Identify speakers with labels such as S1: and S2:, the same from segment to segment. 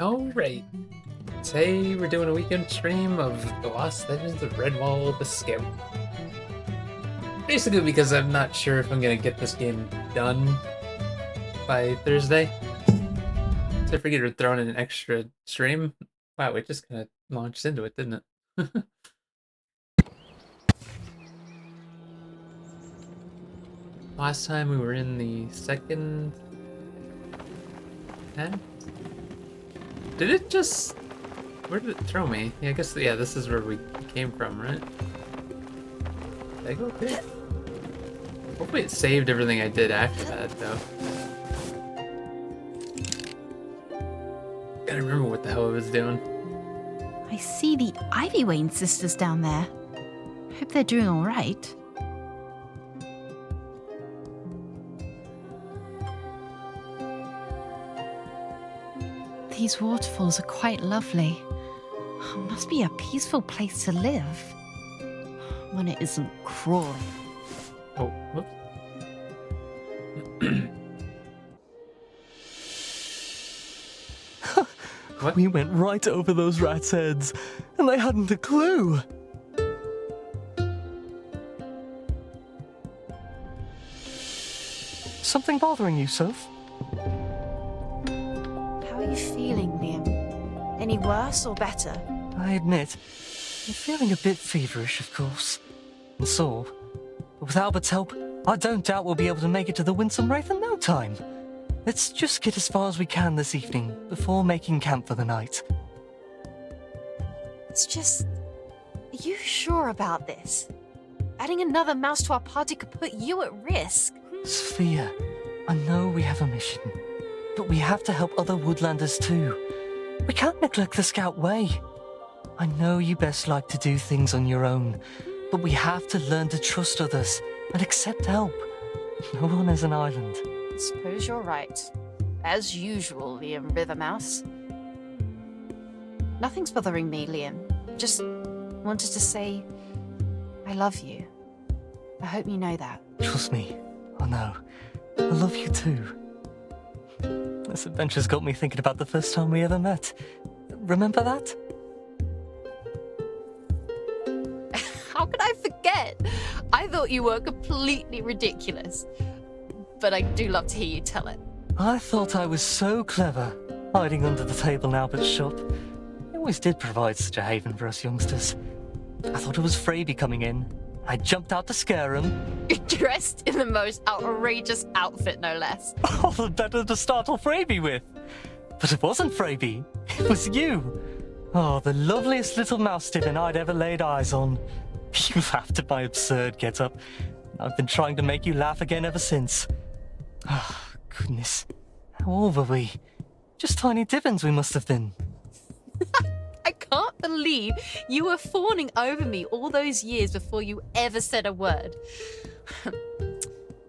S1: Alright, today we're doing a weekend stream of The Lost Legends of Redwall the Scout. Basically because I'm not sure if I'm gonna get this game done by Thursday. So I figured we'd throw in an extra stream. Wow, it just kinda launched into it, didn't it? Last time we were in the second act? Did it just... Where did it throw me? Yeah, I guess, yeah, this is where we came from, right? Did I go okay? Hopefully it saved everything I did after that, though. Gotta remember what the hell I was doing.
S2: I see the Ivy Wayne sisters down there. Hope they're doing all right. These waterfalls are quite lovely. Must be a peaceful place to live. When it isn't crawling.
S1: Oh, whoops. What?
S3: We went right over those rats' heads, and they hadn't a clue. Something bothering you, Soph?
S2: How are you feeling, Liam? Any worse or better?
S3: I admit, I'm feeling a bit feverish, of course, and sore. But with Albert's help, I don't doubt we'll be able to make it to the Winsome Wraith in no time. Let's just get as far as we can this evening before making camp for the night.
S2: It's just... Are you sure about this? Adding another mouse to our party could put you at risk.
S3: Sophia, I know we have a mission, but we have to help other Woodlanders too. We can't neglect the Scout Way. I know you best like to do things on your own, but we have to learn to trust others and accept help. No one is an island.
S2: I suppose you're right. As usual, Liam Rivermouse. Nothing's bothering me, Liam. Just wanted to say I love you. I hope you know that.
S3: Trust me, I know. I love you too. This adventure's got me thinking about the first time we ever met. Remember that?
S2: How could I forget? I thought you were completely ridiculous. But I do love to hear you tell it.
S3: I thought I was so clever, hiding under the table in Albert's shop. He always did provide such a haven for us youngsters. I thought it was Freyby coming in. I jumped out to scare him.
S2: Dressed in the most outrageous outfit, no less.
S3: All the better to startle Freyby with. But it wasn't Freyby. It was you. Oh, the loveliest little mouse stiffin I'd ever laid eyes on. You laughed at my absurd get-up. I've been trying to make you laugh again ever since. Oh, goodness. How old were we? Just tiny dippins we must have been.
S2: I can't believe you were fawning over me all those years before you ever said a word.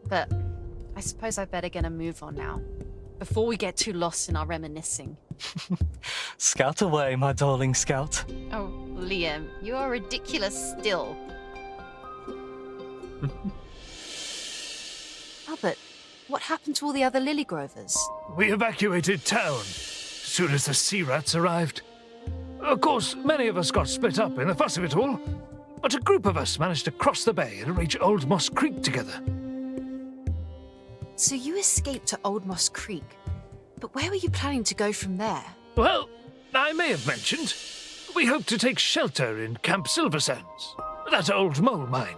S2: But I suppose I'd better get a move on now, before we get too lost in our reminiscing.
S3: Scout away, my darling Scout.
S2: Oh, Liam, you are ridiculous still. Albert, what happened to all the other Lily Grovers?
S4: We evacuated town as soon as the sea rats arrived. Of course, many of us got split up in the fuss of it all, but a group of us managed to cross the bay and reach Old Moss Creek together.
S2: So you escaped to Old Moss Creek, but where were you planning to go from there?
S4: Well, I may have mentioned, we hope to take shelter in Camp Silver Sands, that old mole mine.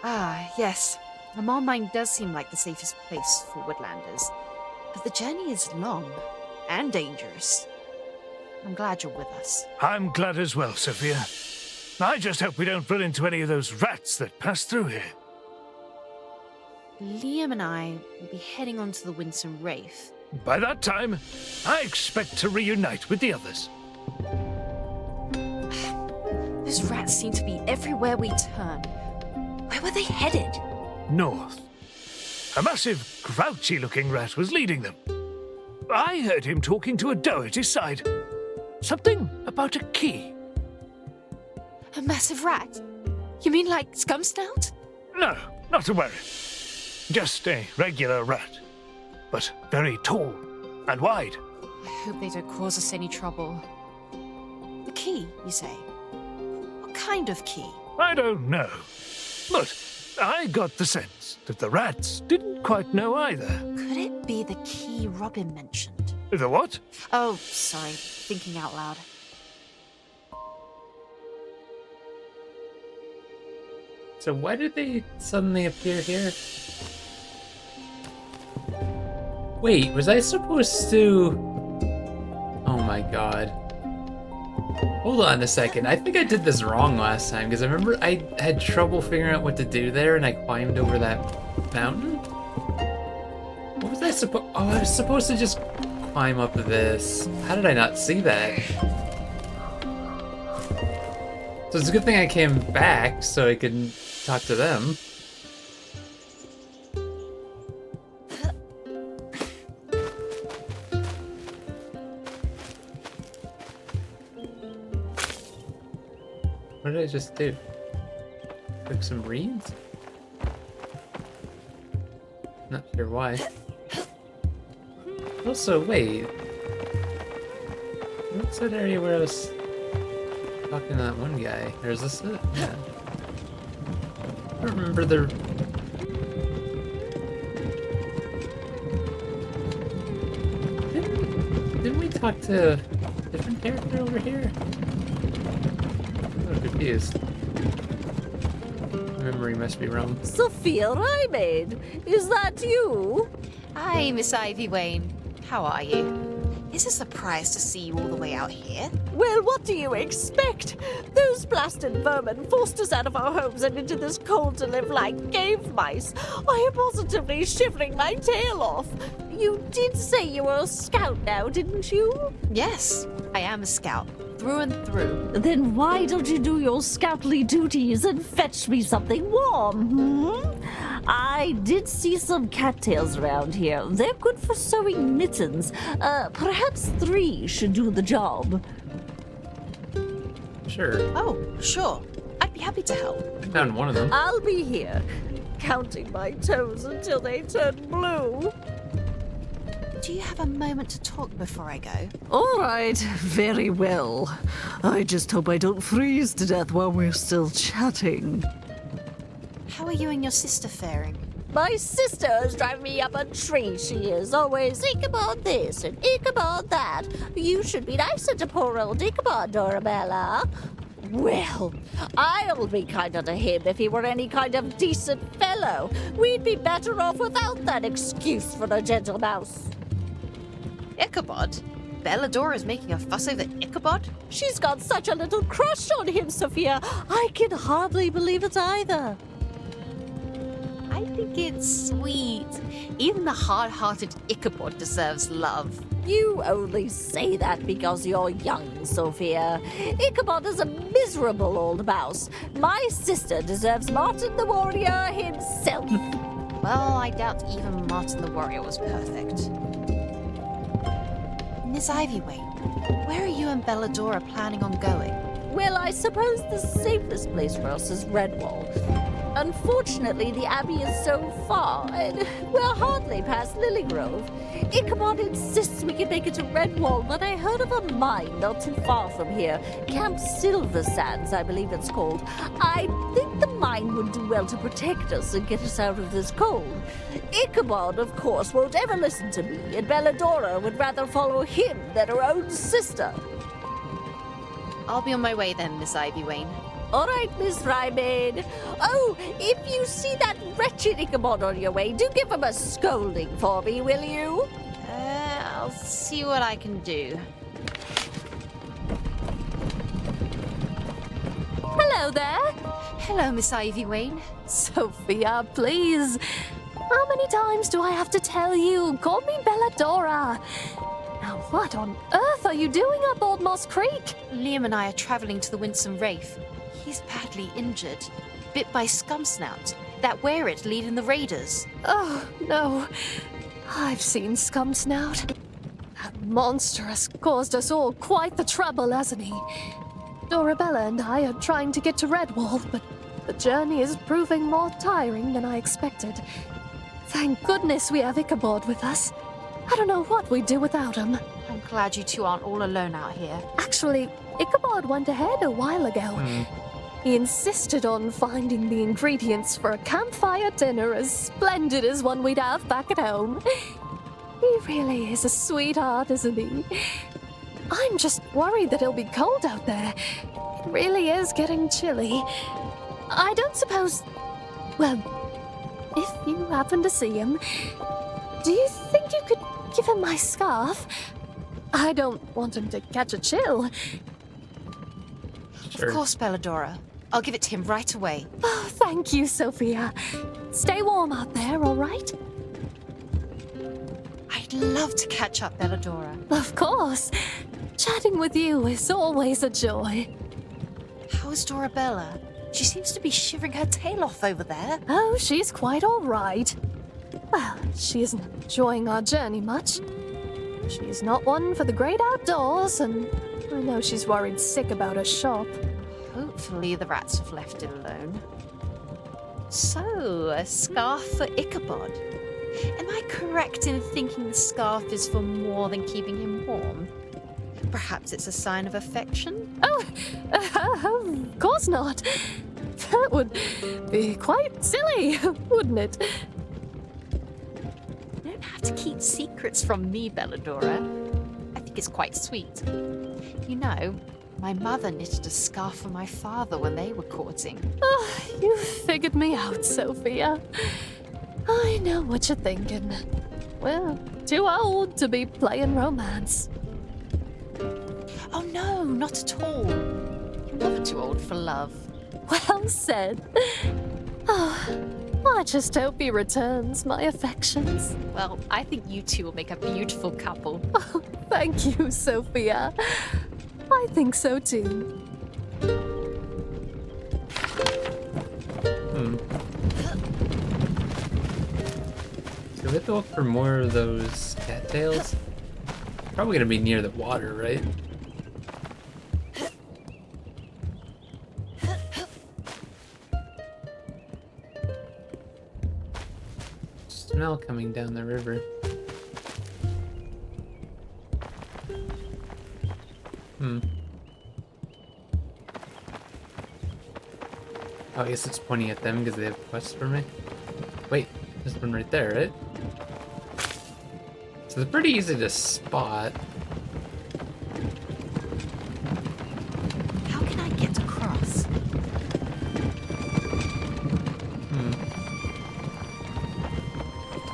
S2: Ah, yes. The mole mine does seem like the safest place for Woodlanders, but the journey is long and dangerous. I'm glad you're with us.
S4: I'm glad as well, Sophia. I just hope we don't run into any of those rats that pass through here.
S2: Liam and I will be heading on to the Winsome Wraith.
S4: By that time, I expect to reunite with the others.
S2: Those rats seem to be everywhere we turn. Where were they headed?
S4: North. A massive, grouchy-looking rat was leading them. I heard him talking to a doe at his side. Something about a key.
S2: A massive rat? You mean like Scumsnout?
S4: No, not to worry. Just a regular rat, but very tall and wide.
S2: I hope they don't cause us any trouble. The key, you say? What kind of key?
S4: I don't know. But I got the sense that the rats didn't quite know either.
S2: Could it be the key Robin mentioned?
S4: The what?
S2: Oh, sorry. Thinking out loud.
S1: So why did they suddenly appear here? Wait, was I supposed to... Oh my god. Hold on a second. I think I did this wrong last time, because I remember I had trouble figuring out what to do there, and I climbed over that mountain? What was I supposed... Oh, I was supposed to just climb up this. How did I not see that? So it's a good thing I came back, so I could talk to them. What did I just do? Cook some reeds? Not sure why. Also, wait. What's that area where I was talking to that one guy? Or is this it? Yeah. I don't remember the... Didn't we talk to a different character over here? I'm confused. My memory must be wrong.
S5: Sophia Rymaid, is that you?
S2: Hi, Miss Ivy Wayne. How are you? It's a surprise to see you all the way out here.
S5: Well, what do you expect? Those blasted vermin forced us out of our homes and into this cold to live like cave mice. I am positively shivering my tail off. You did say you were a scout now, didn't you?
S2: Yes, I am a scout, through and through.
S5: Then why don't you do your scoutly duties and fetch me something warm, I did see some cattails around here. They're good for sewing mittens. Perhaps 3 should do the job.
S1: Sure.
S2: Oh, sure. I'd be happy to help.
S1: I found one of them.
S5: I'll be here, counting my toes until they turn blue.
S2: Do you have a moment to talk before I go?
S5: All right, very well. I just hope I don't freeze to death while we're still chatting.
S2: How are you and your sister faring?
S5: My sister is driving me up a tree, she is. Always Ichabod this and Ichabod that. You should be nicer to poor old Ichabod, Dorabella. Well, I'll be kinder to him if he were any kind of decent fellow. We'd be better off without that excuse for a gentle mouse.
S2: Ichabod? Belladora's making a fuss over Ichabod?
S5: She's got such a little crush on him, Sophia. I can hardly believe it either.
S2: I think it's sweet. Even the hard-hearted Ichabod deserves love.
S5: You only say that because you're young, Sophia. Ichabod is a miserable old mouse. My sister deserves Martin the Warrior himself.
S2: Well, I doubt even Martin the Warrior was perfect. Miss Ivyway, where are you and Belladora planning on going?
S5: Well, I suppose the safest place for us is Redwall. Unfortunately, the Abbey is so far, and we're hardly past Lilygrove. Ichabod insists we can make it to Redwall, but I heard of a mine not too far from here. Camp Silver Sands, I believe it's called. I think the mine would do well to protect us and get us out of this cold. Ichabod, of course, won't ever listen to me, and Belladora would rather follow him than her own sister.
S2: I'll be on my way then, Miss Ivywayne.
S5: All right, Miss Rymaid. Oh, if you see that wretched Ichabod on your way, do give him a scolding for me, will you?
S2: I'll see what I can do.
S6: Hello there.
S2: Hello, Miss Ivywayne.
S6: Sophia, please. How many times do I have to tell you? Call me Belladora. Now, what on earth are you doing up Old Moss Creek?
S2: Liam and I are traveling to the Winsome Wraith. He's badly injured, bit by Scumsnout, that wear-it leading the raiders.
S6: Oh, no. I've seen Scumsnout. That monster has caused us all quite the trouble, hasn't he? Dorabella and I are trying to get to Redwall, but the journey is proving more tiring than I expected. Thank goodness we have Ichabod with us. I don't know what we'd do without him.
S2: I'm glad you two aren't all alone out here.
S6: Actually, Ichabod went ahead a while ago. He insisted on finding the ingredients for a campfire dinner as splendid as one we'd have back at home. He really is a sweetheart, isn't he? I'm just worried that he'll be cold out there. It really is getting chilly. I don't suppose... Well, if you happen to see him, do you think you could give him my scarf? I don't want him to catch a chill.
S1: Sure.
S2: Of course, Belladora. I'll give it to him right away.
S6: Oh, thank you, Sophia. Stay warm out there, all right?
S2: I'd love to catch up, Belladora.
S6: Of course. Chatting with you is always a joy.
S2: How's Dorabella? She seems to be shivering her tail off over there.
S6: Oh, she's quite all right. Well, she isn't enjoying our journey much. She's not one for the great outdoors, and I know she's worried sick about her shop.
S2: Hopefully the rats have left it alone. So, a scarf for Ichabod. Am I correct in thinking the scarf is for more than keeping him warm? Perhaps it's a sign of affection?
S6: Oh, of course not. That would be quite silly, wouldn't it?
S2: You don't have to keep secrets from me, Belladora. I think it's quite sweet. You know, my mother knitted a scarf for my father when they were courting.
S6: Oh, you figured me out, Sophia. I know what you're thinking. Well, too old to be playing romance.
S2: Oh no, not at all. You're never too old for love.
S6: Well said. Oh, I just hope he returns my affections.
S2: Well, I think you two will make a beautiful couple.
S6: Oh, thank you, Sophia. I think so too.
S1: So we have to look for more of those cattails. Probably gonna be near the water, right? Smell coming down the river. Oh, I guess it's pointing at them because they have quests for me. Wait, there's one right there, right? So they're pretty easy to spot.
S2: How can I get across?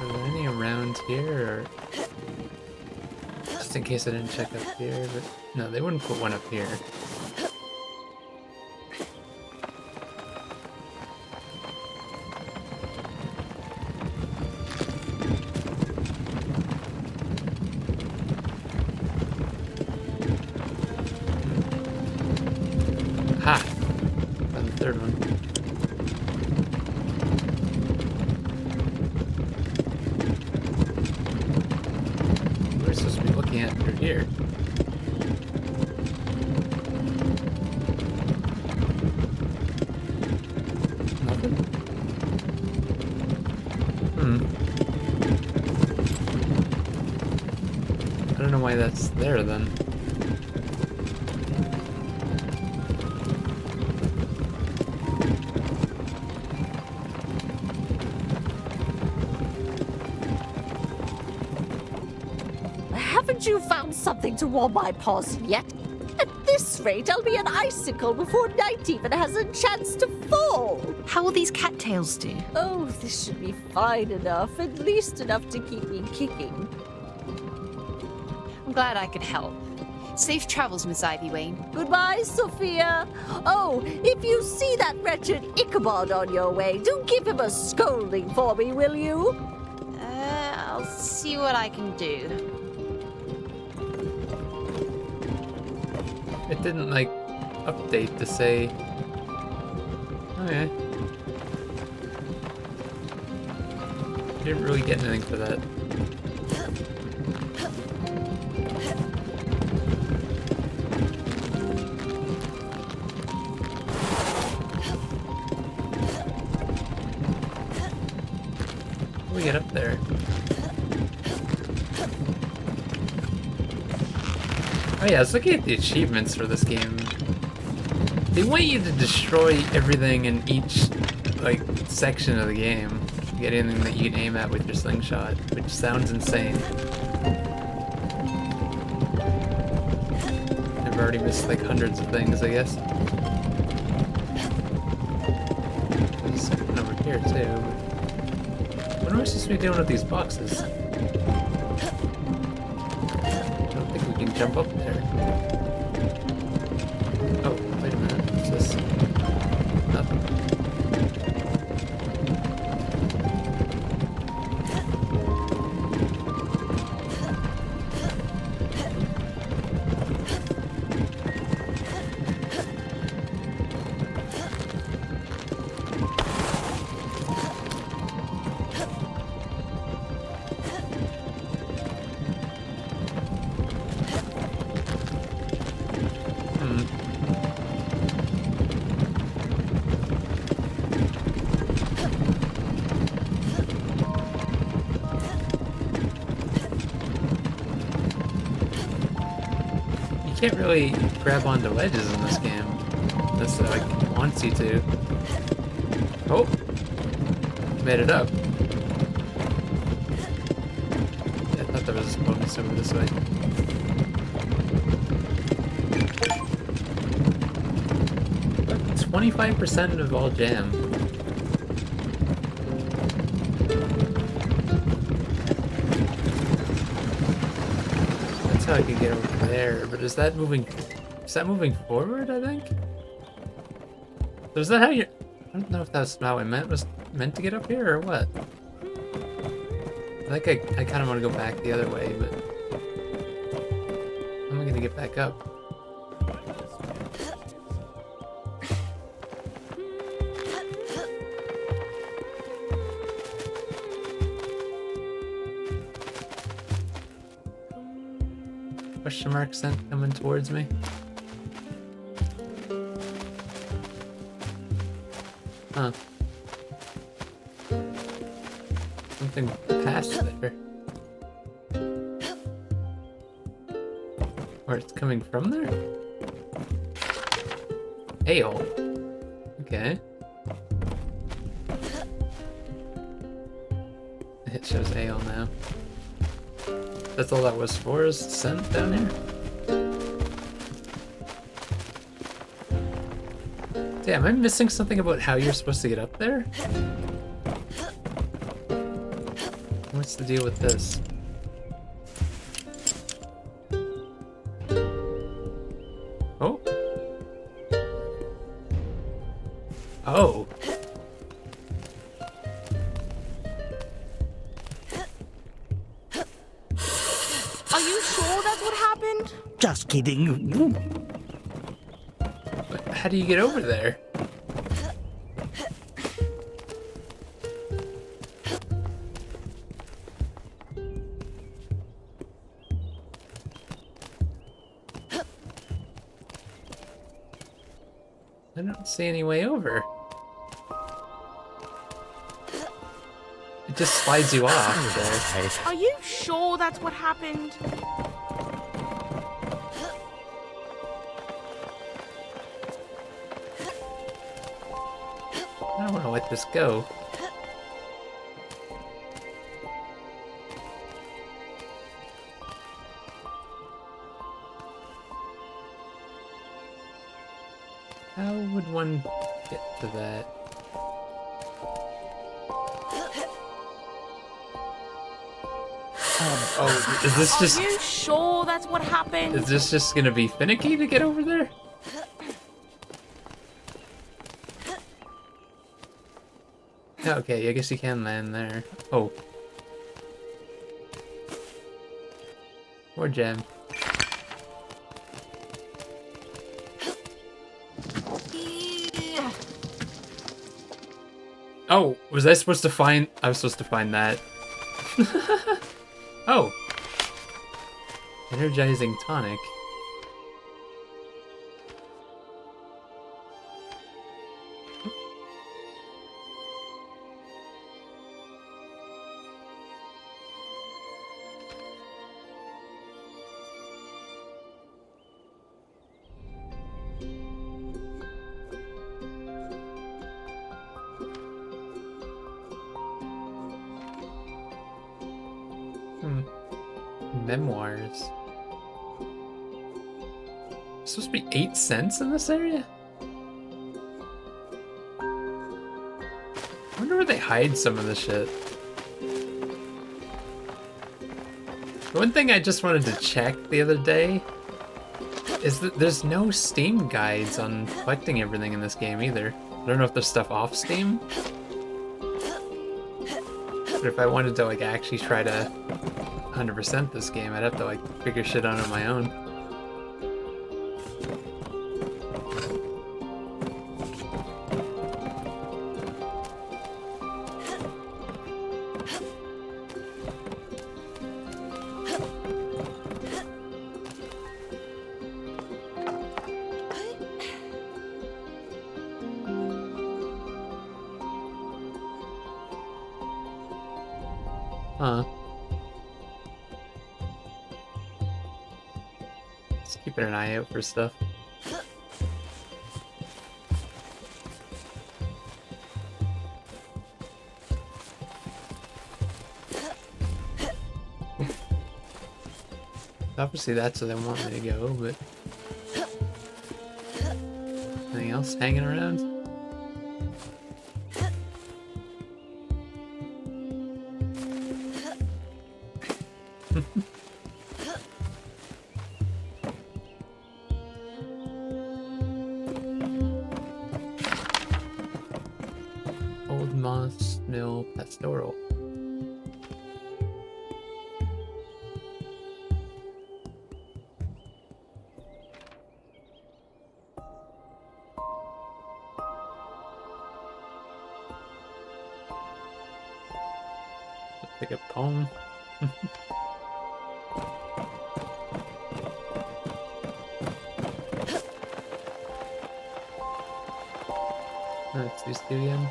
S1: Are there any around here, or just in case I didn't check up here? But no, they wouldn't put one up here. Ha! Found the third one. We're supposed to be looking at through here. Nothing? I don't know why that's there then.
S5: Haven't you found something to warm my paws yet? At this rate, I'll be an icicle before night even has a chance to fall.
S2: How will these cattails do?
S5: Oh, this should be fine enough, at least enough to keep me kicking.
S2: I'm glad I could help. Safe travels, Miss Ivywayne.
S5: Goodbye, Sophia. Oh, if you see that wretched Ichabod on your way, do give him a scolding for me, will you?
S2: I'll see what I can do.
S1: It didn't, like, update to say... Okay. Didn't really get anything for that. How do we get up there? Oh yeah, I was looking at the achievements for this game. They want you to destroy everything in each, like, section of the game. Get anything that you can aim at with your slingshot, which sounds insane. I've already missed, like, hundreds of things, I guess. There's something over here, too. What am I supposed to be doing with these boxes? I don't think we can jump up there. Oh, wait a minute. What's this? Nothing. You can't really grab onto ledges in this game. Unless it, like, wants you to. Oh! Made it up. Yeah, I thought there was a bonus over this way. But 25% of all jam. That's how I can get over there, but is that moving forward, I think? So is that how you... I don't know if that's how I was meant to get up here or what. I think I kind of want to go back the other way, but how am I going to get back up? Question mark sent coming towards me. Huh. Something past there. Where it's coming from there? Ale. Okay. It shows ale now. That's all that was for, is sent down here? Damn, am I missing something about how you're supposed to get up there? What's the deal with this? Oh. Oh.
S7: Are you sure that's what happened?
S8: Just kidding.
S1: But how do you get over there? I don't see any way over. It just slides you off there.
S7: Are you sure that's what happened?
S1: I don't want to let this go. How would one get to that? Oh, is this just...
S7: Are you sure that's what happened?
S1: Is this just gonna be finicky to get over there? Okay, I guess you can land there. Oh. More gem. Oh, was I supposed to find... I was supposed to find that. Oh. Energizing tonic. Memoirs. It's supposed to be 8 cents in this area? I wonder where they hide some of the shit. One thing I just wanted to check the other day is that there's no Steam guides on collecting everything in this game either. I don't know if there's stuff off Steam. But if I wanted to like actually try to 100% this game, I'd have to like figure shit out on my own. Huh. Just keeping an eye out for stuff. Obviously that's where they want me to go, but... Anything else hanging around? Old Moss Mill Pastoral. Pick a poem. Let's do this again.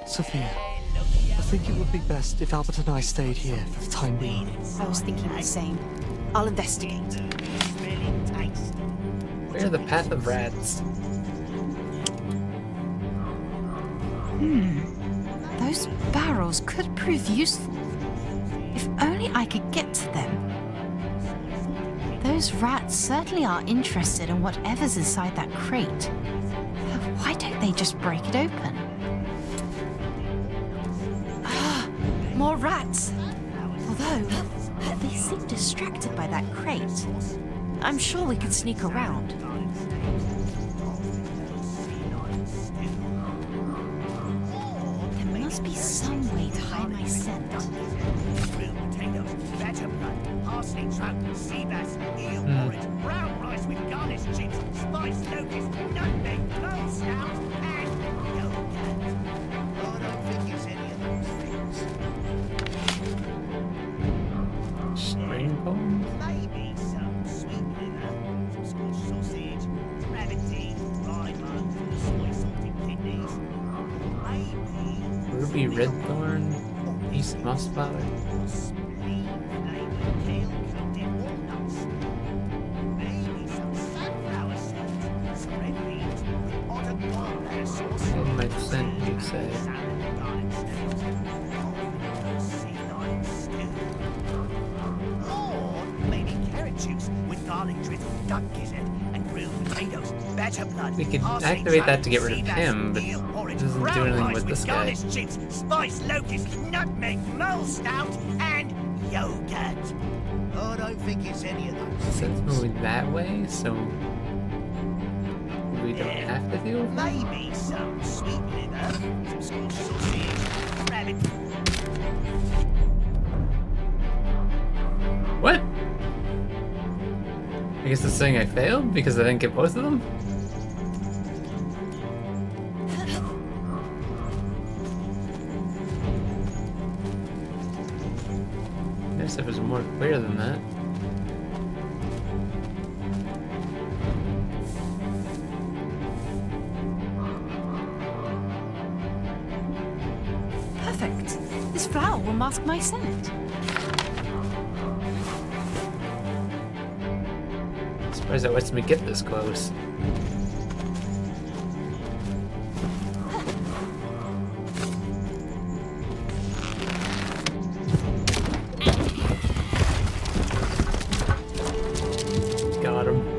S3: Sophia, I think it would be best if Albert and I stayed here for the time being.
S2: I was thinking the same. I'll investigate.
S1: Clear the path of rats.
S2: Those barrels could prove useful. If only I could get to them. Those rats certainly are interested in whatever's inside that crate. But why don't they just break it open? Ah, more rats! Although, they seem distracted by that crate. I'm sure we could sneak around. There must be some way to hide my scent.
S8: Parsley trout, sea bass, eel porridge, brown rice with garnish chips, spice locust, nutmeg, cold stout, and yogurt. I don't think it's any of those things.
S1: String poem?
S8: Maybe some sweet liver, some Scotch sausage, rabbit teeth, rye buns, soy salted kidneys. Maybe
S1: Ruby Redthorn? East Mossflower? What might scent you say?
S8: Or maybe carrot juice with garlic drizzle, duck gizzard, and grilled potatoes, badger blood.
S1: We could
S8: parsley
S1: activate
S8: trout,
S1: that to get rid of
S8: sea bass,
S1: him, but
S8: eel
S1: it
S8: porridge,
S1: doesn't do
S8: brown
S1: anything
S8: rice
S1: with this guy.
S8: garnish chips, spice locust, nutmeg, mull stout, and yogurt. I don't think it's any of those
S1: Since
S8: things.
S1: moving that way, so we don't have to deal with that.
S8: Maybe some sweet liver, some Scotch sausage, rabbit.
S1: What? I guess it's saying I failed because I didn't get both of them? Nice if it was more clear than that.
S2: Perfect. This flower will mask my scent.
S1: Why is that lets me get this close? Got him.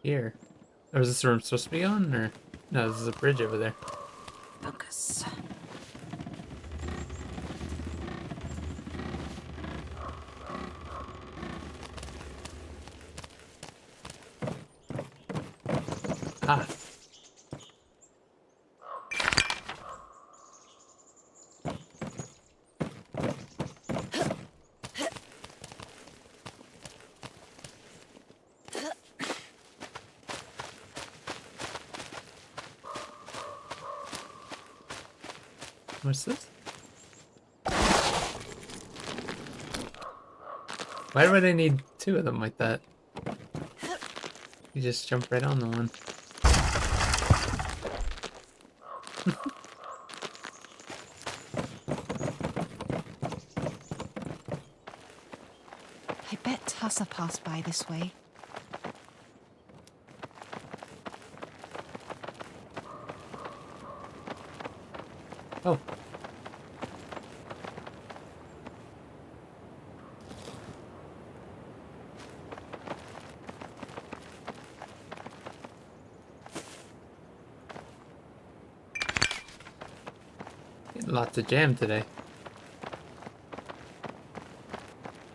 S1: Here. Or is this the room supposed to be on? Or no, this is a bridge over there.
S2: Focus.
S1: Ah. What's this? Why would I need two of them like that? You just jump right on the one.
S2: I bet Tassa passed by this way.
S1: Oh. Getting lots of jam today.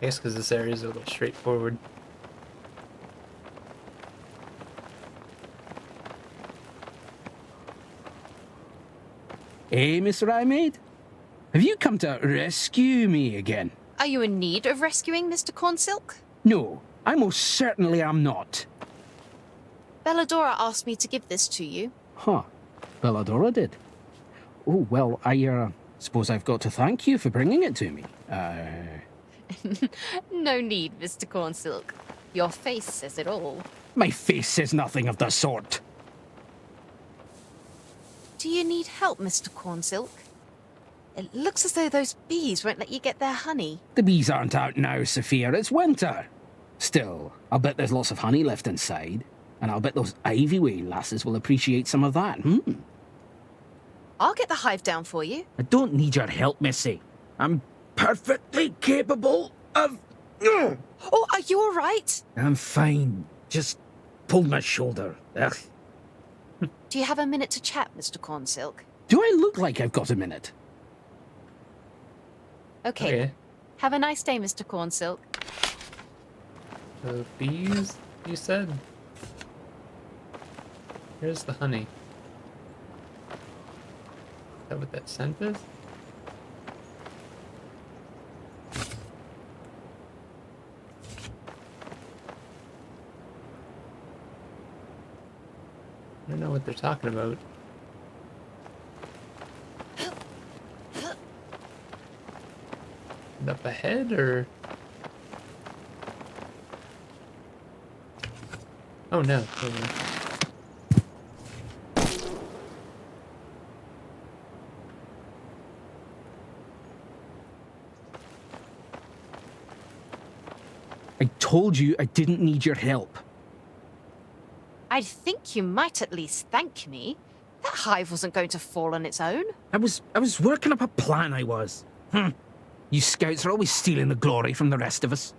S1: I guess because this area is a little straightforward.
S9: Hey, Miss Rymaid? Have you come to rescue me again?
S2: Are you in need of rescuing, Mr. Cornsilk?
S9: No, I most certainly am not.
S2: Belladora asked me to give this to you.
S9: Huh. Belladora did. Oh, well, I suppose I've got to thank you for bringing it to me.
S2: No need, Mr. Cornsilk. Your face says it all.
S9: My face says nothing of the sort.
S2: Do you need help, Mr. Cornsilk? It looks as though those bees won't let you get their honey.
S9: The bees aren't out now, Sophia. It's winter. Still, I'll bet there's lots of honey left inside. And I'll bet those Ivyway lasses will appreciate some of that,
S2: I'll get the hive down for you.
S9: I don't need your help, Missy. I'm perfectly capable of... Ugh.
S2: Oh, are you all right?
S9: I'm fine. Just pulled my shoulder. Ugh.
S2: Do you have a minute to chat, Mr. Cornsilk?
S9: Do I look like I've got a minute?
S2: Okay. Have a nice day, Mr. Cornsilk.
S1: The bees, you said? Here's the honey. Is that what that scent is? I don't know what they're talking about. Up ahead, or? Oh no.
S9: I told you I didn't need your help.
S2: I think you might at least thank me. That hive wasn't going to fall on its own.
S9: I was working up a plan, I was. You scouts are always stealing the glory from the rest of us.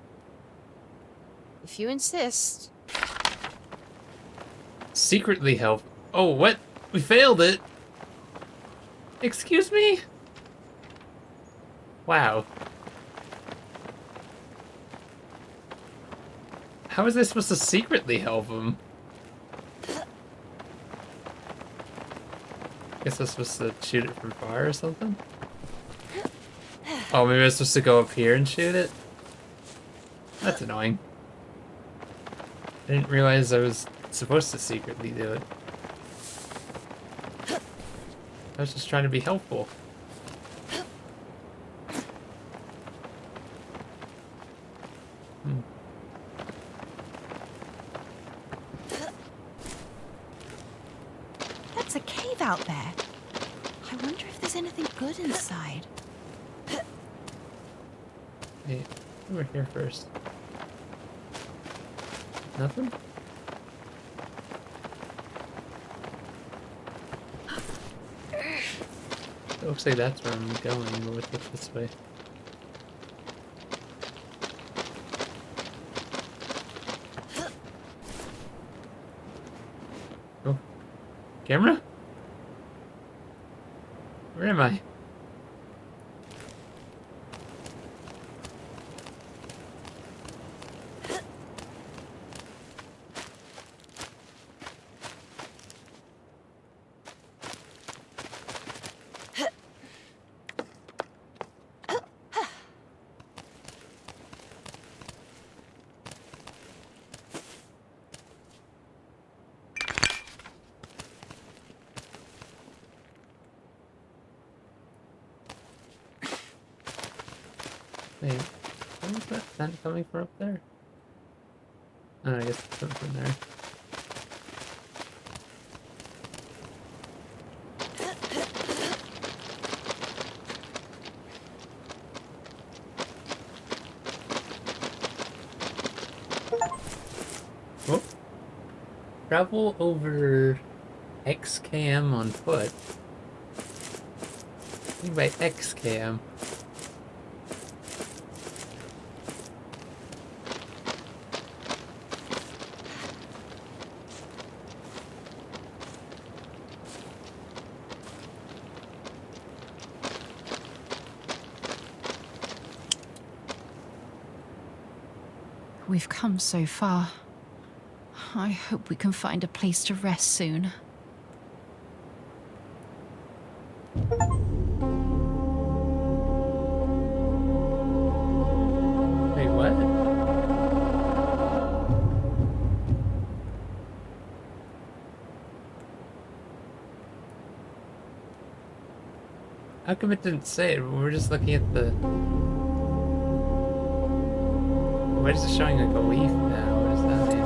S2: If you insist.
S1: Secretly help. Oh, what? We failed it. Excuse me? Wow. How was I supposed to secretly help him? Guess I was supposed to shoot it from far or something? Oh, maybe I was supposed to go up here and shoot it? That's annoying. I didn't realize I was supposed to secretly do it. I was just trying to be helpful.
S2: That's a cave out there. I wonder if there's anything good inside.
S1: Hey, over here first. Nothing? It looks like that's where I'm going, but let's look this way. Oh. Camera? Where am I? Wait, where's that scent coming from up there? Oh, I guess it's coming from there. Oh. Travel over XKM on foot. What do you mean by XKM?
S2: We've come so far. I hope we can find a place to rest soon.
S1: Wait, what? How come it didn't say it? We're just looking at the... Why is it showing like a leaf now? What does that mean?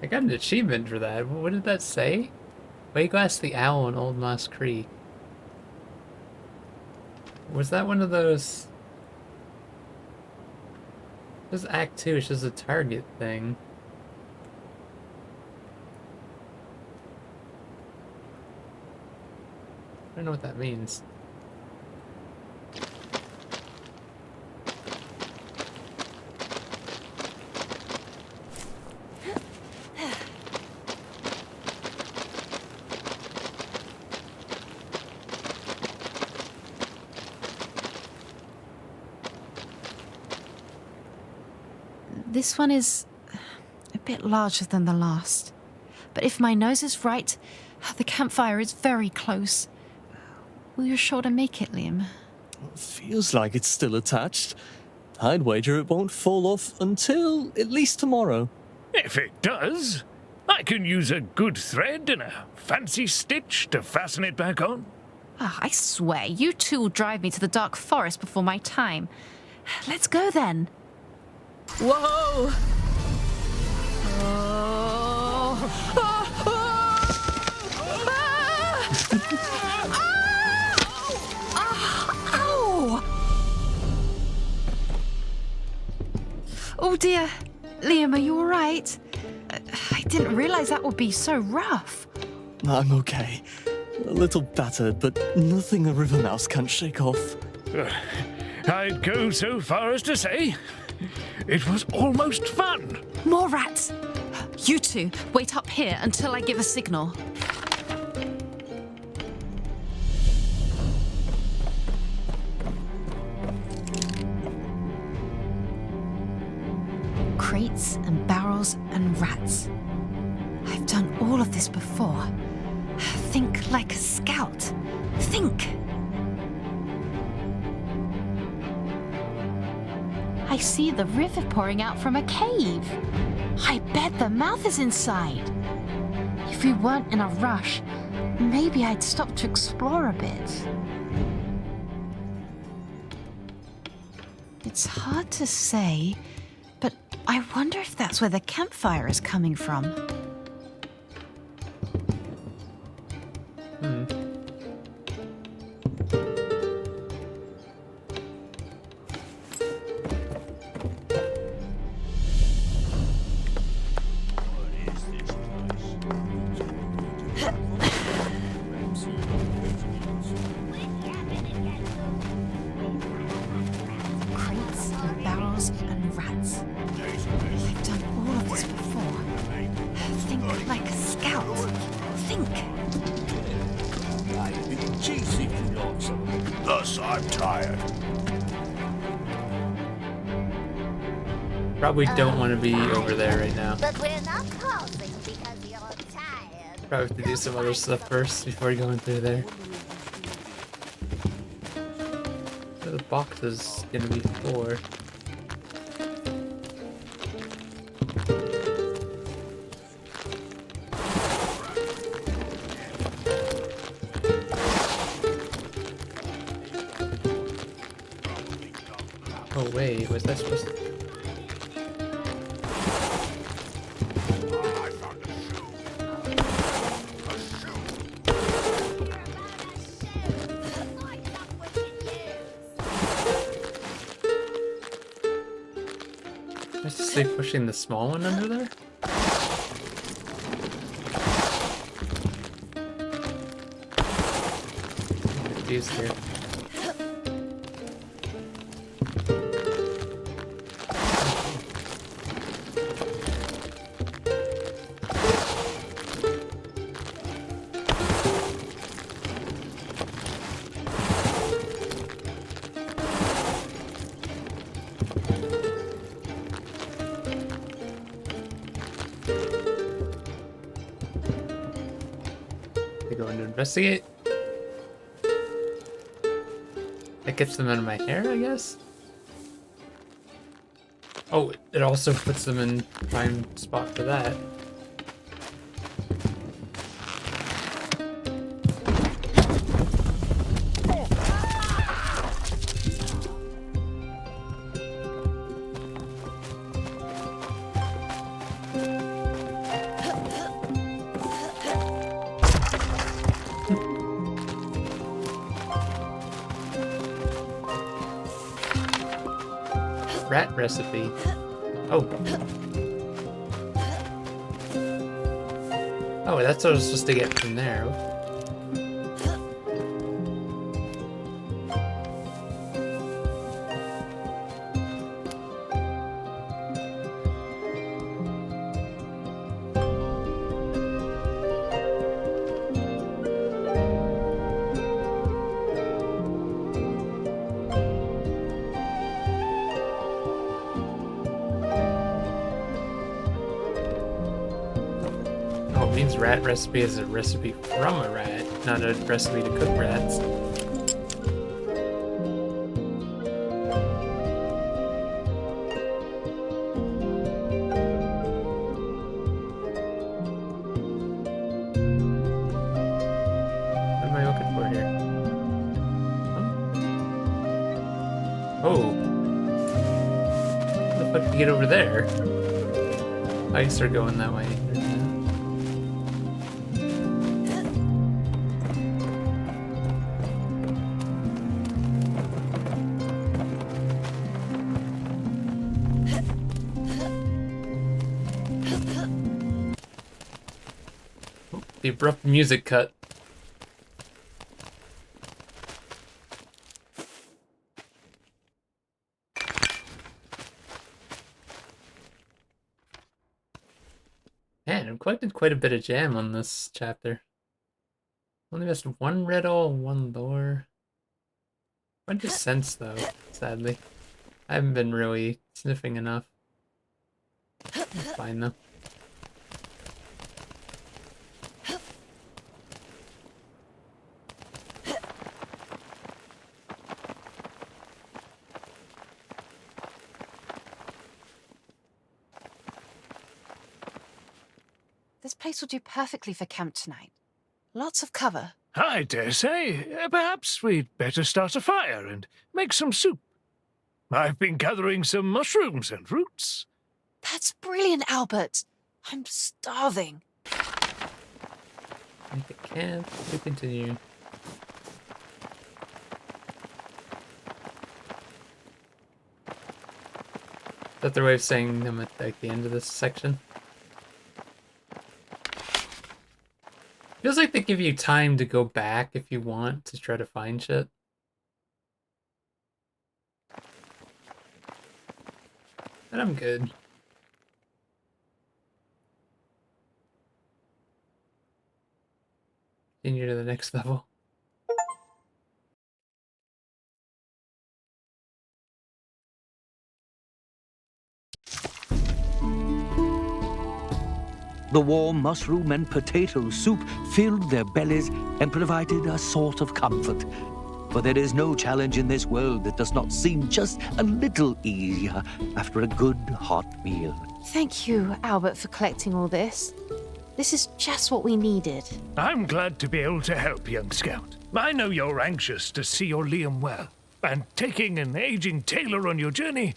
S1: I got an achievement for that. What did that say? Wake Glass the Owl in Old Moss Creek. Was that one of those... This is Act 2, it's just a target thing. I don't know what that means.
S2: This one is a bit larger than the last. But if my nose is right, the campfire is very close. Will your shoulder make it, Liam?
S3: Feels like it's still attached. I'd wager it won't fall off until at least tomorrow.
S4: If it does, I can use a good thread and a fancy stitch to fasten it back on.
S2: Ah, I swear, you two will drive me to the dark forest before my time. Let's go then. Whoa! Oh dear. Liam, are you alright? I didn't realize that would be so rough.
S3: I'm okay. A little battered, but nothing a river mouse can't shake off.
S4: I'd go so far as to say it was almost fun.
S2: More rats! You two, wait up here until I give a signal. Crates and barrels and rats. I've done all of this before. Think like a scout. Think! I see the river pouring out from a cave. I bet the mouth is inside. If we weren't in a rush, maybe I'd stop to explore a bit. It's hard to say, but I wonder if that's where the campfire is coming from. Crates and barrels and rats. I've done all of this before. Think like a scout. Think.
S8: Thus, I'm tired.
S1: Probably don't want to be over there right now.
S5: But we're not pausing because you're tired.
S1: Probably have to do some other stuff first before going through there. So the box is gonna be for. Oh wait, was that supposed to?
S8: I found a shoe. A shoe.
S1: I just say pushing the small one under there? I'm confused here. They go in to investigate. That gets them out of my hair, I guess? Oh, it also puts them in prime spot for that. Rat recipe. Oh. Oh, that's what I was supposed to get from there. Oh, it means rat recipe is a recipe from a rat, not a recipe to cook rats. What am I looking for here? Oh. How the fuck do you get over there? I start going that way. The abrupt music cut. Man, I've collected quite a bit of jam on this chapter. Only missed one riddle, one lore. Bunch of sense though, sadly. I haven't been really sniffing enough. It's fine though.
S2: place will do perfectly for camp tonight. Lots of cover.
S4: I dare say. Perhaps we'd better start a fire and make some soup. I've been gathering some mushrooms and roots.
S2: That's brilliant, Albert. I'm starving.
S1: Make it camp to continue. Is that their way of saying them at like the end of this section? Feels like they give you time to go back if you want to try to find shit. But I'm good. Continue to the next level.
S10: The warm mushroom and potato soup filled their bellies and provided a sort of comfort. For there is no challenge in this world that does not seem just a little easier after a good hot meal.
S2: Thank you, Albert, for collecting all this. This is just what we needed.
S4: I'm glad to be able to help, young scout. I know you're anxious to see your Liam well, and taking an aging tailor on your journey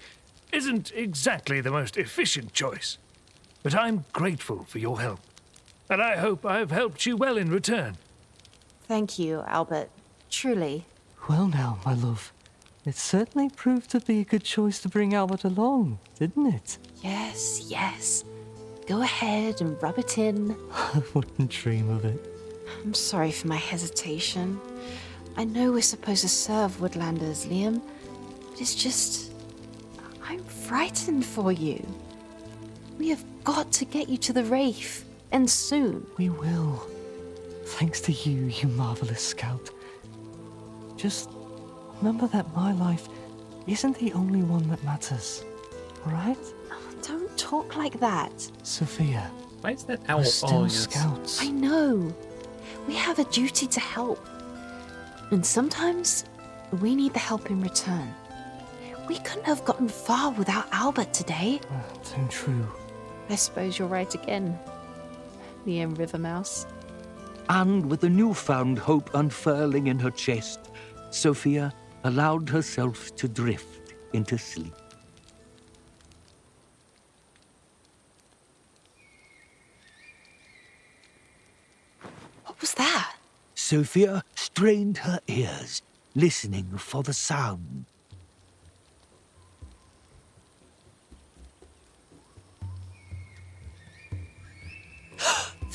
S4: isn't exactly the most efficient choice. But I'm grateful for your help, and I hope I've helped you well in return.
S2: Thank you, Albert. Truly.
S3: Well now, my love. It certainly proved to be a good choice to bring Albert along, didn't it?
S2: Yes, yes. Go ahead and rub it in.
S3: I wouldn't dream of it.
S2: I'm sorry for my hesitation. I know we're supposed to serve Woodlanders, Liam, but it's just... I'm frightened for you. We have got to get you to the Wraith, and soon.
S3: We will. Thanks to you, you marvelous scout. Just remember that my life isn't the only one that matters, alright?
S2: Oh, don't talk like that.
S3: Sophia,
S1: Why is that owl
S3: we're still
S1: following us?
S3: scouts.
S2: I know. We have a duty to help. And sometimes we need the help in return. We couldn't have gotten far without Albert today.
S3: Too true.
S2: I suppose you're right again, Liam Rivermouse.
S10: And with the newfound hope unfurling in her chest, Sophia allowed herself to drift into sleep.
S2: What was that?
S10: Sophia strained her ears, listening for the sound.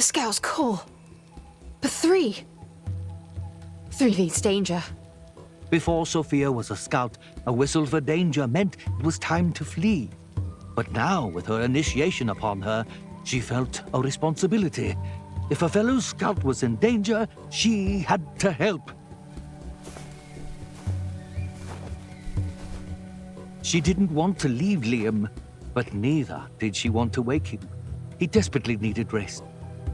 S2: The scout's call. But three means danger.
S10: Before Sophia was a scout, a whistle for danger meant it was time to flee. But now, with her initiation upon her, she felt a responsibility. If a fellow scout was in danger, she had to help. She didn't want to leave Liam, but neither did she want to wake him. He desperately needed rest.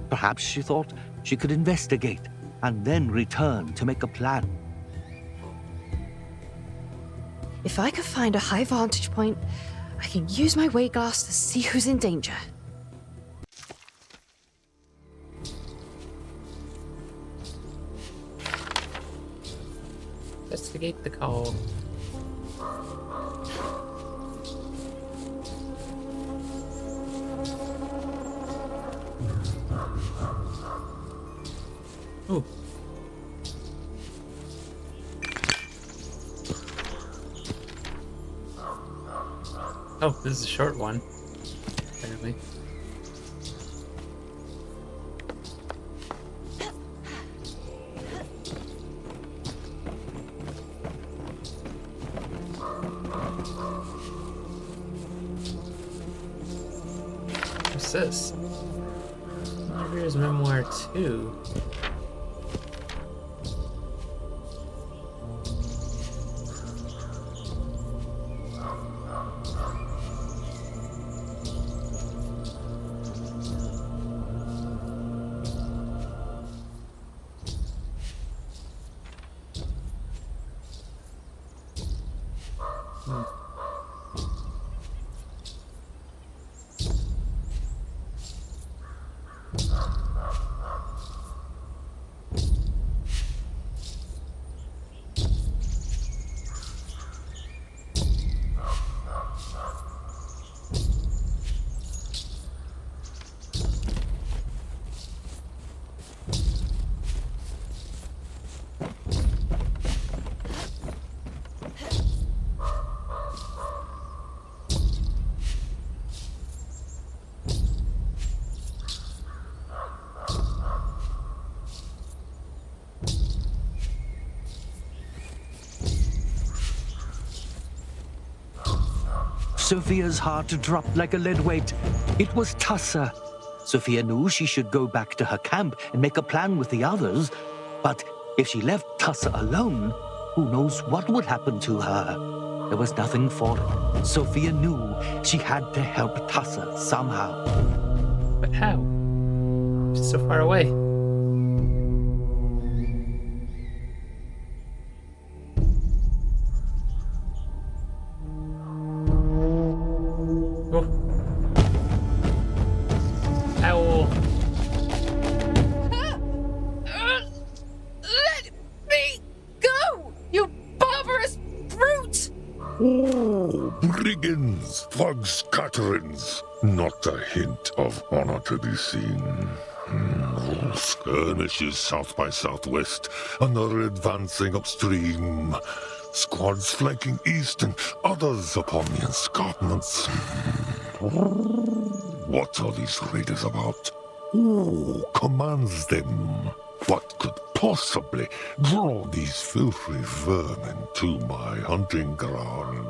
S10: Perhaps she thought she could investigate and then return to make a plan.
S2: If I could find a high vantage point, I can use my way glass to see who's in danger.
S1: Investigate the call. Ooh. Oh, this is a short one, apparently. What's this? Here's Memoir 2.
S10: Sophia's heart dropped like a lead weight. It was Tussa. Sophia knew she should go back to her camp and make a plan with the others. But if she left Tussa alone, who knows what would happen to her? There was nothing for it. Sophia knew she had to help Tussa somehow.
S1: But how? She's so far away. Oh. Owl.
S6: Let me go, you barbarous brute!
S11: Oh, brigands, thugs, scatterings. Not a hint of honor to be seen. Skirmishes south by southwest, another advancing upstream. Squads flanking east and others upon the escarpments. What are these raiders about? Who commands them? What could possibly draw these filthy vermin to my hunting ground?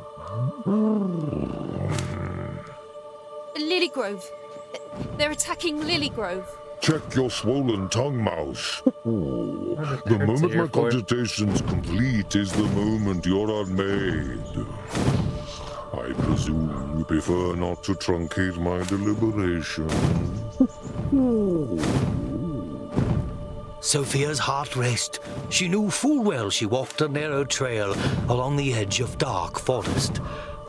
S6: Lilygrove. They're attacking Lilygrove.
S11: Check your swollen tongue, mouse. The
S1: hurts
S11: moment
S1: it here
S11: my
S1: for?
S11: cogitation's complete is the moment you're unmade. I presume you prefer not to truncate my deliberation.
S10: Sophia's heart raced. She knew full well she walked a narrow trail along the edge of dark forest.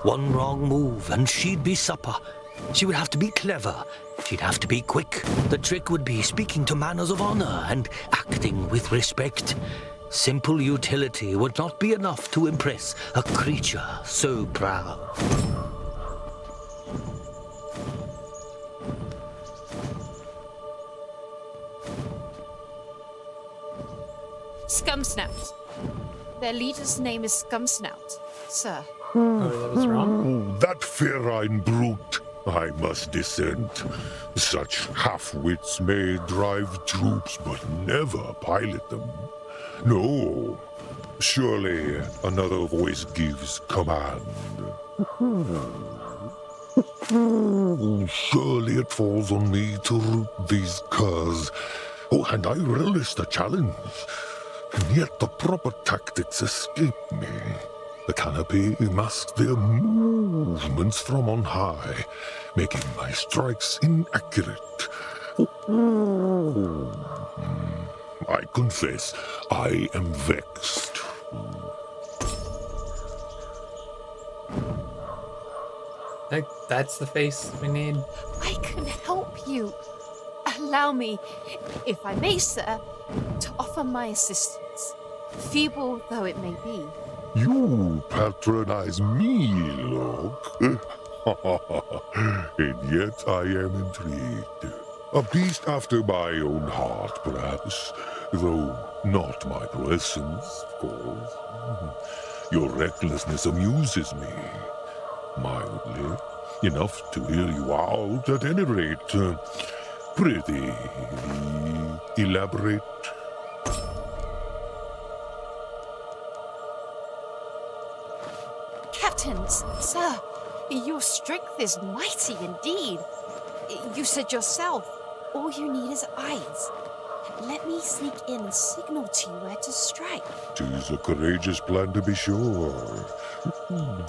S10: One wrong move and she'd be supper. She would have to be clever. She'd have to be quick. The trick would be speaking to manners of honor and acting with respect. Simple utility would not be enough to impress a creature so proud.
S2: Scumsnout. Their leader's name is Scumsnout, sir.
S1: Oh, that was wrong.
S11: That ferine brute, I must dissent. Such half-wits may drive troops, but never pilot them. No, surely another voice gives command. Surely it falls on me to root these curs. Oh, and I relish the challenge. And yet the proper tactics escape me. The canopy masks their movements from on high, making my strikes inaccurate. I confess, I am vexed.
S1: That's the face we need.
S6: I can help you. Allow me, if I may, sir, to offer my assistance, feeble though it may be.
S11: You patronize me, look. And yet I am intrigued. A beast after my own heart, perhaps, though not my presence, of course. Your recklessness amuses me, mildly, enough to hear you out at any rate. Prithee, elaborate.
S6: Captains, sir, your strength is mighty indeed. You said yourself, all you need is eyes. Let me sneak in and signal to you where to strike.
S11: 'Tis a courageous plan to be sure,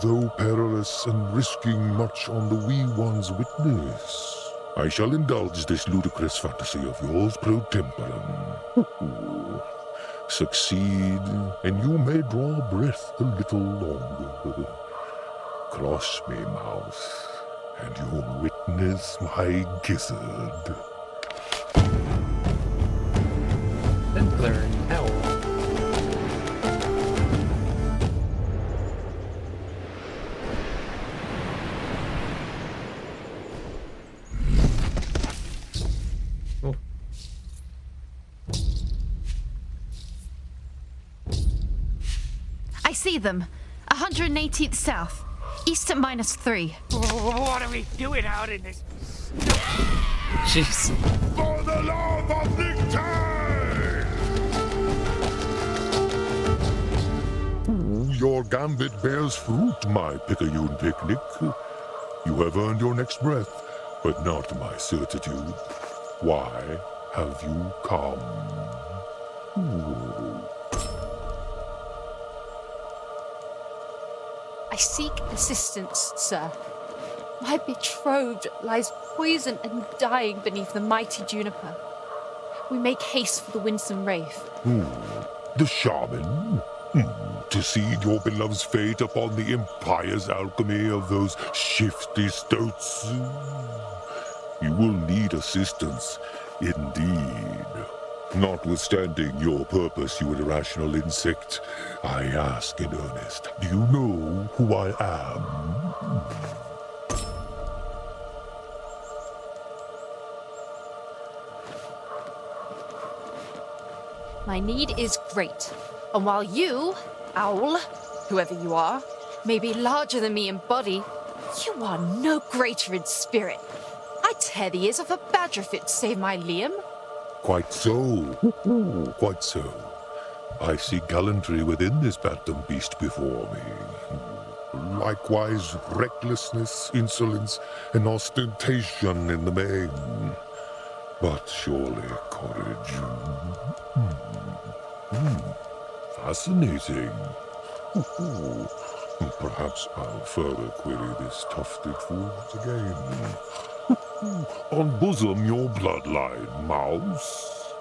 S11: though perilous and risking much on the wee one's witness. I shall indulge this ludicrous fantasy of yours pro temporum. Succeed, and you may draw breath a little longer. Cross me, mouse, and you'll witness my gizzard.
S1: Templar and Owl. Oh.
S2: I see them. 118th south. East at -3.
S8: What are we doing out in this?
S1: Jeez.
S11: For the love of Nictai! Your gambit bears fruit, my Picayune picnic. You have earned your next breath, but not my certitude. Why have you come? Ooh.
S6: I seek assistance, sir. My betrothed lies poisoned and dying beneath the mighty juniper. We make haste for the winsome wraith.
S11: The shaman? To seed your beloved's fate upon the impious alchemy of those shifty stoats? You will need assistance, indeed. Notwithstanding your purpose, you irrational insect, I ask in earnest, do you know who I am?
S6: My need is great, and while you, owl, whoever you are, may be larger than me in body, you are no greater in spirit. I'd tear the ears off a badger if it'd save my Liam.
S11: Quite so. Quite so. I see gallantry within this bantam beast before me. Likewise, recklessness, insolence, and ostentation in the main. But surely courage. Fascinating. Perhaps I'll further query this tufted fool once again. Unbosom your bloodline, mouse.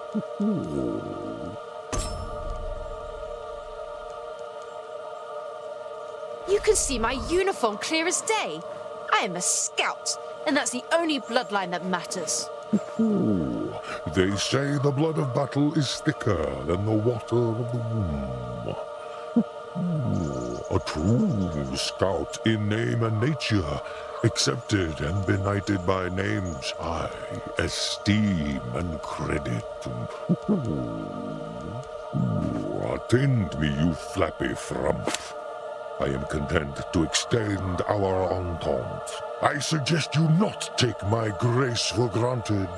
S6: You can see my uniform clear as day. I am a scout, and that's the only bloodline that matters.
S11: They say the blood of battle is thicker than the water of the womb. A true scout in name and nature, accepted and benighted by names I esteem and credit. Attend me, you flappy frump. I am content to extend our entente. I suggest you not take my grace for granted.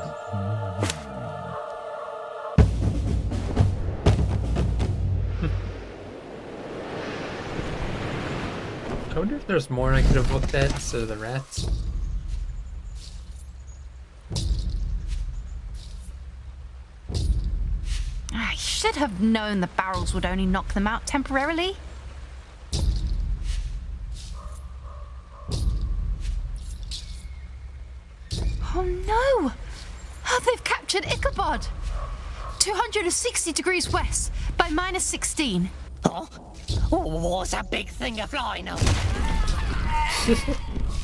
S1: I wonder if there's more I could have looked at instead of the rats.
S2: I should have known the barrels would only knock them out temporarily. Oh no! Oh, they've captured Ichabod! 260 degrees west by -16.
S8: Oh, what's a big thing of flying up?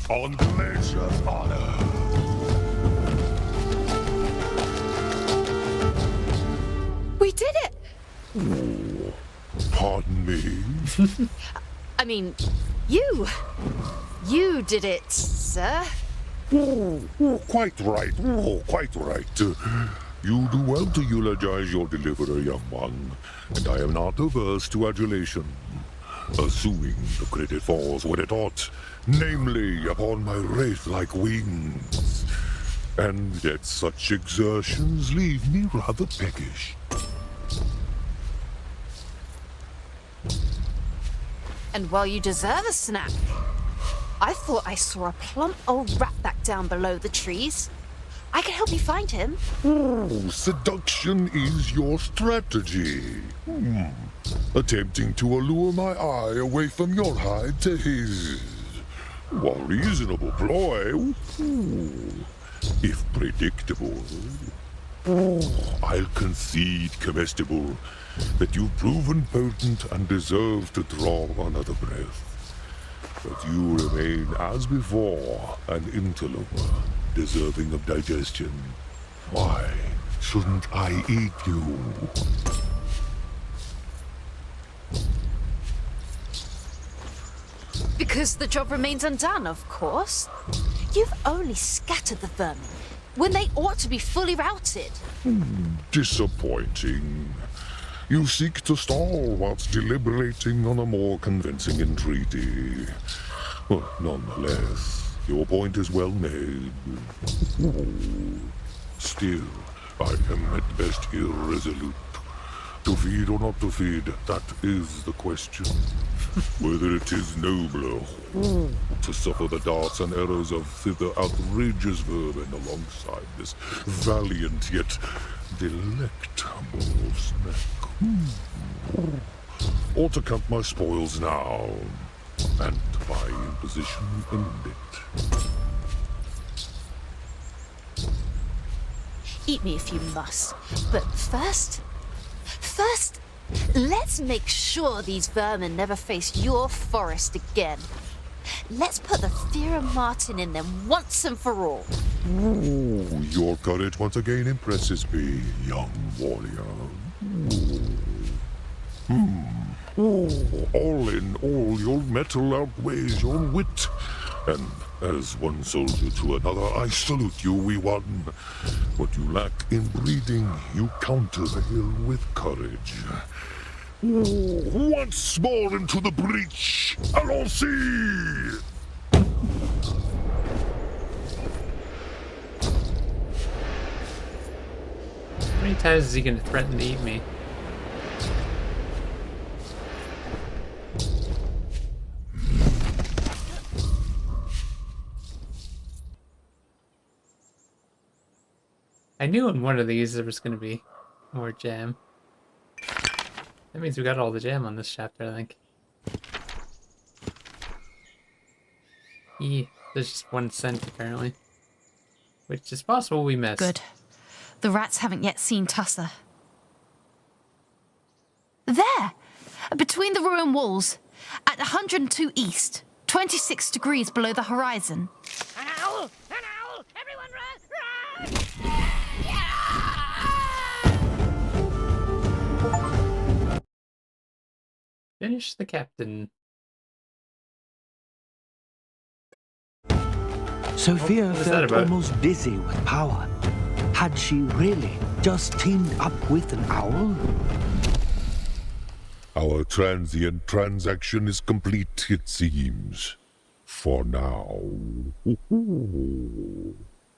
S11: On Glacia's honor.
S6: We did it!
S11: Pardon me?
S6: I mean, you did it, sir.
S11: Quite right. Quite right. You do well to eulogize your deliverer, young one, and I am not averse to adulation. Assuming the credit falls when it ought, namely upon my wraith-like wings. And yet such exertions leave me rather peckish.
S6: And while you deserve a snack, I thought I saw a plump old rat back down below the trees. I can help you find him.
S11: Seduction is your strategy. Attempting to allure my eye away from your hide to his. A reasonable ploy. If predictable. I'll concede, comestible, that you've proven potent and deserve to draw another breath. But you remain, as before, an interloper, deserving of digestion. Why shouldn't I eat you?
S6: Because the job remains undone, of course. You've only scattered the vermin, when they ought to be fully routed.
S11: Disappointing. You seek to stall whilst deliberating on a more convincing entreaty. But nonetheless, your point is well made. Still, I am at best irresolute. To feed or not to feed, that is the question. Whether it is nobler to suffer the darts and arrows of thither outrageous vermin alongside this valiant yet delectable snack, or to count my spoils now, and by imposition end it.
S5: Eat me if you must, but first, let's make sure these vermin never face your forest again. Let's put the fear of Martin in them once and for all.
S11: Ooh, your courage once again impresses me, young warrior. All in all, your mettle outweighs your wit. And as one soldier to another, I salute you, wee one. What you lack in breeding, you countervail with courage. Once more into the breach, allons-y!
S1: How many times is he gonna threaten to eat me? I knew in one of these there was gonna be more jam. That means we got all the jam on this chapter, I think. There's just 1 cent apparently. Which is possible we missed.
S2: Good. The rats haven't yet seen Tusser. There! Between the ruined walls, at 102 east, 26 degrees below the horizon.
S8: An owl! An owl! Everyone run! Run!
S1: Finish the captain.
S10: Sophia
S1: what was that
S10: felt
S1: about?
S10: almost dizzy with power. Had she really just teamed up with an owl?
S11: Our transient transaction is complete, it seems. For now.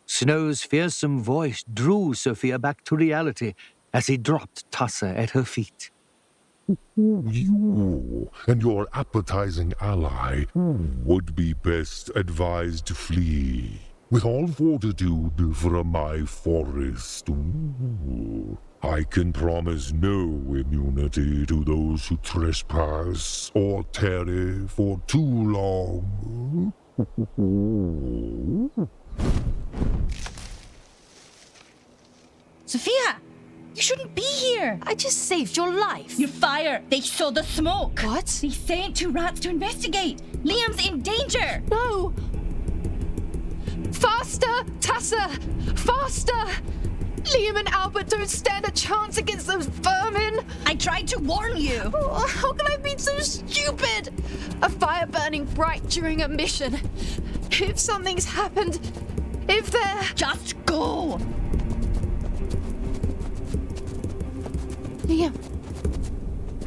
S10: Snow's fearsome voice drew Sophia back to reality as he dropped Tusser at her feet.
S11: You and your appetizing ally would be best advised to flee with all fortitude from my forest. Ooh. I can promise no immunity to those who trespass or tarry for too long.
S12: Sophia! You shouldn't be here!
S2: I just saved your life.
S12: Your fire! They saw the smoke!
S2: What?
S12: They sent 2 rats to investigate! Liam's in danger!
S6: No! Faster, Tassa! Faster! Liam and Albert don't stand a chance against those vermin!
S12: I tried to warn you!
S6: Oh, how can I be so stupid? A fire burning bright during a mission. If something's happened, if they're...
S12: Just go!
S6: Liam.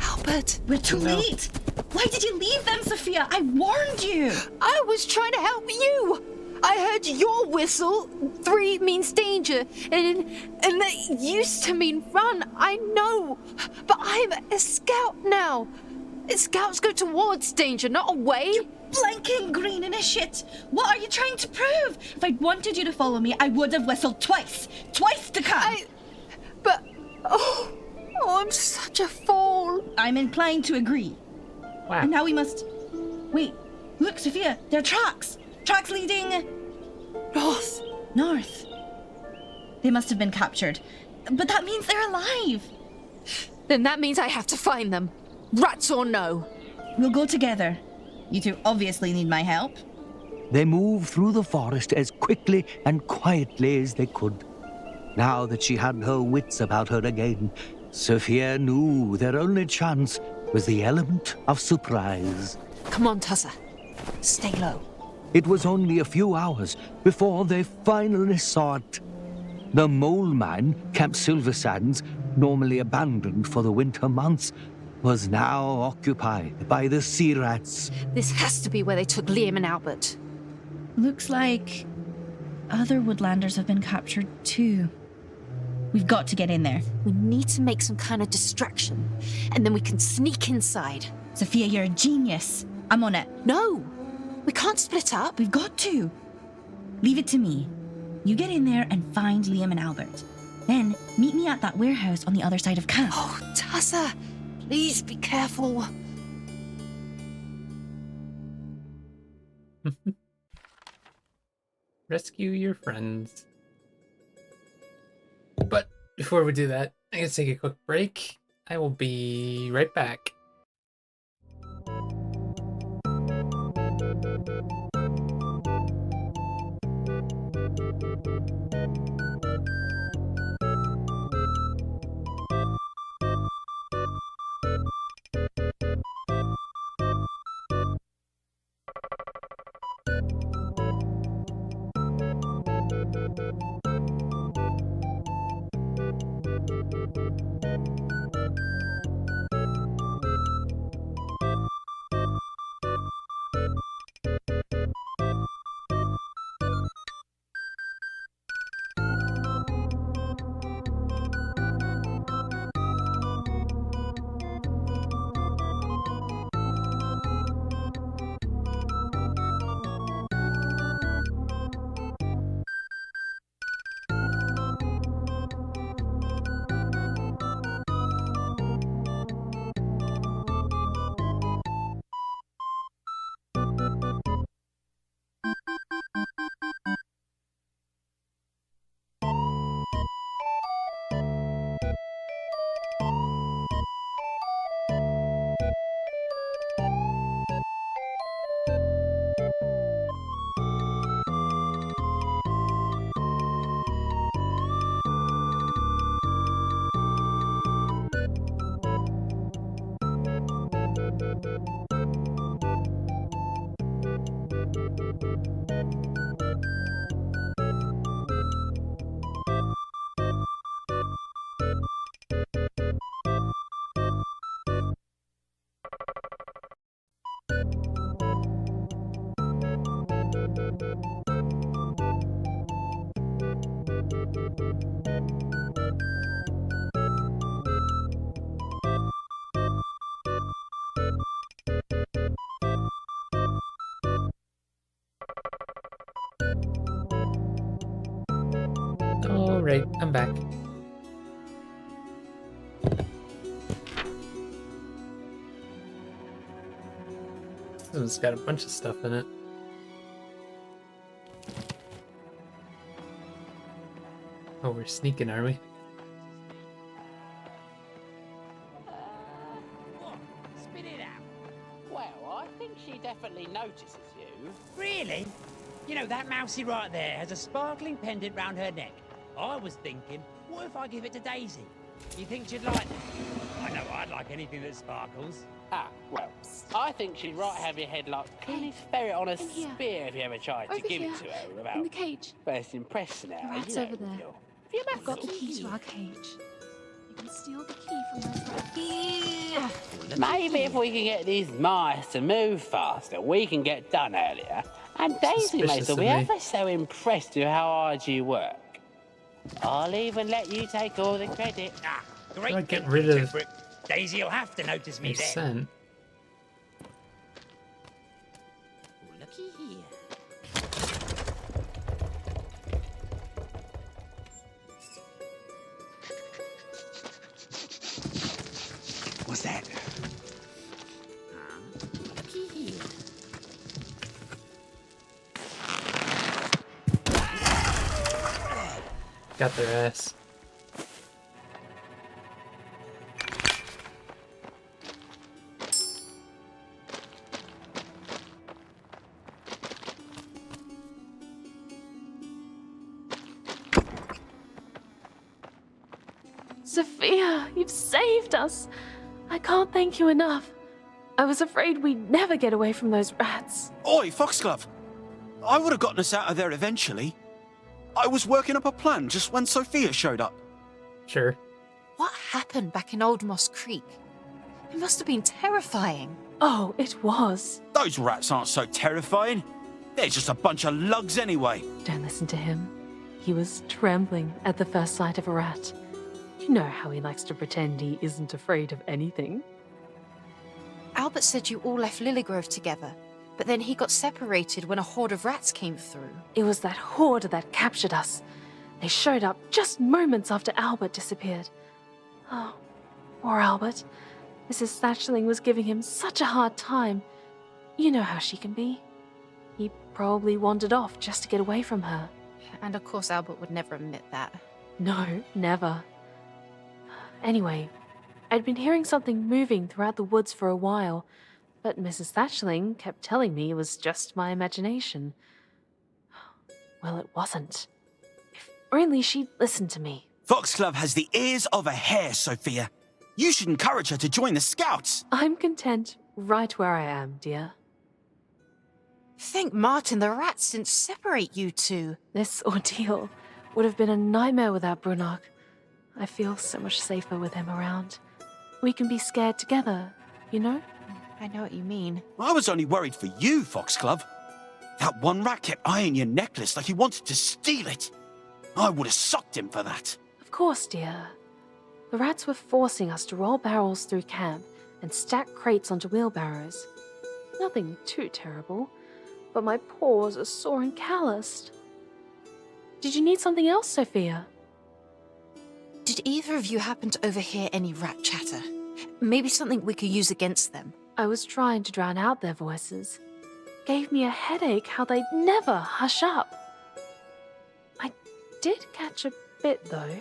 S6: Albert.
S12: We're too late! Why did you leave them, Sophia? I warned you!
S6: I was trying to help you! I heard your whistle. 3 means danger, and that used to mean run. I know, but I'm a scout now. Scouts go towards danger, not away.
S12: You blinking green initiate! What are you trying to prove? If I'd wanted you to follow me, I would have whistled twice. Twice to come!
S6: Oh, I'm such a fool.
S12: I'm inclined to agree.
S1: Wow.
S12: And now we must... Wait, look, Sophia, there are tracks. Tracks leading... North. They must have been captured. But that means they're alive.
S6: Then that means I have to find them. Rats or no.
S12: We'll go together. You two obviously need my help.
S10: They moved through the forest as quickly and quietly as they could. Now that she had her wits about her again, Sophia knew their only chance was the element of surprise.
S2: Come on, Tusser. Stay low.
S10: It was only a few hours before they finally saw it. The mole mine, Camp Silver Sands, normally abandoned for the winter months, was now occupied by the sea rats.
S2: This has to be where they took Liam and Albert.
S12: Looks like other woodlanders have been captured too. We've got to get in there.
S2: We need to make some kind of distraction, and then we can sneak inside.
S12: Sophia, you're a genius. I'm on it.
S2: No! We can't split up.
S12: We've got to. Leave it to me. You get in there and find Liam and Albert. Then meet me at that warehouse on the other side of camp.
S2: Oh, Tessa, please be careful.
S1: Rescue your friends. But before we do that, I gotta take a quick break. I will be right back. Alright, I'm back. This one's got a bunch of stuff in it. Oh, we're sneaking, are we?
S13: What? Spit it out. Well, I think she definitely notices you.
S8: Really? You know, that mousy right there has a sparkling pendant round her neck. I was thinking, what if I give it to Daisy? You think she'd like that? I know I'd like anything that sparkles.
S13: Ah, well, I think she'd right have your head like Penny's ferret on a spear if you ever tried to give it to her without
S6: in the cage.
S13: first impression now.
S6: The rat's
S13: you know,
S6: over there.
S13: I've
S6: got the key to our cage. You can steal the key from those rats.
S13: Maybe if we can get these mice to move faster, we can get done earlier. And Daisy may still be ever so impressed with how hard you work. I'll even let you take all the credit.
S8: Ah, great.
S1: I get rid of
S8: Daisy will have to notice me then.
S1: scent.
S13: Looky here.
S8: What's that?
S13: Looky here.
S1: Got their ass.
S6: Sophia, you've saved us. I can't thank you enough. I was afraid we'd never get away from those rats.
S14: Oi, Foxglove! I would have gotten us out of there eventually. I was working up a plan just when Sophia showed up.
S1: Sure.
S2: What happened back in Old Moss Creek? It must have been terrifying.
S6: Oh, it was.
S14: Those rats aren't so terrifying. They're just a bunch of lugs anyway.
S6: Don't listen to him. He was trembling at the first sight of a rat. You know how he likes to pretend he isn't afraid of anything.
S2: Albert said you all left Lilygrove together, but then he got separated when a horde of rats came through.
S6: It was that horde that captured us. They showed up just moments after Albert disappeared. Oh, poor Albert. Mrs. Thatchling was giving him such a hard time. You know how she can be. He probably wandered off just to get away from her.
S2: And of course Albert would never admit that.
S6: No, never. Anyway, I'd been hearing something moving throughout the woods for a while, but Mrs. Thatchling kept telling me it was just my imagination. Well, it wasn't. If only she'd listened to me.
S14: Foxglove has the ears of a hare, Sophia. You should encourage her to join the Scouts.
S6: I'm content right where I am, dear.
S2: Thank Martin the rats didn't separate you two.
S6: This ordeal would have been a nightmare without Brunok. I feel so much safer with him around. We can be scared together, you know?
S2: I know what you mean.
S14: I was only worried for you, Foxglove. That one rat kept eyeing your necklace like he wanted to steal it. I would have socked him for that.
S6: Of course, dear. The rats were forcing us to roll barrels through camp and stack crates onto wheelbarrows. Nothing too terrible, but my paws are sore and calloused. Did you need something else, Sophia?
S2: Did either of you happen to overhear any rat chatter? Maybe something we could use against them.
S6: I was trying to drown out their voices. Gave me a headache how they'd never hush up. I did catch a bit, though.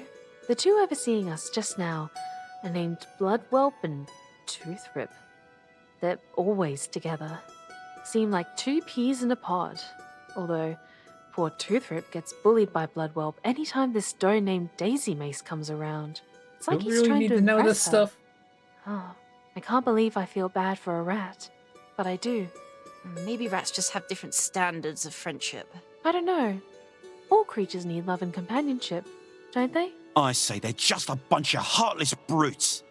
S6: The two overseeing us just now are named Bloodwhelp and Toothrip. They're always together. Seem like two peas in a pod. Although, poor Toothrip gets bullied by Bloodwhelp anytime this doe named Daisy Mace comes around. It's like
S1: Don't
S6: he's
S1: really
S6: trying
S1: need
S6: to
S1: to know
S6: impress
S1: this
S6: her.
S1: stuff.
S6: Oh, I can't believe I feel bad for a rat. But I do.
S2: Maybe rats just have different standards of friendship.
S6: I don't know. All creatures need love and companionship, don't they?
S14: I say they're just a bunch of heartless brutes.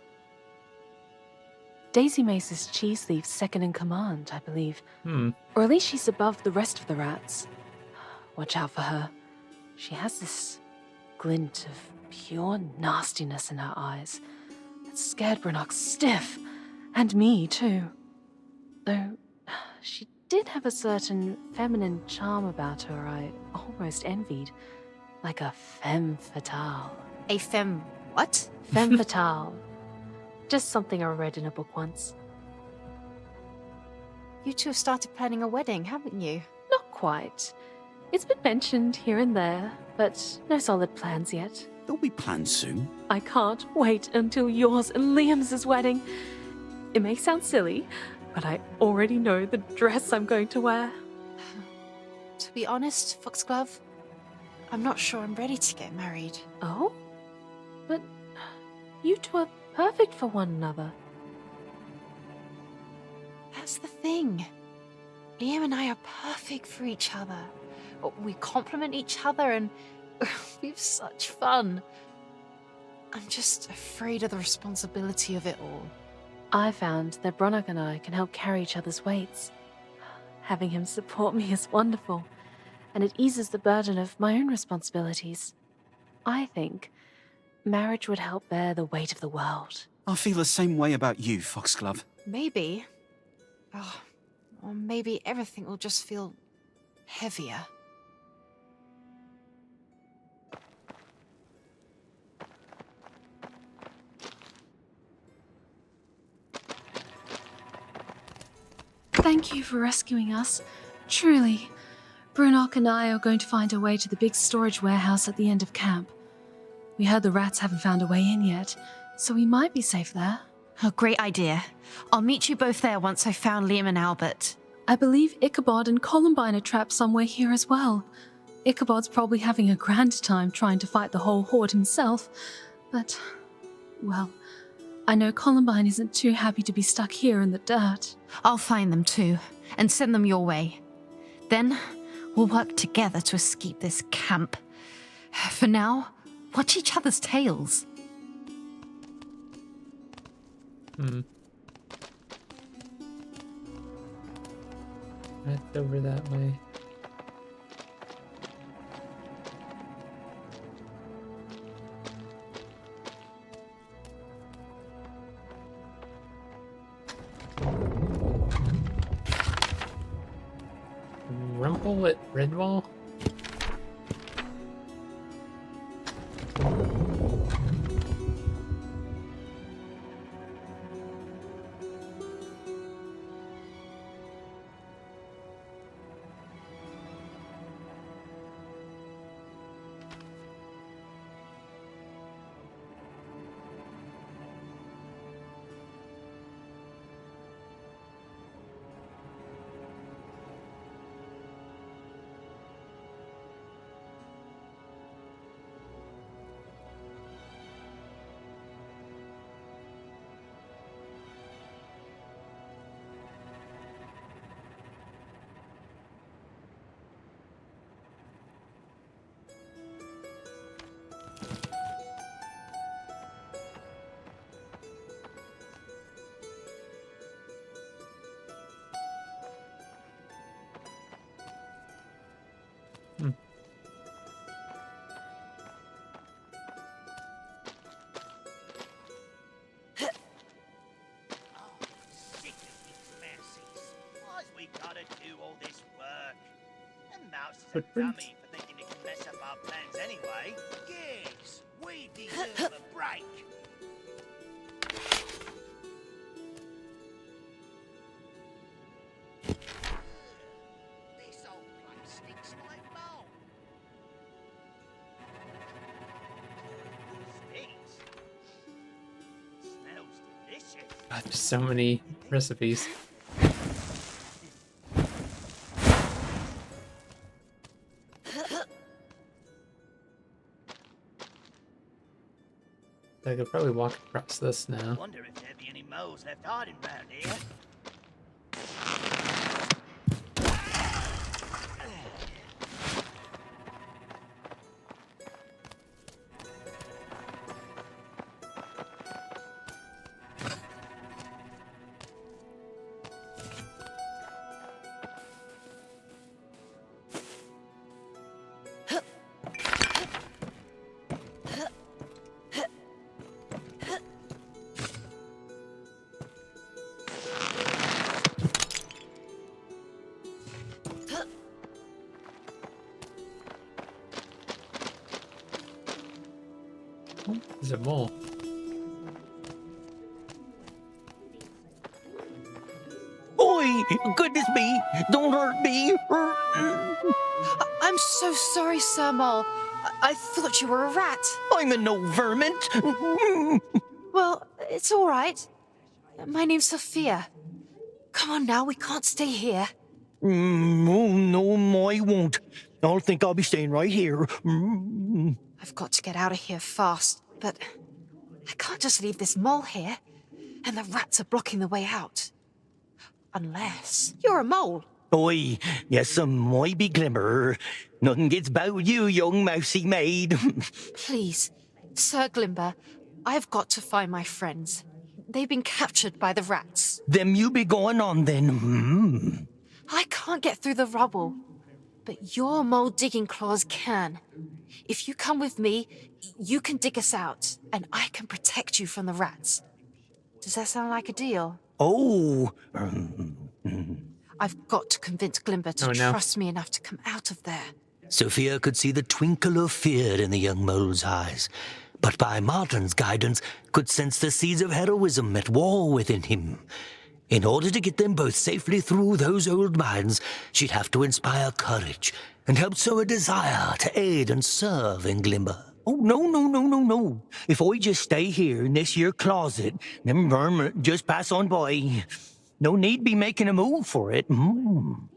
S6: Daisy Mace is Cheese Thief's second in command, I believe.
S1: Hmm.
S6: Or at least she's above the rest of the rats. Watch out for her. She has this glint of pure nastiness in her eyes that scared Brunok stiff. And me, too. Though, she did have a certain feminine charm about her I almost envied. Like a femme fatale.
S2: A femme what?
S6: Femme fatale. Just something I read in a book once.
S2: You two have started planning a wedding, haven't you?
S6: Not quite. It's been mentioned here and there, but no solid plans yet.
S14: There'll be plans soon.
S6: I can't wait until yours and Liam's wedding. It may sound silly, but I already know the dress I'm going to wear.
S2: To be honest, Foxglove, I'm not sure I'm ready to get married.
S6: Oh? But you two are perfect for one another.
S2: That's the thing. Liam and I are perfect for each other. We complement each other and we have such fun. I'm just afraid of the responsibility of it all.
S6: I found that Brunok and I can help carry each other's weights. Having him support me is wonderful, and it eases the burden of my own responsibilities. I think marriage would help bear the weight of the world.
S14: I feel the same way about you, Foxglove.
S2: Maybe. Oh, or maybe everything will just feel heavier.
S6: Thank you for rescuing us. Truly. Brunok and I are going to find our way to the big storage warehouse at the end of camp. We heard the rats haven't found a way in yet, so we might be safe there.
S2: Oh, great idea. I'll meet you both there once I've found Liam and Albert.
S6: I believe Ichabod and Columbine are trapped somewhere here as well. Ichabod's probably having a grand time trying to fight the whole horde himself, but, well, I know Columbine isn't too happy to be stuck here in the dirt.
S2: I'll find them too, and send them your way. Then, we'll work together to escape this camp. For now, watch each other's tails.
S1: Right over that way. Rumble at Redwall?
S8: Sick of these mercies. Why's we gotta do all this work? And Mouse is a
S1: Footprints?
S8: dummy for thinking he can mess up our plans anyway. Yes, we deserve a break. This old place stinks like mold. Stinks? Smells delicious.
S1: God, there's so many recipes. I could probably walk across this now.
S8: Wonder if there'd be any moles left hiding round here.
S1: Is it more?
S10: Oi! Goodness me! Don't hurt me!
S2: I'm so sorry, Sir Mole. I thought you were a rat.
S10: I'm a no vermin!
S2: Well, it's all right. My name's Sophia. Come on now, we can't stay here.
S10: Oh, no, I won't. I'll think I'll be staying right here.
S2: I've got to get out of here fast, but I can't just leave this mole here. And the rats are blocking the way out. Unless you're a mole.
S10: Oi, yes, I might be Glimmer. Nothing gets about you, young mousy maid.
S2: Please, Sir Glimber, I've got to find my friends. They've been captured by the rats.
S10: Them you be going on then.
S2: I can't get through the rubble, but your mole digging claws can. If you come with me, you can dig us out, and I can protect you from the rats. Does that sound like a deal?
S10: Oh.
S2: I've got to convince Glimber to trust me enough to come out of there.
S10: Sophia could see the twinkle of fear in the young mole's eyes, but by Martin's guidance could sense the seeds of heroism at war within him. In order to get them both safely through those old mines, she'd have to inspire courage and help sow a desire to aid and serve in Glimmer. Oh, no. If I just stay here in this here closet, them vermin just pass on by. No need be making a move for it.
S2: You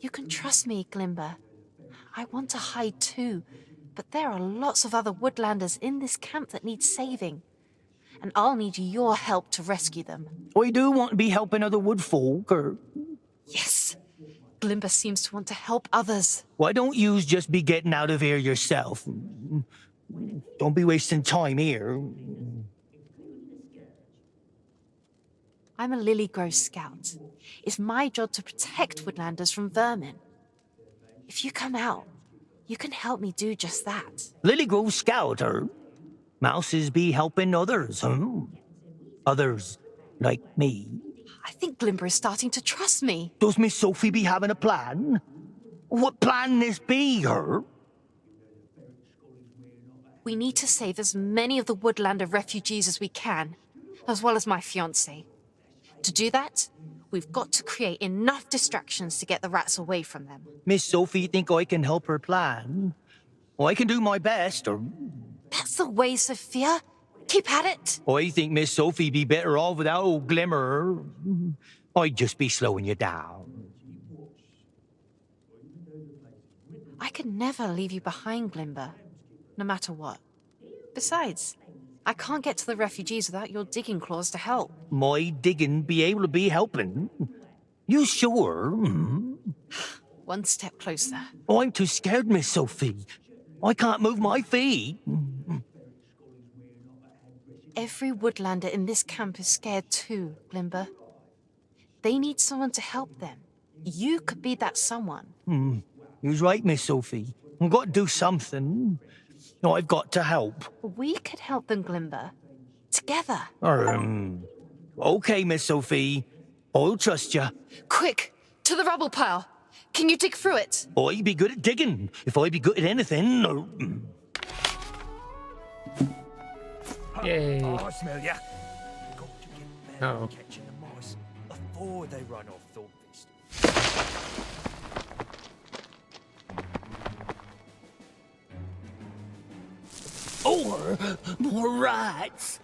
S2: can trust me, Glimber. I want to hide too, but there are lots of other woodlanders in this camp that need saving. And I'll need your help to rescue them.
S10: I do want to be helping other woodfolk, or...
S2: Yes. Glimber seems to want to help others.
S10: Why don't yous just be getting out of here yourself? Don't be wasting time here.
S2: I'm a Lily Grove scout. It's my job to protect woodlanders from vermin. If you come out, you can help me do just that.
S10: Lily Grove Scout, or... Mouses be helping others, Others like me.
S2: I think Glimber is starting to trust me.
S10: Does Miss Sophie be having a plan? What plan this be, her?
S2: We need to save as many of the Woodlander refugees as we can, as well as my fiancé. To do that, we've got to create enough distractions to get the rats away from them.
S10: Miss Sophie think I can help her plan? Well, I can do my best, or...
S2: That's the way, Sophia. Keep at it.
S10: I think Miss Sophie be better off without old Glimmer. I'd just be slowing you down.
S2: I could never leave you behind, Glimber, no matter what. Besides, I can't get to the refugees without your digging claws to help.
S10: My digging be able to be helping? You sure?
S2: One step closer.
S10: I'm too scared, Miss Sophie. I can't move my feet.
S2: Every Woodlander in this camp is scared too, Glimber. They need someone to help them. You could be that someone.
S10: You're right, Miss Sophie. I've got to do something. I've got to help.
S2: We could help them, Glimber. Together.
S10: Okay, Miss Sophie. I'll trust you.
S2: Quick, to the rubble pile. Can you dig through it?
S10: I be good at digging. If I be good at anything...
S1: Yay.
S8: Oh, I smell ya. Got to get better
S1: Uh-oh.
S8: at catching the mice before they run off Thornfist.
S10: More rats.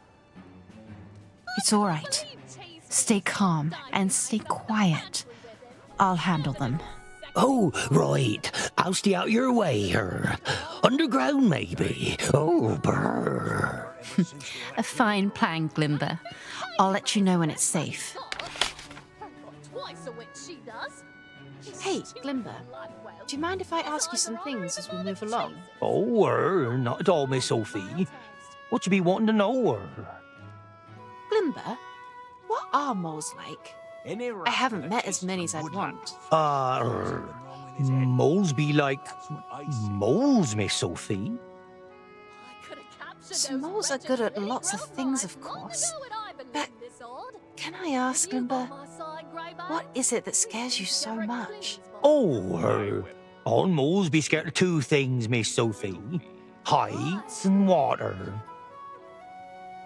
S2: It's all right. Stay calm and stay quiet. I'll handle them.
S10: Oh, right. I'll stay out your way, her. Underground, maybe. Oh, brr.
S2: A fine plan, Glimber. I'll let you know when it's safe. Hey, Glimber, do you mind if I ask you some things as we move along?
S10: Oh, not at all, Miss Sophie. What you be wanting to know,
S2: Glimber, what are moles like? I haven't met as many as I'd want.
S10: Moles be like moles, Miss Sophie.
S2: So moles are good at lots of things, of course. But can I ask, Glimber, what is it that scares you so much?
S10: Oh, all moles be scared of two things, Miss Sophie. Heights and water.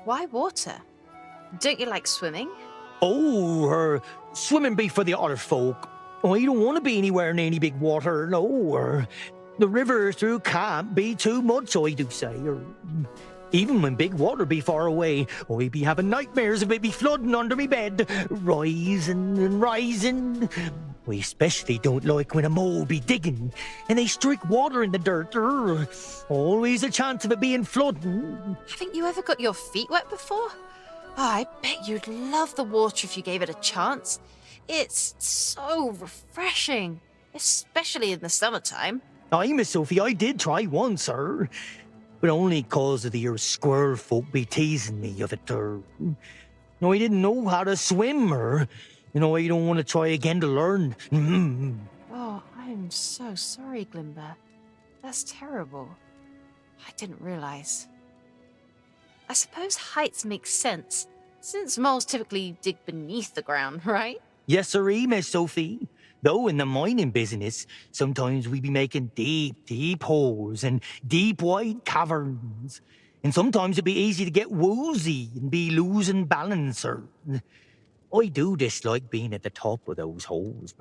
S2: Why water? Don't you like swimming?
S10: Oh, swimming be for the other folk. I don't want to be anywhere in any big water, no. The river through camp be too much, I do say. Even when big water be far away, I be having nightmares of it be flooding under me bed, rising and rising. I especially don't like when a mole be digging and they streak water in the dirt. Always a chance of it being flooding.
S2: Haven't you ever got your feet wet before? Oh, I bet you'd love the water if you gave it a chance. It's so refreshing, especially in the summertime.
S10: Aye, Miss Sophie, I did try once, sir. But only 'cause of the squirrel folk be teasing me of it, No, I didn't know how to swim, I don't want to try again to learn.
S2: Oh, I'm so sorry, Glimber. That's terrible. I didn't realize. I suppose heights make sense, since moles typically dig beneath the ground, right?
S10: Yes, sirree, Miss Sophie. Though in the mining business, sometimes we be making deep, deep holes and deep, wide caverns. And sometimes it be easy to get woozy and be losing balance. I do dislike being at the top of those holes,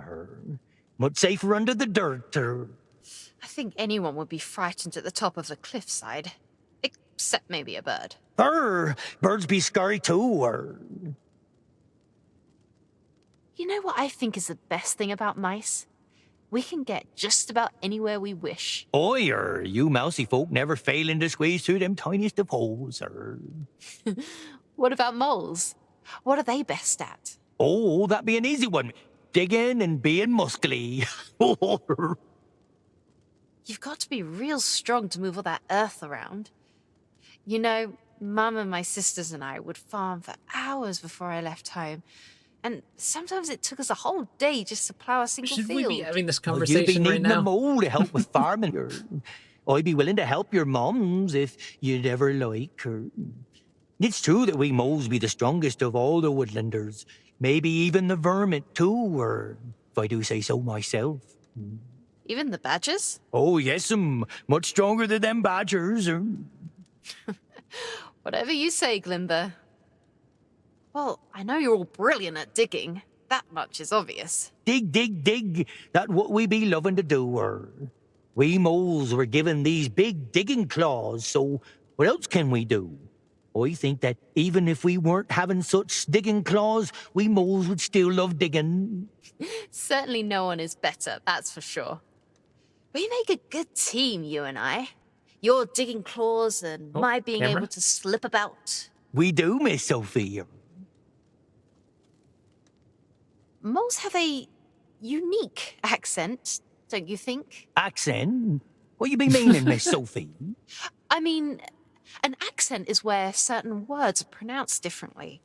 S10: much safer under the dirt.
S2: I think anyone would be frightened at the top of the cliffside, except maybe a bird.
S10: Birds be scary too.
S2: You know what I think is the best thing about mice? We can get just about anywhere we wish.
S10: Oi, you mousy folk never failing to squeeze through them tiniest of holes,
S2: What about moles? What are they best at?
S10: Oh, that'd be an easy one. Digging and being muscly.
S2: You've got to be real strong to move all that earth around. You know, Mum and my sisters and I would farm for hours before I left home. And sometimes it took us a whole day just to plough a single
S1: Should
S2: field.
S1: we be having this
S10: Well,
S1: conversation
S10: you'd be
S1: right
S10: needing
S1: now?
S10: a mole to help with farming. I'd be willing to help your mums if you'd ever like her. It's true that we moles be the strongest of all the woodlanders. Maybe even the vermin, too, or if I do say so myself.
S2: Even the badgers?
S10: Oh, yes, much stronger than them badgers.
S2: Whatever you say, Glimber. Well, I know you're all brilliant at digging. That much is obvious.
S10: Dig, dig, dig. That what we be loving to do, We moles were given these big digging claws, so what else can we do? I think that even if we weren't having such digging claws, we moles would still love digging.
S2: Certainly no one is better, that's for sure. We make a good team, you and I. Your digging claws and my being able to slip about.
S10: We do, Miss Sophia.
S2: Moles have a unique accent, don't you think?
S10: Accent? What you be meaning, Miss Sophie?
S2: I mean, an accent is where certain words are pronounced differently.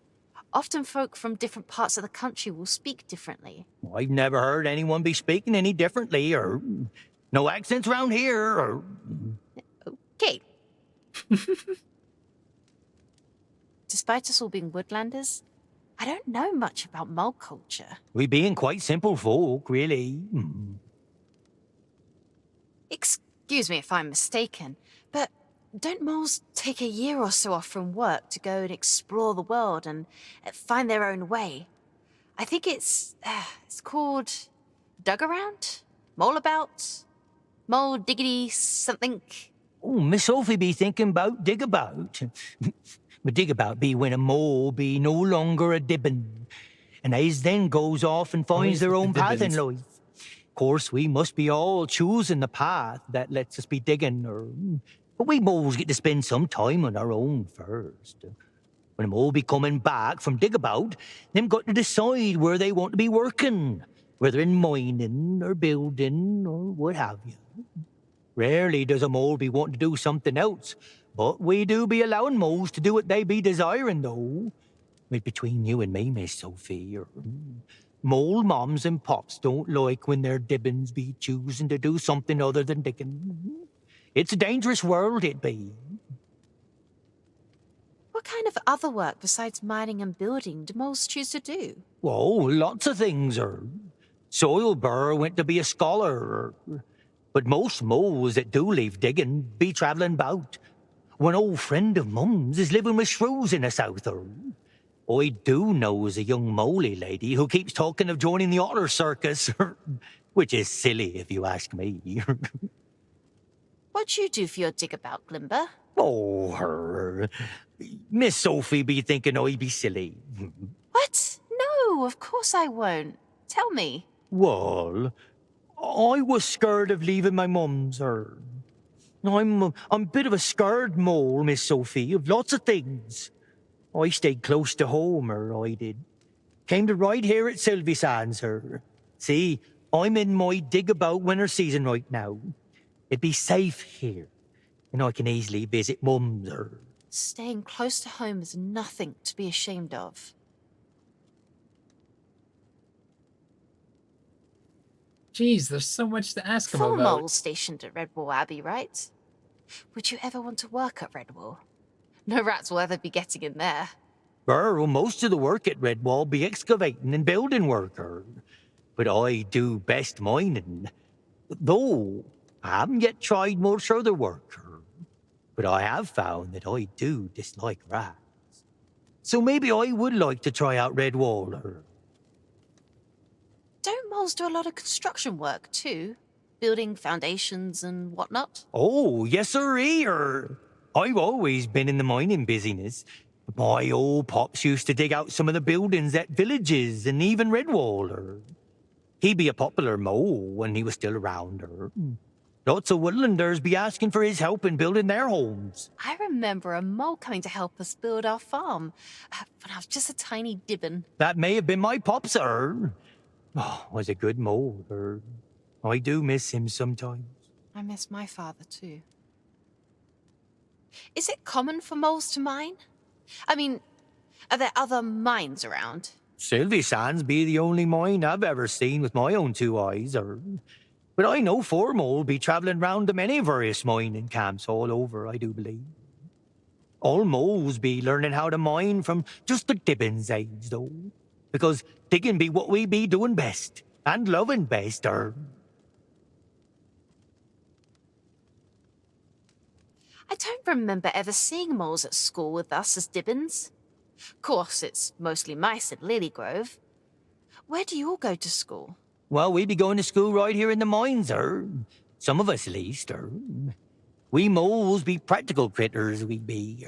S2: Often folk from different parts of the country will speak differently.
S10: I've never heard anyone be speaking any differently, or no accents around here, or...
S2: Okay. Despite us all being woodlanders, I don't know much about mole culture.
S10: We being quite simple folk, really.
S2: Excuse me if I'm mistaken, but don't moles take a year or so off from work to go and explore the world and find their own way? I think it's called dug around, mole about, mole diggity something.
S10: Oh, Miss Sophie be thinking about dig about. But dig about be when a mole be no longer a dibbin, and as then goes off and finds their own path in life. Of course, we must be all choosing the path that lets us be digging, but we moles get to spend some time on our own first. When a mole be coming back from dig about, them got to decide where they want to be working, whether in mining or building or what have you. Rarely does a mole be wanting to do something else, but we do be allowing moles to do what they be desiring, though. But between you and me, Miss Sophie, mole moms and pops don't like when their dibbins be choosing to do something other than digging. It's a dangerous world, it be.
S2: What kind of other work besides mining and building do moles choose to do?
S10: Well, lots of things, Soilbur went to be a scholar, but most moles that do leave digging be travelling about. One old friend of mum's is living with shrews in the south, I do know is a young moley lady who keeps talking of joining the otter circus, which is silly if you ask me.
S2: What'd you do for your dig about, Glimber?
S10: Oh, Miss Sophie be thinking I be silly.
S2: What? No, of course I won't. Tell me.
S10: Well, I was scared of leaving my mum's, I'm a bit of a scared mole, Miss Sophie, of lots of things. I stayed close to home, I did. Came to right here at Sylvie Sands, See, I'm in my dig-about winter season right now. It'd be safe here, and I can easily visit mum's,
S2: Staying close to home is nothing to be ashamed of.
S1: Jeez, there's so much to ask him
S2: Four
S1: about.
S2: moles stationed at Redwall Abbey, right? Would you ever want to work at Redwall? No rats will ever be getting in there.
S10: Well, most of the work at Redwall be excavating and building work, but I do best mining. Though I haven't yet tried much other work, but I have found that I do dislike rats. So maybe I would like to try out Redwall,
S2: Don't moles do a lot of construction work, too? Building foundations and whatnot?
S10: Oh, yes, sir. I've always been in the mining business. My old pops used to dig out some of the buildings at villages and even Redwall. He'd be a popular mole when he was still around. Lots of woodlanders be asking for his help in building their homes.
S2: I remember a mole coming to help us build our farm when I was just a tiny dibbin.
S10: That may have been my pop, sir. Oh, was a good mole, I do miss him sometimes.
S2: I miss my father, too. Is it common for moles to mine? I mean, are there other mines around?
S10: Sylvie Sands be the only mine I've ever seen with my own two eyes, but I know four mole be travelling round to many various mining camps all over, I do believe. All moles be learning how to mine from just the Dibbins age, though. Because digging be what we be doing best, and loving best,
S2: I don't remember ever seeing moles at school with us as Dibbins. Of course, it's mostly mice at Lilygrove. Where do you all go to school?
S10: Well, we be going to school right here in the mines, Some of us, at least, We moles be practical critters, we be,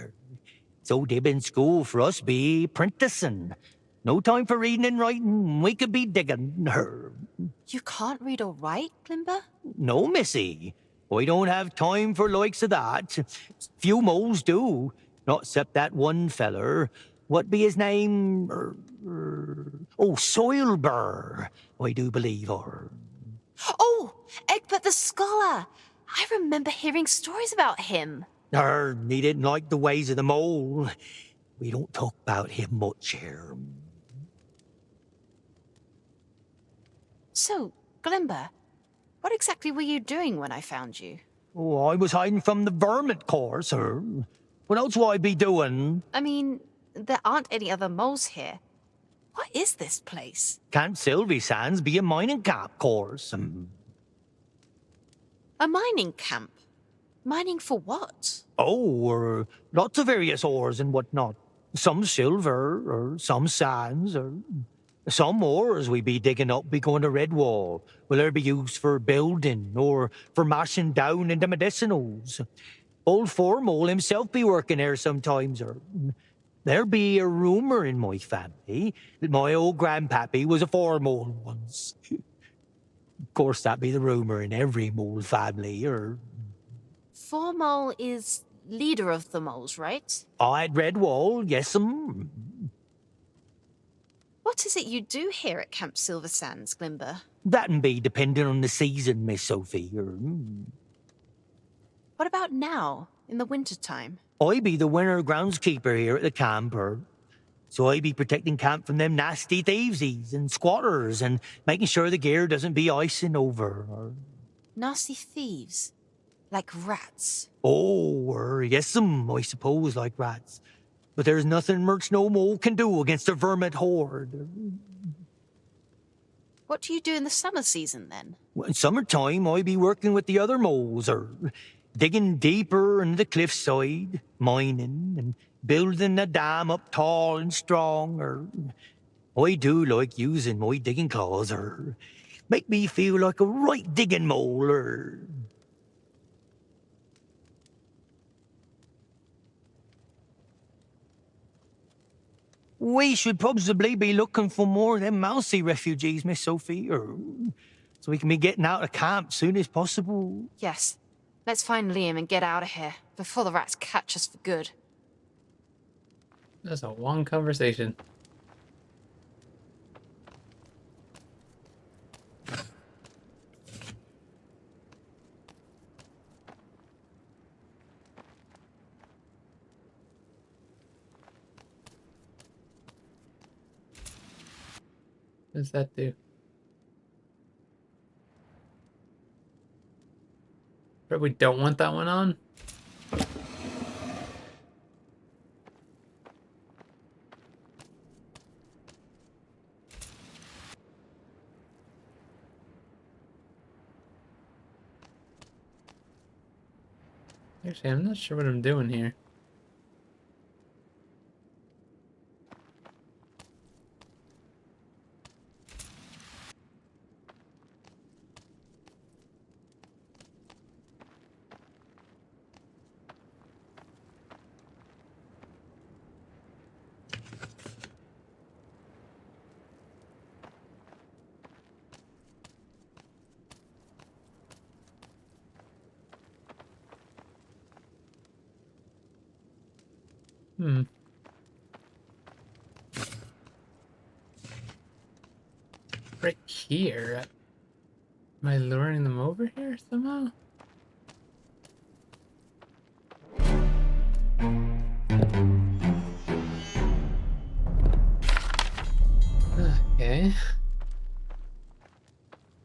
S10: So Dibbin school for us be prenticing. No time for reading and writing, we could be digging,
S2: You can't read or write, Glimber?
S10: No, missy. I don't have time for likes of that. Few moles do. Not except that one feller. What be his name? Soilbur. I do believe her.
S2: Oh, Egbert the Scholar! I remember hearing stories about him.
S10: He didn't like the ways of the mole. We don't talk about him much here.
S2: So, Glimber, what exactly were you doing when I found you?
S10: Oh, I was hiding from the vermin, course, What else would I be doing?
S2: I mean, there aren't any other moles here. What is this place?
S10: Camp Sylvie Sands be a mining camp, course.
S2: A mining camp? Mining for what?
S10: Oh, lots of various ores and whatnot. Some silver, or some sands, or some ores we be digging up be going to Redwall. Will there be used for building or for mashing down into medicinals? Old Formole himself be working there sometimes, there be a rumour in my family that my old grandpappy was a Formole once. Of course, that be the rumour in every mole family,
S2: Formole is leader of the moles, right?
S10: At Redwall, yes'm.
S2: What is it you do here at Camp Silver Sands, Glimber?
S10: That'd be dependent on the season, Miss Sophie.
S2: What about now, in the winter time?
S10: I be the winter groundskeeper here at the camp, So I be protecting camp from them nasty thievesies and squatters and making sure the gear doesn't be icing over.
S2: Nasty thieves? Like rats?
S10: Oh, yes'm, I suppose like rats. But there's nothing Merch No Mole can do against a vermin horde.
S2: What do you do in the summer season, then?
S10: Well, in summertime, I be working with the other moles, digging deeper into the cliffside, mining, and building the dam up tall and strong, I do like using my digging claws, make me feel like a right digging mole, We should possibly be looking for more of them mousy refugees, Miss Sophie, so we can be getting out of camp soon as possible.
S2: Yes. Let's find Liam and get out of here, before the rats catch us for good.
S1: That's a long conversation. What does that do? But we don't want that one on? Actually, I'm not sure what I'm doing here. Right here. Am I luring them over here somehow? Okay.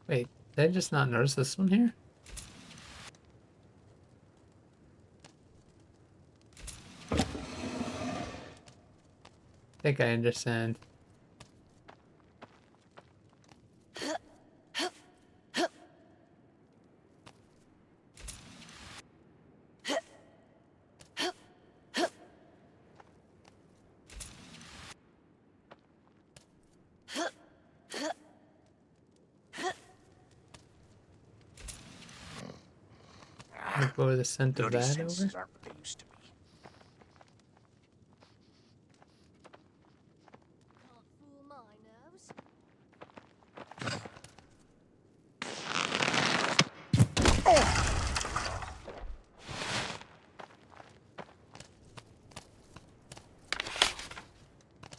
S1: Wait, did I just not notice this one here? think I understand. I'll blow the scent of that over.
S8: Aren't what they used to be.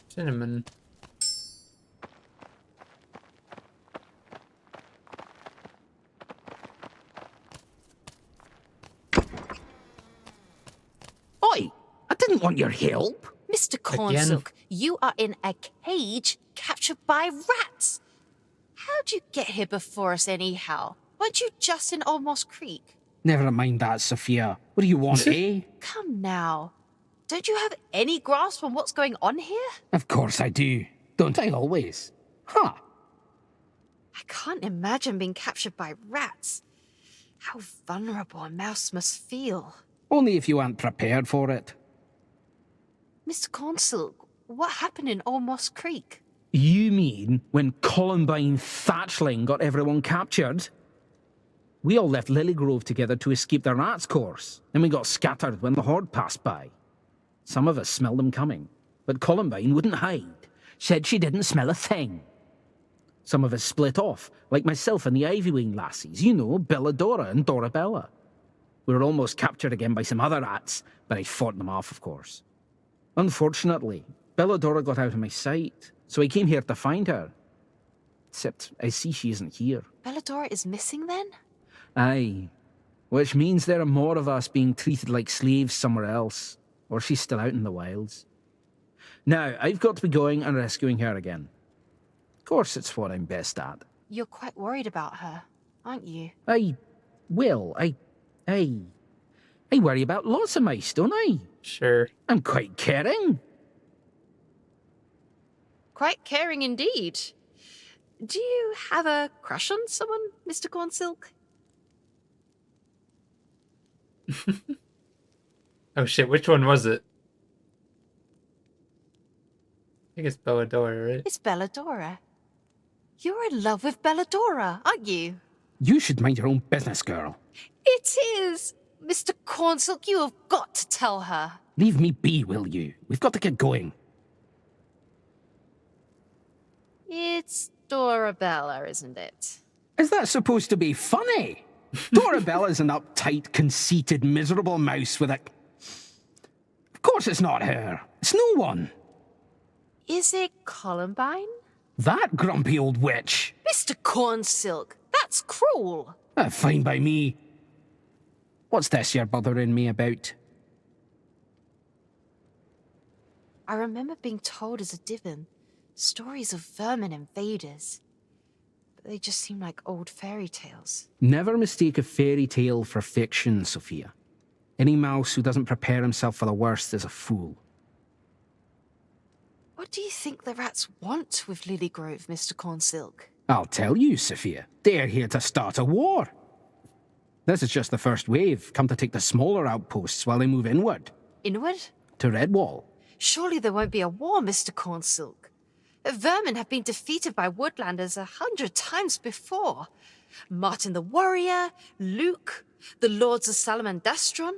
S1: Cinnamon.
S9: Oi! I didn't want your help.
S2: Mr. Cornsilk, you are in a cage captured by rats. How'd you get here before us anyhow? Weren't you just in Almost Creek?
S9: Never mind that, Sophia. What do you want, eh?
S2: Come now. Don't you have any grasp on what's going on here?
S9: Of course I do. Don't I always? Huh.
S2: I can't imagine being captured by rats. How vulnerable a mouse must feel.
S9: Only if you aren't prepared for it.
S2: Mr. Cornsilk, what happened in Almost Creek?
S9: You mean when Columbine Thatchling got everyone captured? We all left Lilygrove together to escape the rats course, and we got scattered when the horde passed by. Some of us smelled them coming, but Columbine wouldn't hide. Said she didn't smell a thing. Some of us split off, like myself and the Ivywing lassies, you know, Belladora and Dorabella. We were almost captured again by some other rats, but I fought them off, of course. Unfortunately, Belladora got out of my sight, so I came here to find her. Except I see she isn't here.
S2: Belladora is missing then?
S9: Aye. Which means there are more of us being treated like slaves somewhere else, or she's still out in the wilds. Now, I've got to be going and rescuing her again. Of course, it's what I'm best at.
S2: You're quite worried about her, aren't you?
S9: I worry about lots of mice, don't I?
S1: Sure.
S9: I'm quite caring.
S2: Quite caring indeed. Do you have a crush on someone, Mr. Cornsilk?
S1: Oh shit, which one was it? I think it's Belladora, right?
S2: It's Belladora. You're in love with Belladora, aren't you?
S9: You should mind your own business, girl.
S2: It is! Mr. Cornsilk, you have got to tell her.
S9: Leave me be, will you? We've got to get going.
S2: It's Dorabella, isn't it?
S9: Is that supposed to be funny? Dorabella's an uptight, conceited, miserable mouse with a... Of course it's not her. It's no one.
S2: Is it Columbine?
S9: That grumpy old witch.
S2: Mr. Cornsilk, that's cruel.
S9: Fine by me. What's this you're bothering me about?
S2: I remember being told as a Divin stories of vermin invaders. But they just seem like old fairy tales.
S9: Never mistake a fairy tale for fiction, Sophia. Any mouse who doesn't prepare himself for the worst is a fool.
S2: What do you think the rats want with Lilygrove, Mr. Cornsilk?
S9: I'll tell you, Sophia. They're here to start a war. This is just the first wave, come to take the smaller outposts while they move inward.
S2: Inward?
S9: To Redwall.
S2: Surely there won't be a war, Mr. Cornsilk. Vermin have been defeated by Woodlanders 100 times before. Martin the Warrior, Luke, the Lords of Salamandastron.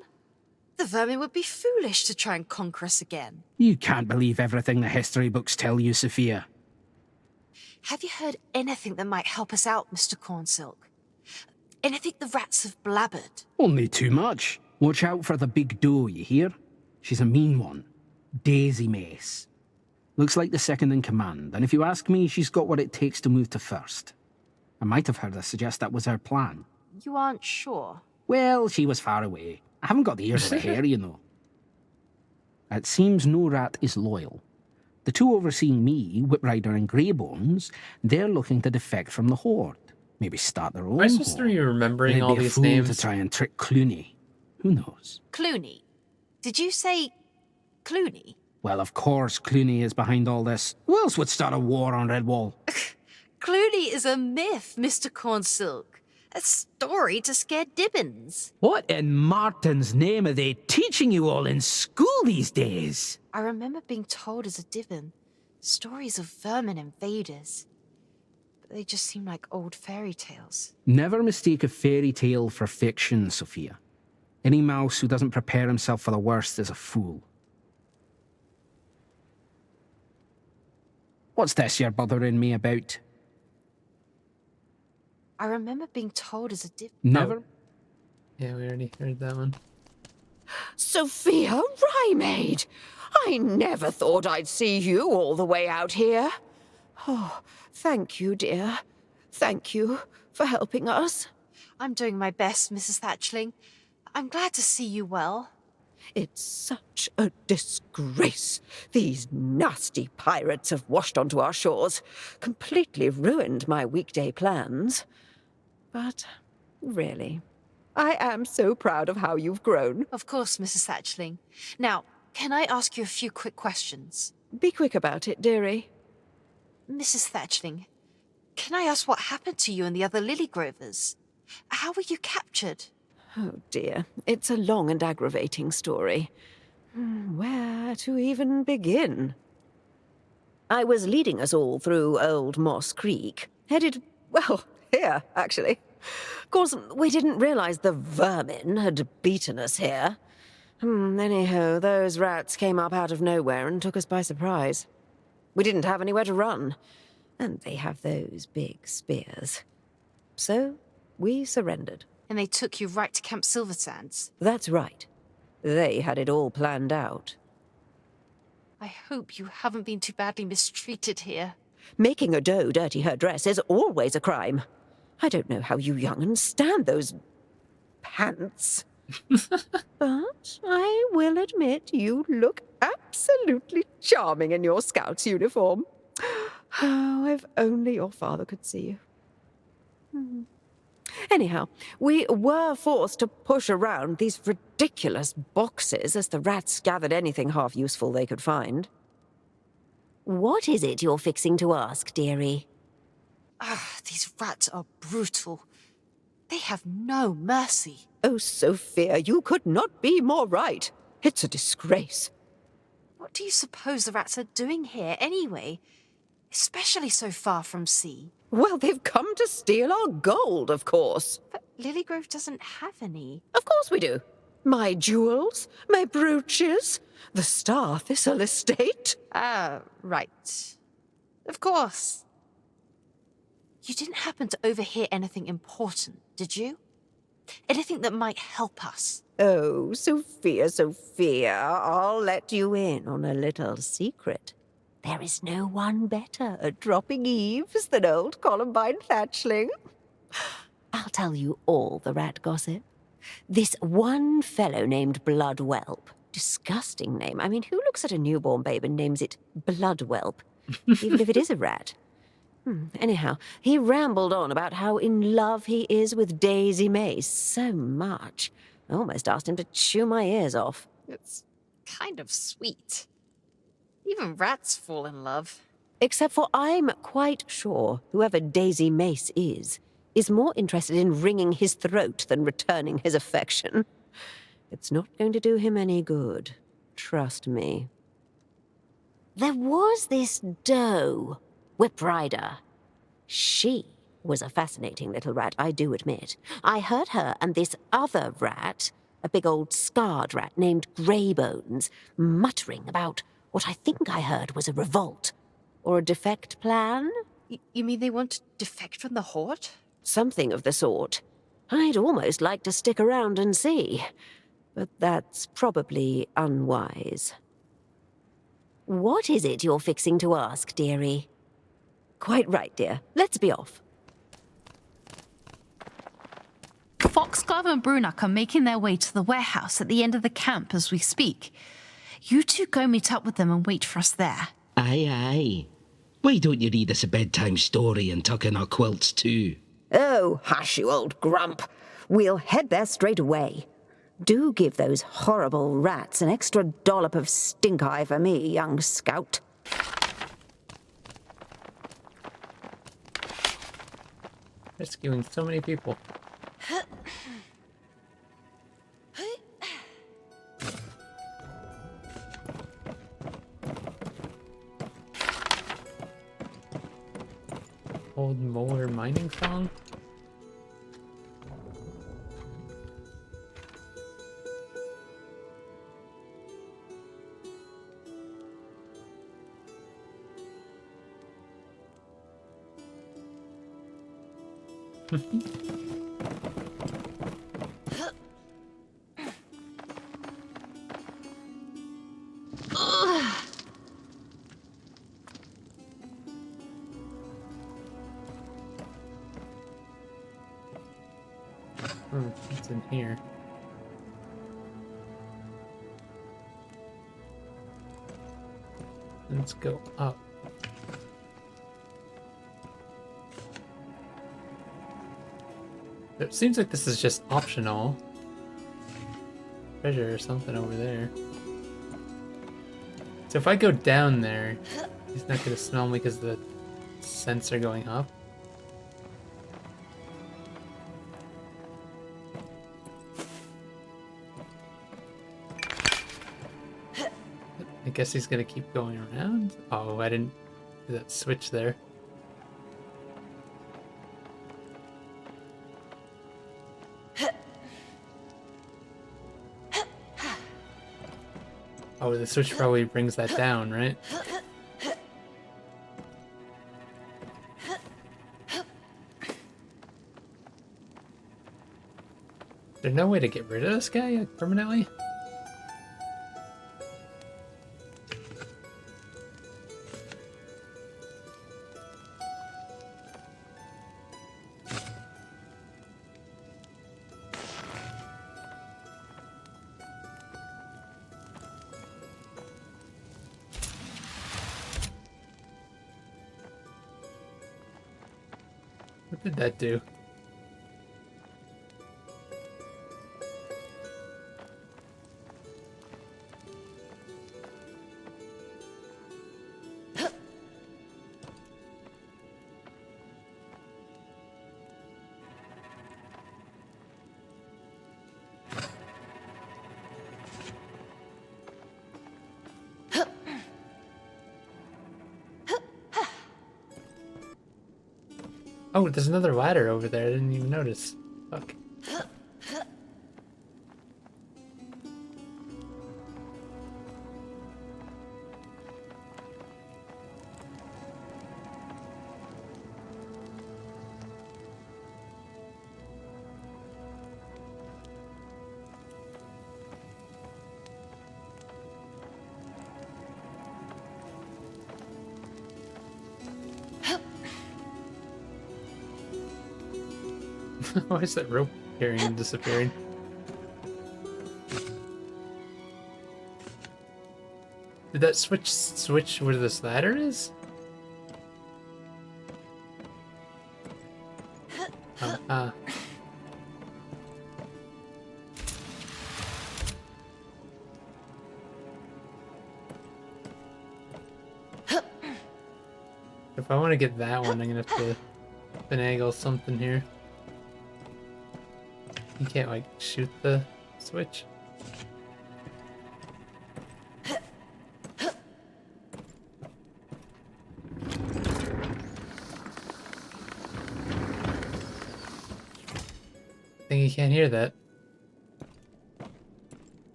S2: The vermin would be foolish to try and conquer us again.
S9: You can't believe everything the history books tell you, Sophia.
S2: Have you heard anything that might help us out, Mr. Cornsilk? Anything the rats have blabbered?
S9: Only too much. Watch out for the big doe, you hear? She's a mean one. Daisy Mace. Looks like the second in command, and if you ask me, she's got what it takes to move to first. I might have heard her suggest that was her plan.
S2: You aren't sure?
S9: Well, she was far away. I haven't got the ears of a hare, you know. It seems no rat is loyal. The two overseeing me, Whiprider and Greybones, they're looking to defect from the Horde. Maybe start their own
S1: Am I supposed to be remembering all these names?
S9: To try and trick Clooney. Who knows?
S2: Clooney. Did you say Clooney?
S9: Well, of course Clooney is behind all this. Who else would start a war on Redwall?
S15: Clooney is a myth, Mr. Cornsilk. A story to scare Dibbins.
S9: What in Martin's name are they teaching you all in school these days?
S15: I remember being told as a Dibbin stories of vermin invaders. But they just seem like old fairy tales.
S9: Never mistake a fairy tale for fiction, Sophia. Any mouse who doesn't prepare himself for the worst is a fool. What's this you're bothering me about?
S15: I remember being told as a Dibbin.
S9: Never?
S1: Yeah, we already heard that one.
S16: Sophia Ryemaid! I never thought I'd see you all the way out here. Oh, thank you, dear. Thank you for helping us.
S15: I'm doing my best, Mrs. Thatchling. I'm glad to see you well.
S16: It's such a disgrace. These nasty pirates have washed onto our shores, completely ruined my weekday plans. But really, I am so proud of how you've grown.
S15: Of course, Mrs. Thatchling. Now, can I ask you a few quick questions?
S16: Be quick about it, dearie.
S15: Mrs. Thatchling, can I ask what happened to you and the other Lily Grovers? How were you captured?
S16: Oh dear, it's a long and aggravating story. Where to even begin? I was leading us all through Old Moss Creek, headed, well, here, actually. Of course, we didn't realize the vermin had beaten us here. Anyhow, those rats came up out of nowhere and took us by surprise. We didn't have anywhere to run, and they have those big spears. So, we surrendered.
S15: And they took you right to Camp Silversands?
S16: That's right. They had it all planned out.
S15: I hope you haven't been too badly mistreated here.
S16: Making a doe dirty her dress is always a crime. I don't know how you young'uns stand those pants. But I will admit you look absolutely charming in your Scout's uniform. Oh, if only your father could see you. Anyhow, we were forced to push around these ridiculous boxes as the rats gathered anything half useful they could find. What is it you're fixing to ask, dearie?
S15: These rats are brutal. They have no mercy.
S16: Oh, Sophia, you could not be more right. It's a disgrace.
S15: What do you suppose the rats are doing here anyway? Especially so far from sea.
S16: Well, they've come to steal our gold, of course.
S15: But Lilygrove doesn't have any.
S16: Of course we do. My jewels, my brooches, the Star Thistle estate.
S15: Right. Of course. You didn't happen to overhear anything important, did you? Anything that might help us?
S16: Oh, Sophia, Sophia, I'll let you in on a little secret. There is no one better at dropping eaves than old Columbine Thatchling. I'll tell you all the rat gossip. This one fellow named Bloodwhelp. Disgusting name. I mean, who looks at a newborn babe and names it Bloodwhelp? Even if it is a rat. Anyhow, he rambled on about how in love he is with Daisy Mace so much. I almost asked him to chew my ears off.
S15: It's kind of sweet. Even rats fall in love.
S16: Except for I'm quite sure whoever Daisy Mace is more interested in wringing his throat than returning his affection. It's not going to do him any good. Trust me. There was this doe, Whip Rider. She was a fascinating little rat, I do admit. I heard her and this other rat, a big old scarred rat named Greybones, muttering about what I think I heard was a revolt. Or a defect plan?
S15: You mean they want to defect from the Horde?
S16: Something of the sort. I'd almost like to stick around and see. But that's probably unwise. What is it you're fixing to ask, dearie? Quite right, dear. Let's be off.
S2: Foxglove and Brunock are making their way to the warehouse at the end of the camp as we speak. You two go meet up with them and wait for us there.
S17: Aye, aye. Why don't you read us a bedtime story and tuck in our quilts too?
S16: Oh, hush, you old grump. We'll head there straight away. Do give those horrible rats an extra dollop of stink eye for me, young scout.
S1: Rescuing so many people. Old molar mining song? What's in here? Let's go up. It seems like this is just optional. Treasure or something over there. So if I go down there, he's not gonna smell me because the scents are going up. I guess he's gonna keep going around. Oh, I didn't do that switch there. Oh, the switch probably brings that down, right? There's no way to get rid of this guy permanently? What did that do? Oh, there's another ladder over there. I didn't even notice. Fuck. Why is that rope carrying and disappearing? Did that switch where this ladder is? If I want to get that one, I'm gonna have to finagle something here. You can't, like, shoot the switch. I think you can't hear that.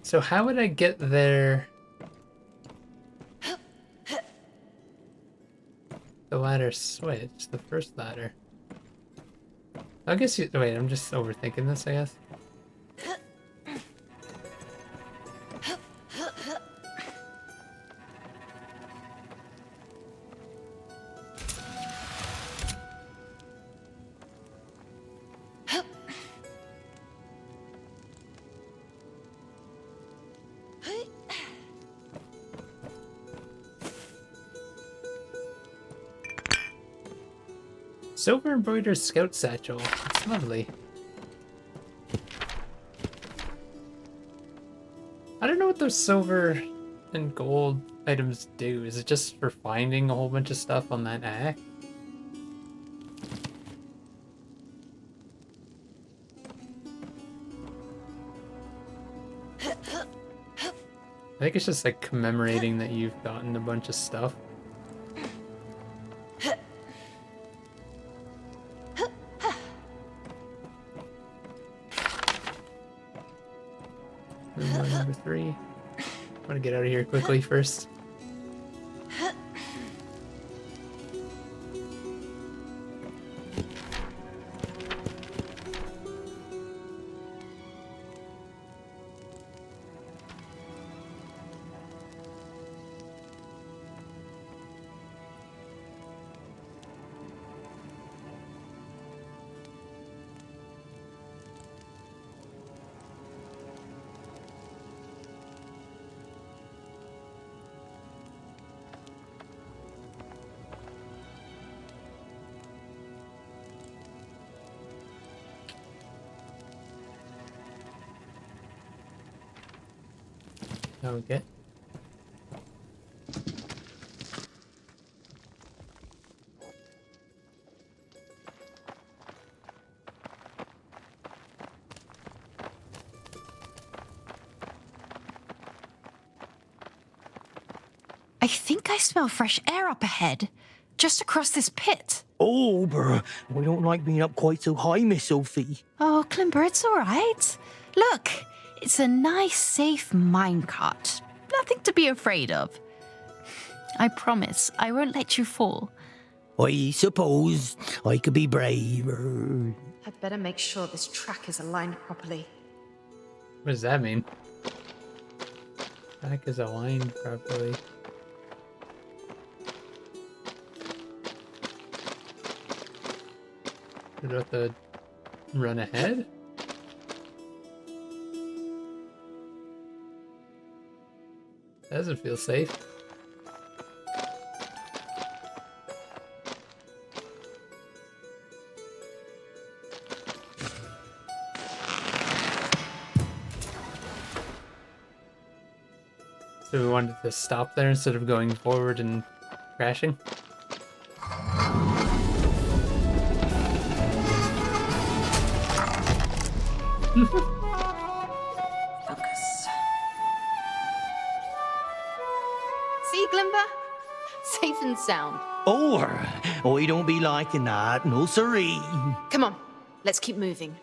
S1: So how would I get there? The ladder switch, the first ladder. I guess you, wait, I'm just overthinking this, I guess. Silver embroidered scout satchel. It's lovely. I don't know what those silver and gold items do. Is it just for finding a whole bunch of stuff on that act? I think it's just like commemorating that you've gotten a bunch of stuff. Room number 3. I want to get out of here quickly first. Okay.
S2: I think I smell fresh air up ahead, just across this pit.
S10: Oh, brr. We don't like being up quite so high, Miss Sophie.
S2: Oh, Climber, it's all right. Look, it's a nice, safe minecart. Nothing to be afraid of. I promise I won't let you fall.
S10: I suppose I could be braver.
S15: I'd better make sure this track is aligned properly.
S1: What does that mean? Track is aligned properly. Do I have to run ahead? That doesn't feel safe. So we wanted to stop there instead of going forward and crashing?
S15: Focus. See, Glimber? Safe and sound.
S10: Oh, I don't be liking that, no siree.
S15: Come on, let's keep moving.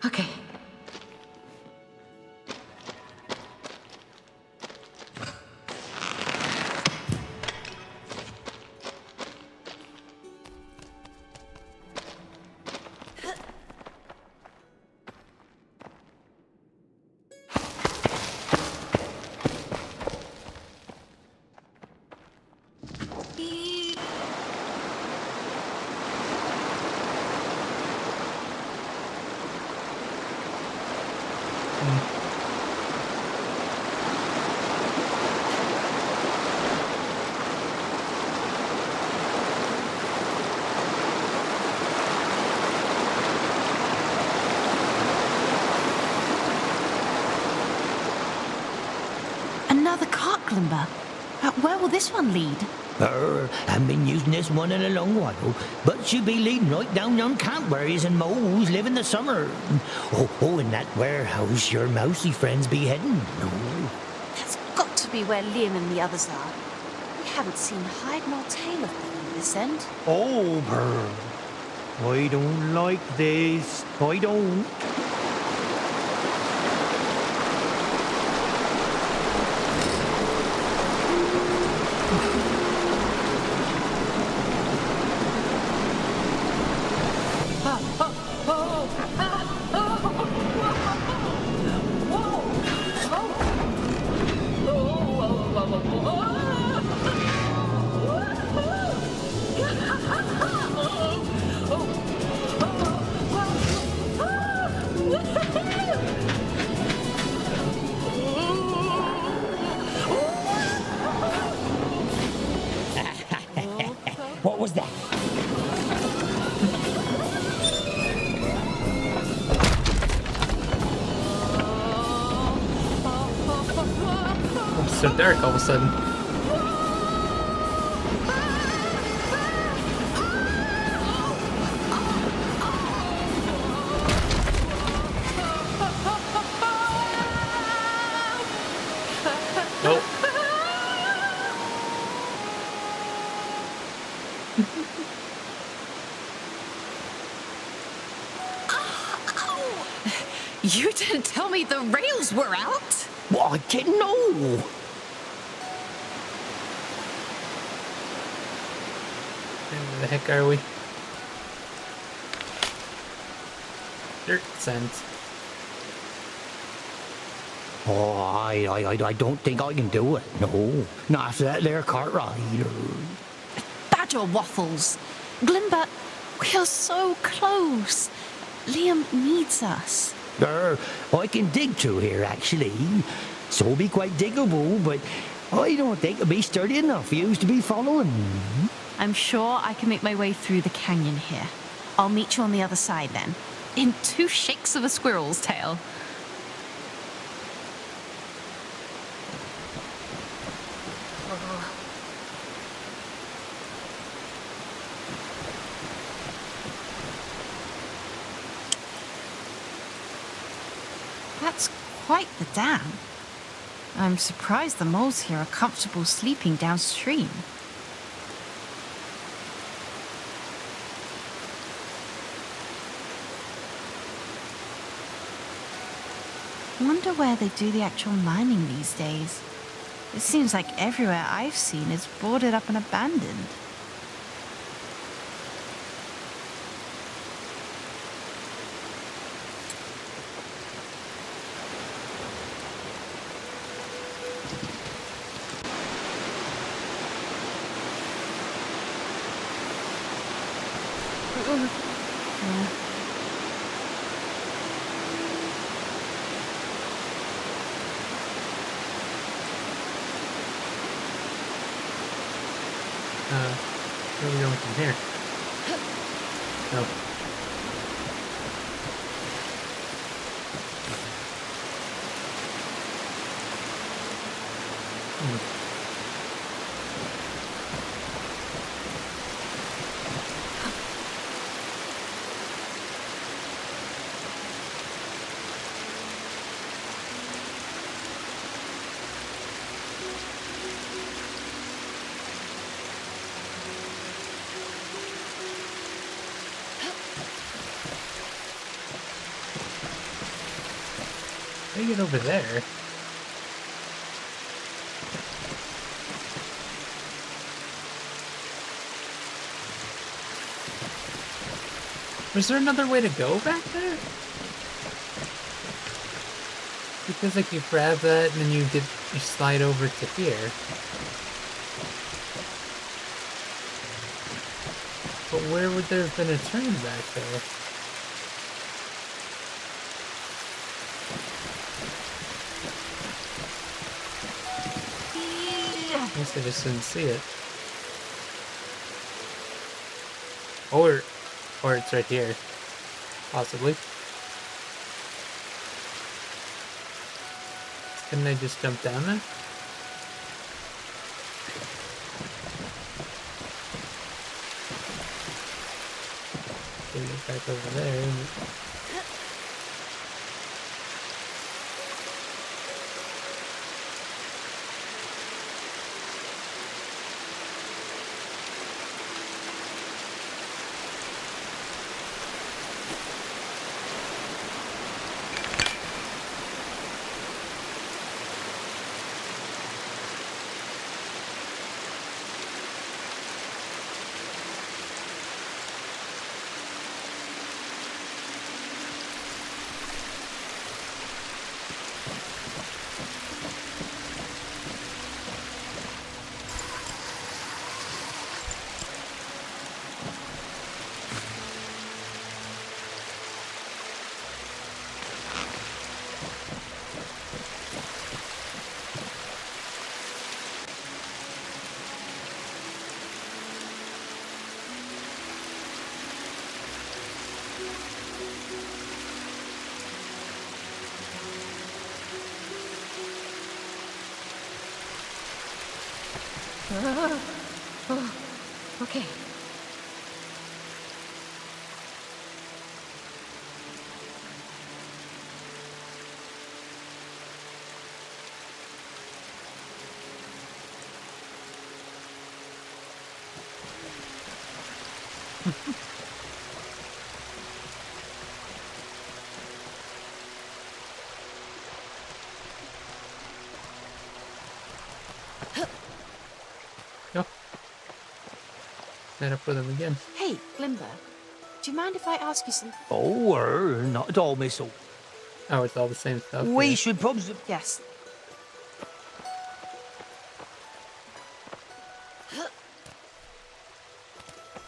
S15: Okay.
S2: Another cart, Glimber. Where will this one lead?
S10: Haven't been using this one in a long while, but she'll be leading right down on campberries and moles live in the summer. Oh, and that warehouse your mousy friends be heading. Oh.
S15: That's got to be where Liam and the others are. We haven't seen hide nor tail of them in this end.
S10: Oh, brr. I don't like this. I don't.
S1: so dark all of a sudden. Oh.
S2: You didn't tell me the rails were out.
S10: Well, I didn't know.
S1: Where the heck are we? Dirt scent.
S10: Oh, I don't think I can do it. No, not after that there cart ride.
S2: Badger waffles. Glimber, we are so close. Liam needs us.
S10: I can dig through here, actually. So it'll be quite diggable, but I don't think it'll be sturdy enough for you to be following.
S2: I'm sure I can make my way through the canyon here. I'll meet you on the other side then, in 2 shakes of a squirrel's tail. That's quite the dam. I'm surprised the moles here are comfortable sleeping downstream. I wonder where they do the actual mining these days. It seems like everywhere I've seen is boarded up and abandoned.
S1: Where are we going from here? No. How do you get over there? Was there another way to go back there? It feels like you grab that and then you slide over to here. But where would there have been a turn back there? I guess I just didn't see it. Or it's right here. Possibly. Couldn't I just jump down there? Get back over there.
S6: Oh, okay.
S1: Go. Met up with him again.
S15: Hey, Glimber, do you mind if I ask you something?
S10: Oh, not at all, Missile.
S1: Oh, it's all the same stuff.
S10: We
S1: yeah.
S10: should probably...
S15: Yes.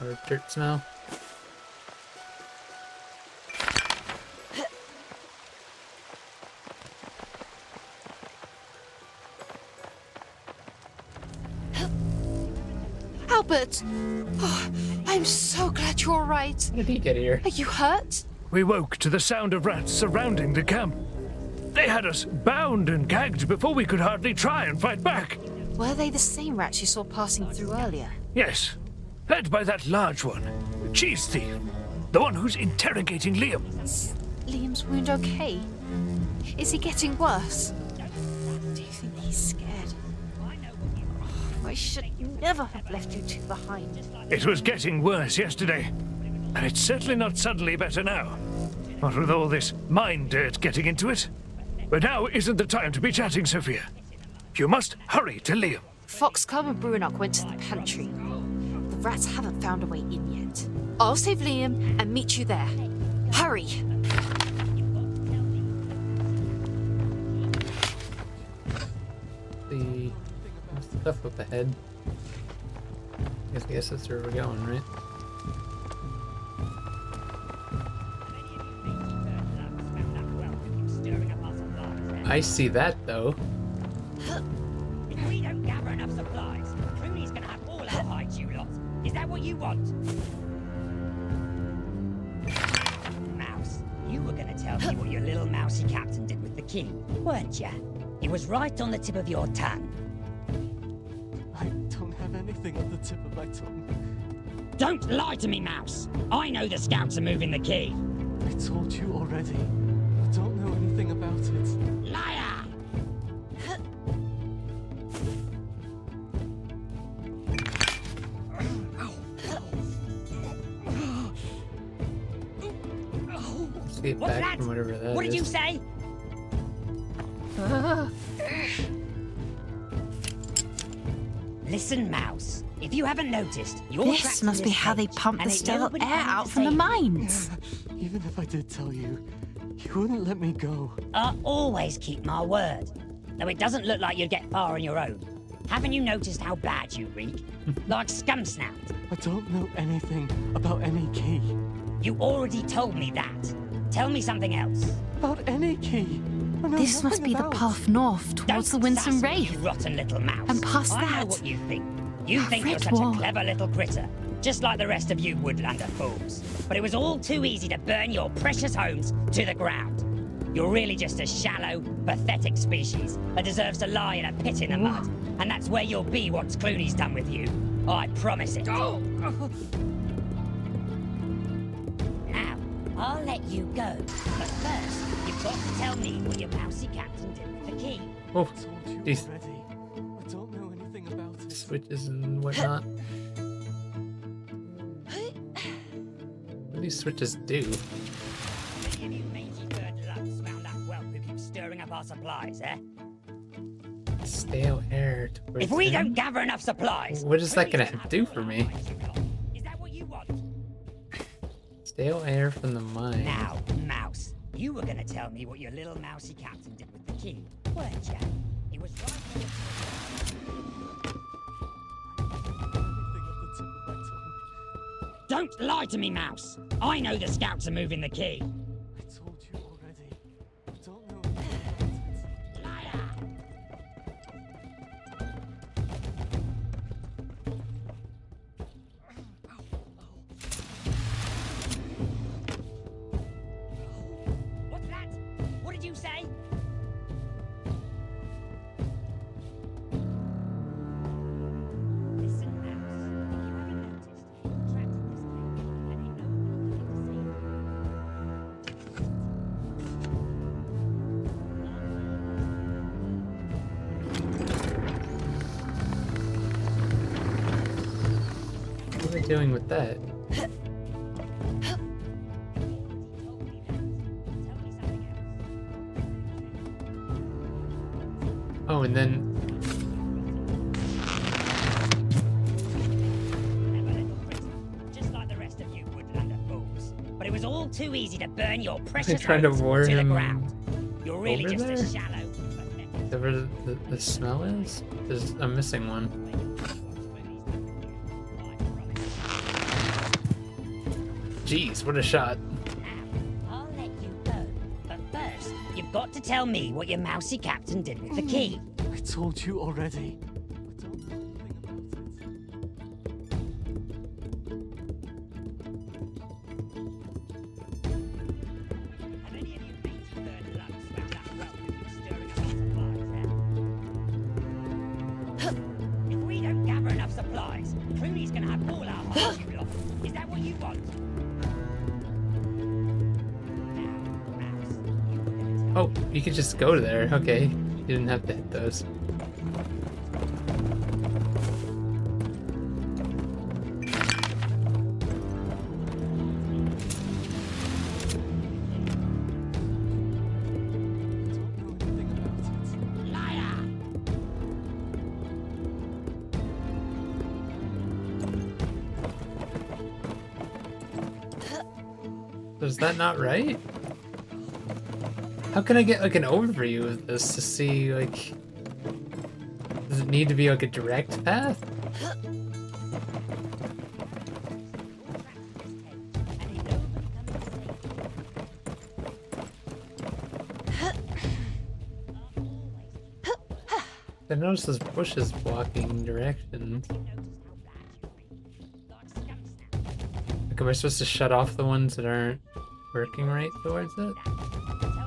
S1: Or dirt smell.
S15: Albert! Oh, I'm so glad you're all right.
S1: How did he get here?
S15: Are you hurt?
S4: We woke to the sound of rats surrounding the camp. They had us bound and gagged before we could hardly try and fight back.
S15: Were they the same rats you saw passing through earlier?
S4: Yes, led by that large one, Cheese Thief, the one who's interrogating Liam.
S15: Is Liam's wound okay? Is he getting worse? Do you think he's scared? Oh, I should never have left you two behind.
S4: It was getting worse yesterday, and it's certainly not suddenly better now. What with all this mine dirt getting into it. But now isn't the time to be chatting, Sophia. You must hurry to Liam.
S15: Fox Club and Bruinock went to the pantry. The rats haven't found a way in yet. I'll save Liam and meet you there. Hurry!
S1: The stuff up ahead. I guess that's where we're going, right? I see that though.
S8: If we don't gather enough supplies, Clooney's gonna have all our hides, you lot. Is that what you want? Mouse, you were gonna tell me what your little mousy captain did with the key, weren't you? It was right on the tip of your tongue.
S3: I don't have anything on the tip of my tongue.
S8: Don't lie to me, Mouse. I know the scouts are moving the key.
S3: I told you already. I don't know anything about it.
S8: Liar!
S1: Get
S8: What's
S1: back
S8: that?
S1: from whatever that
S8: What did
S1: is.
S8: you say? Listen, Mouse. If you haven't noticed, you're trapped
S2: This
S8: in
S2: must be how they
S8: cage,
S2: pump the
S8: and ain't
S2: stale
S8: nobody
S2: air
S8: coming to
S2: out from the
S8: save you.
S2: mines.
S3: Even if I did tell you, you wouldn't let me go.
S8: I always keep my word. Though it doesn't look like you'd get far on your own. Haven't you noticed how bad you reek? Like scum snout.
S3: I don't know anything about any key.
S8: You already told me that. Tell me something else.
S3: About any key. I know
S2: This must
S3: nothing
S2: be the
S3: about.
S2: path north towards the Winsome
S8: Sass me,
S2: Wraith.
S8: you rotten little mouse.
S2: And past
S8: I know
S2: that,
S8: what you think. You think you're such
S2: Redwall.
S8: a clever little critter, just like the rest of you Woodlander fools. But it was all too easy to burn your precious homes to the ground. You're really just a shallow, pathetic species that deserves to lie in a pit in the mud. And that's where you'll be once Clooney's done with you. I promise it. Now, I'll let you go. But first, you've got to tell me what your mousy captain did with the key.
S1: Oh,
S3: I told you
S1: these
S3: already. I don't know anything about it.
S1: switches and whatnot. What do these switches do?
S8: Any of you mangy bird lugs round that whelp who keeps stirring up our supplies, eh?
S1: Stale air. towards
S8: If we
S1: them?
S8: don't gather enough supplies...
S1: What is that gonna do for me?
S8: Is that what you want?
S1: Stale air from the mine.
S8: Now, Mouse, you were going to tell me what your little mousy captain did with the key, weren't you? It was right
S3: Anything on the tip of my tongue.
S8: Don't lie to me, Mouse! I know the scouts are moving the key.
S3: I told you already. I don't know anything about it.
S8: Liar! What's that? What did you say?
S1: doing with that? Oh, and then...
S18: Just like the rest of you woodlander fools. But it was all too easy to burn your
S1: They're
S18: precious
S1: trying to
S18: homes
S1: warn
S18: to the
S1: him
S18: ground. You're really
S1: over
S18: just
S1: there?
S18: a shallow.
S1: Whatever the smell is? There's a missing one. Jeez, what a shot.
S18: I'll let you go. But first, you've got to tell me what your mousy captain did with the key.
S3: I told you already.
S18: If we don't gather enough supplies, Pruny's gonna have all our hearts, you lot. Is that what you want?
S1: Oh, you could just go there. Okay. You didn't have to hit those. Is that not right? How can I get like an overview of this to see like, does it need to be like a direct path? I noticed those bushes blocking directions. Like, am I supposed to shut off the ones that aren't working right towards it?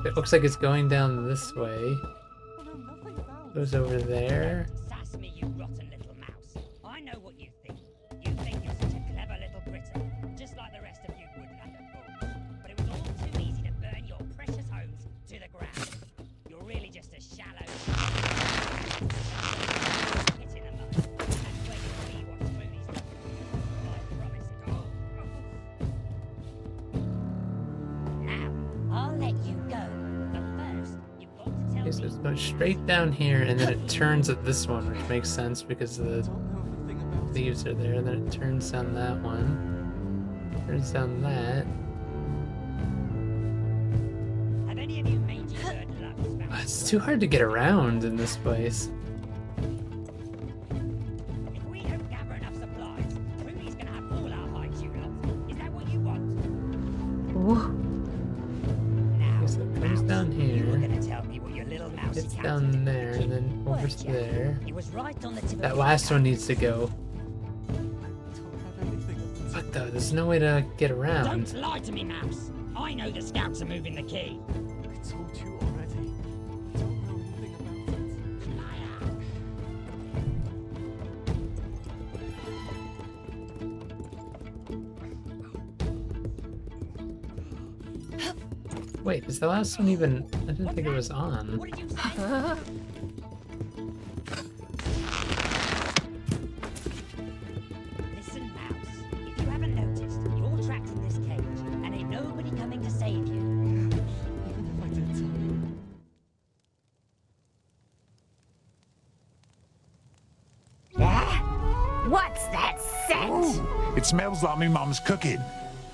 S1: It looks like it's going down this way. Goes over there.
S18: Sass me, you rotten little mouse. I know what you think. You think you're such a clever little critter, just like the rest of you woodlander fools. But it was all too easy to burn your precious homes to the ground. You're really just a shallow... Hit in the mud. That's where you'll see what's Pruny's done. I promise it all. Now, I'll let you go. But first, you've got to tell
S1: Okay, so it's going straight down here, and then it turns at this one, which makes sense because the leaves are there. And then it turns down that one. Turns down that.
S18: Have any of you made your bird luck?
S1: It's too hard to get around in this place.
S18: If we don't gather enough supplies, Pruny's gonna have all our hides, you lot. Is that what you want?
S1: Okay, so it comes down here.
S18: Gonna tell me what your little mousy
S1: It's
S18: cat
S1: down there, and then over to there.
S18: It was right on the tip of
S1: That
S18: your
S1: last
S18: tongue.
S1: one needs to go. Fuck though, there's no way to get around.
S18: Don't lie to me, mouse. I know the scouts are moving the key.
S3: I told you already. I don't know anything about it.
S1: Wait, is the last one even... I didn't think it was on.
S18: What did you say? Listen, mouse. If you haven't noticed, you're trapped in this cage, and ain't nobody coming to save you.
S3: Even if I did tell you.
S19: What's that scent?
S20: It smells like my mum's cooking.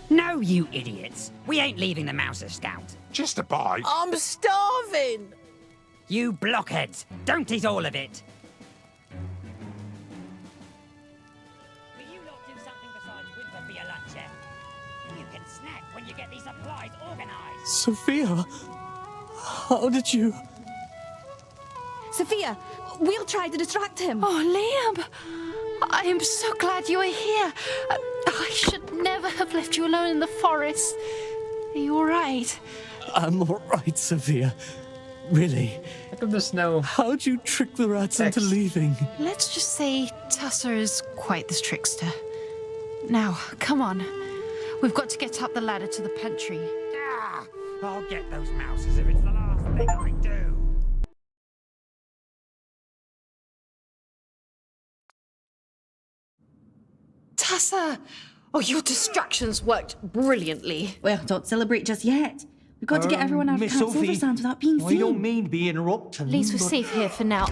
S13: No, you idiots. We ain't leaving the Mouser Scout.
S20: Just a bite.
S7: I'm starving.
S13: You blockheads. Don't eat all of it.
S18: Will you lot do something besides whimper for your lunch, eh? You can snack when you get these supplies organized.
S3: Sophia, how did you...
S12: Sophia, we'll try to distract him.
S2: Oh, Liam! I am so glad you are here. I should never have left you alone in the forest. Are you all right?
S3: I'm all right, Sophia. Really.
S1: How come there's no...
S3: How'd you trick the rats into
S1: text?
S3: leaving?
S2: Let's just say Tusser is quite the trickster. Now, come on. We've got to get up the ladder to the pantry.
S13: Ah, I'll get those mouses if it's the last thing I do.
S15: Tessa! Oh, your distractions worked brilliantly.
S12: Well, don't celebrate just yet. We've got to get everyone out of
S10: Miss
S12: Camp
S10: Sophie,
S12: Silversands without being
S10: I
S12: seen.
S10: don't mean to be interrupting.
S15: At least we're
S10: but
S15: safe here for now.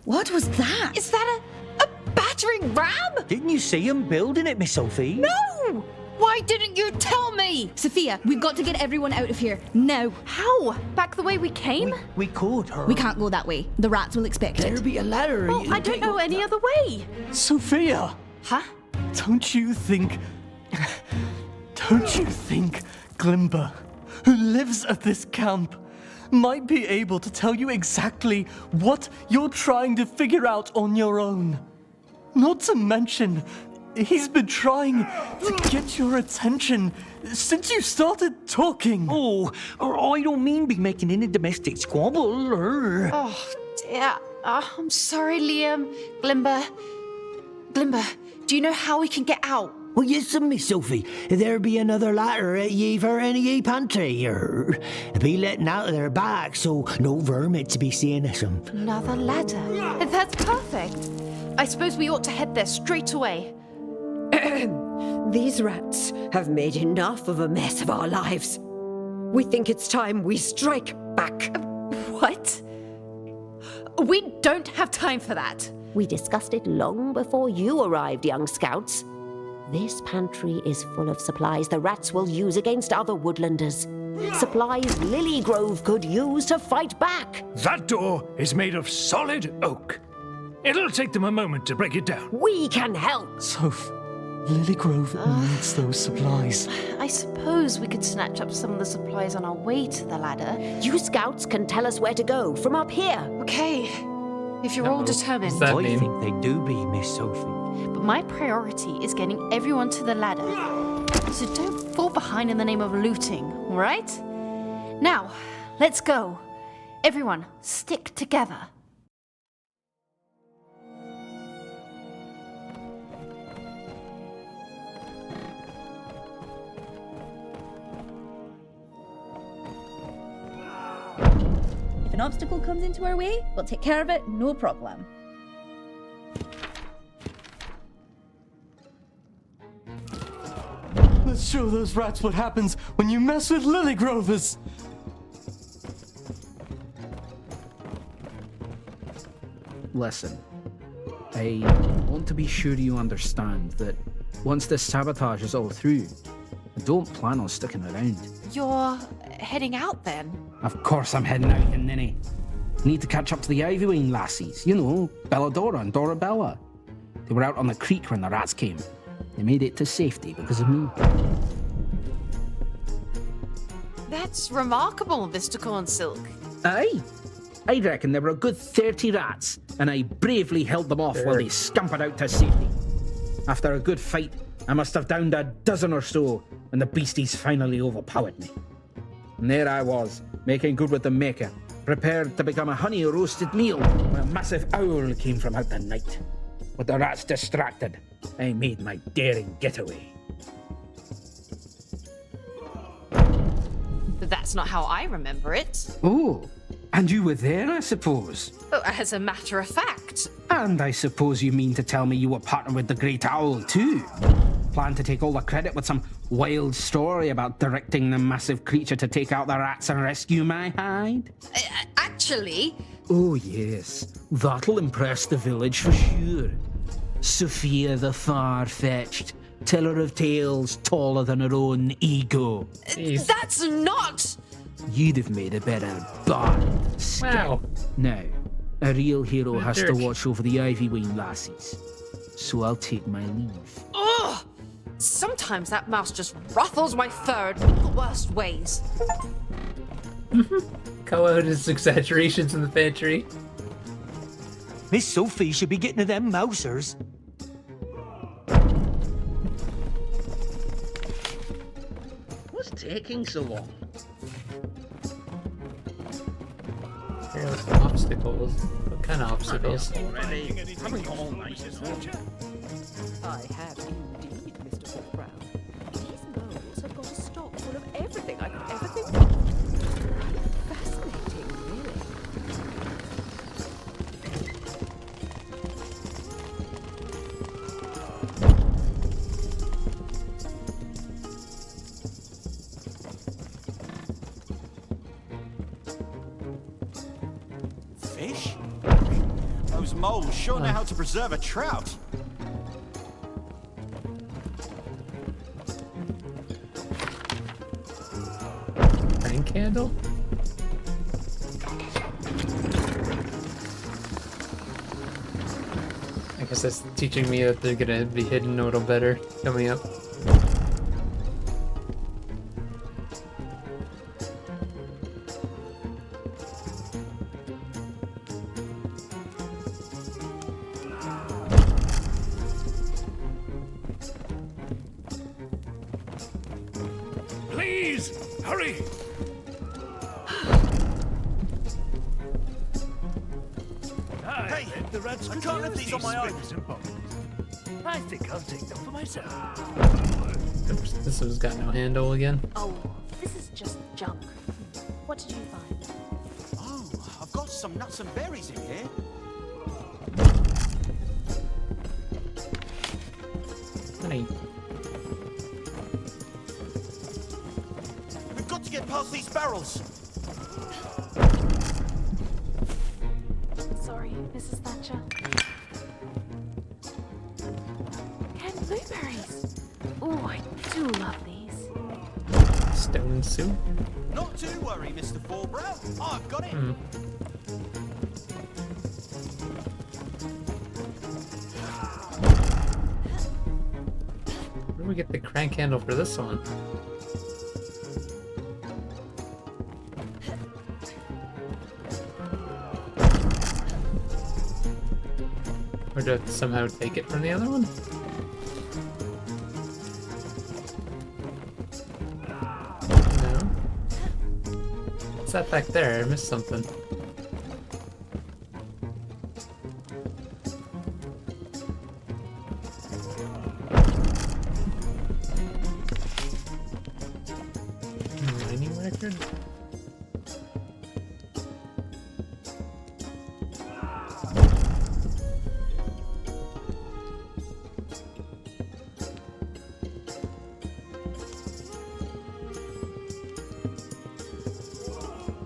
S12: What was that?
S15: Is that a battering ram?
S10: Didn't you see him building it, Miss Sophie?
S15: No! Why didn't you tell me?
S12: Sophia, we've got to get everyone out of here. Now.
S15: How? Back the way we came?
S10: We could.
S12: We can't go that way. The rats will expect it.
S7: There'll be a ladder.
S15: Well, I don't know any other way.
S3: Sophia!
S15: Huh?
S3: Don't you think Glimber, who lives at this camp, might be able to tell you exactly what you're trying to figure out on your own? Not to mention, he's been trying to get your attention since you started talking.
S10: Oh, or I don't mean be making any domestic squabble, or...
S15: Oh, dear. I'm sorry, Liam. Glimber, do you know how we can get out?
S7: Well, yes, Miss Sophie. There be another ladder at ye for any ye pantry, or be letting out of their back so no vermin to be seeing us.
S15: Another ladder? That's perfect. I suppose we ought to head there straight away.
S16: These rats have made enough of a mess of our lives. We think it's time we strike back.
S15: What? We don't have time for that.
S16: We discussed it long before you arrived, young scouts. This pantry is full of supplies the rats will use against other woodlanders. Supplies Lilygrove could use to fight back.
S4: That door is made of solid oak. It'll take them a moment to break it down.
S16: We can help.
S3: Soph, Lilygrove needs those supplies.
S15: I suppose we could snatch up some of the supplies on our way to the ladder.
S16: You scouts can tell us where to go from up here.
S15: Okay, if you're all determined.
S10: I think they do be, Miss Sophie.
S15: But my priority is getting everyone to the ladder. So don't fall behind in the name of looting, all right? Now, let's go. Everyone, stick together.
S12: If an obstacle comes into our way, we'll take care of it, no problem.
S3: Let's show those rats what happens when you mess with Lilygrovers.
S9: Listen, I want to be sure you understand that once this sabotage is all through, I don't plan on sticking around.
S15: You're heading out then?
S9: Of course I'm heading out, and Ninny. Need to catch up to the Ivywing lassies. You know, Belladora and Dorabella. They were out on the creek when the rats came. They made it to safety because of me.
S15: That's remarkable, Mr. Cornsilk.
S9: Aye. I reckon there were a good 30 rats, and I bravely held them off while they scampered out to safety. After a good fight, I must have downed a dozen or so when the beasties finally overpowered me. And there I was, making good with the maker, prepared to become a honey-roasted meal when a massive owl came from out the night. With the rats distracted, I made my daring getaway.
S15: But that's not how I remember it.
S9: Oh, and you were there, I suppose?
S15: Oh, as a matter of fact.
S9: And I suppose you mean to tell me you were partnered with the Great Owl, too? Plan to take all the credit with some wild story about directing the massive creature to take out the rats and rescue my hide?
S15: Actually...
S9: Oh, yes. That'll impress the village for sure. Sophia the far-fetched, teller of tales taller than her own ego.
S15: That's not...
S9: You'd have made a better bard.
S1: Wow.
S9: Now, a real hero has to
S1: jerk.
S9: watch over the Ivywing lassies. So I'll take my leave.
S15: Ugh! Sometimes that mouse just ruffles my fur in the worst ways.
S1: Call out his exaggerations in the pantry.
S10: Miss Sophie should be getting to them mousers.
S9: What's taking so long?
S1: Obstacles. What kind of obstacles?
S16: I have indeed, Mr. Hawkbrow. These moles have got a stock full of everything I could ever think of. Fascinating, really.
S14: fish? Those moles sure know how to preserve a trout.
S1: Rain candle? I guess that's teaching me that they're gonna be hidden a little better coming up.
S4: Please, hurry!
S14: Hey,
S4: The rats
S14: I
S4: could
S14: can't
S4: use
S14: lift these on my own.
S4: spinners and bottles. I think I'll take them for myself.
S1: This one's got no handle again.
S6: Oh, this is just junk. What did you find?
S14: Oh, I've got some nuts and berries in here.
S1: Honey.
S14: We've got to get past these barrels.
S6: Sorry, Mrs. Thatcher. And blueberries. Oh, I do love these.
S1: Stone soup?
S14: Not to worry, Mr. Forbrow. I've got it.
S1: Where do we get the crank handle for this one? Or do I have to somehow take it from the other one? No. What's that back there? I missed something. Mining record?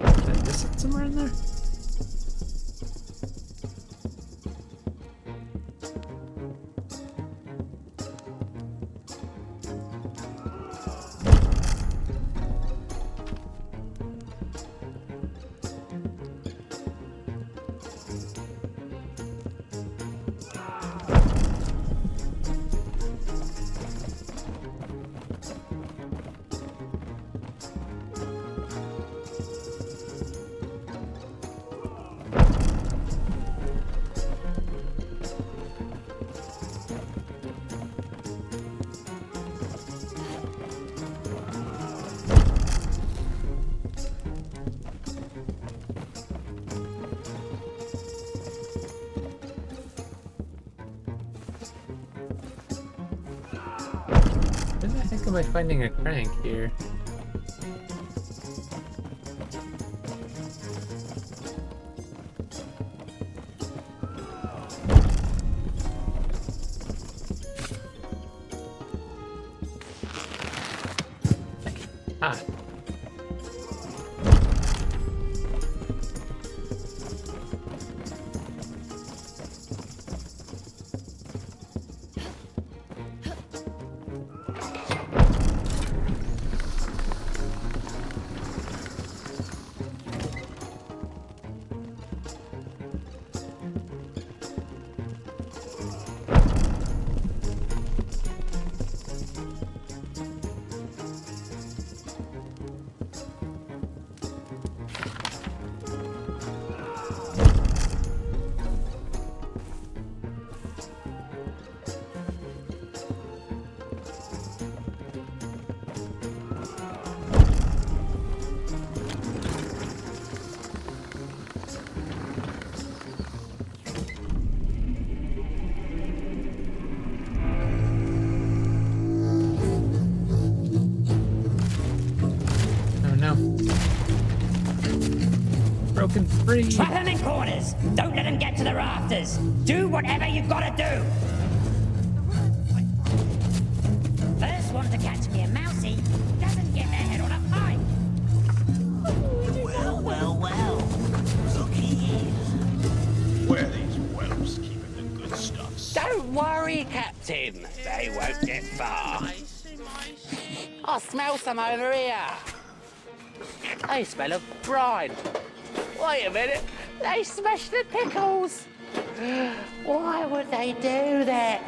S1: Did I miss it somewhere in there? Where the heck am I finding a crank here? Ah. Broken free.
S18: Trap them in corners. Don't let them get to the rafters. Do whatever you've got to do. First one to catch me a mousey doesn't get their head on a pike.
S8: Well, well, well. Looky here.
S13: him. They won't get far. I smell some over here. They smell of brine. Wait a minute. They smashed the pickles. Why would they do that?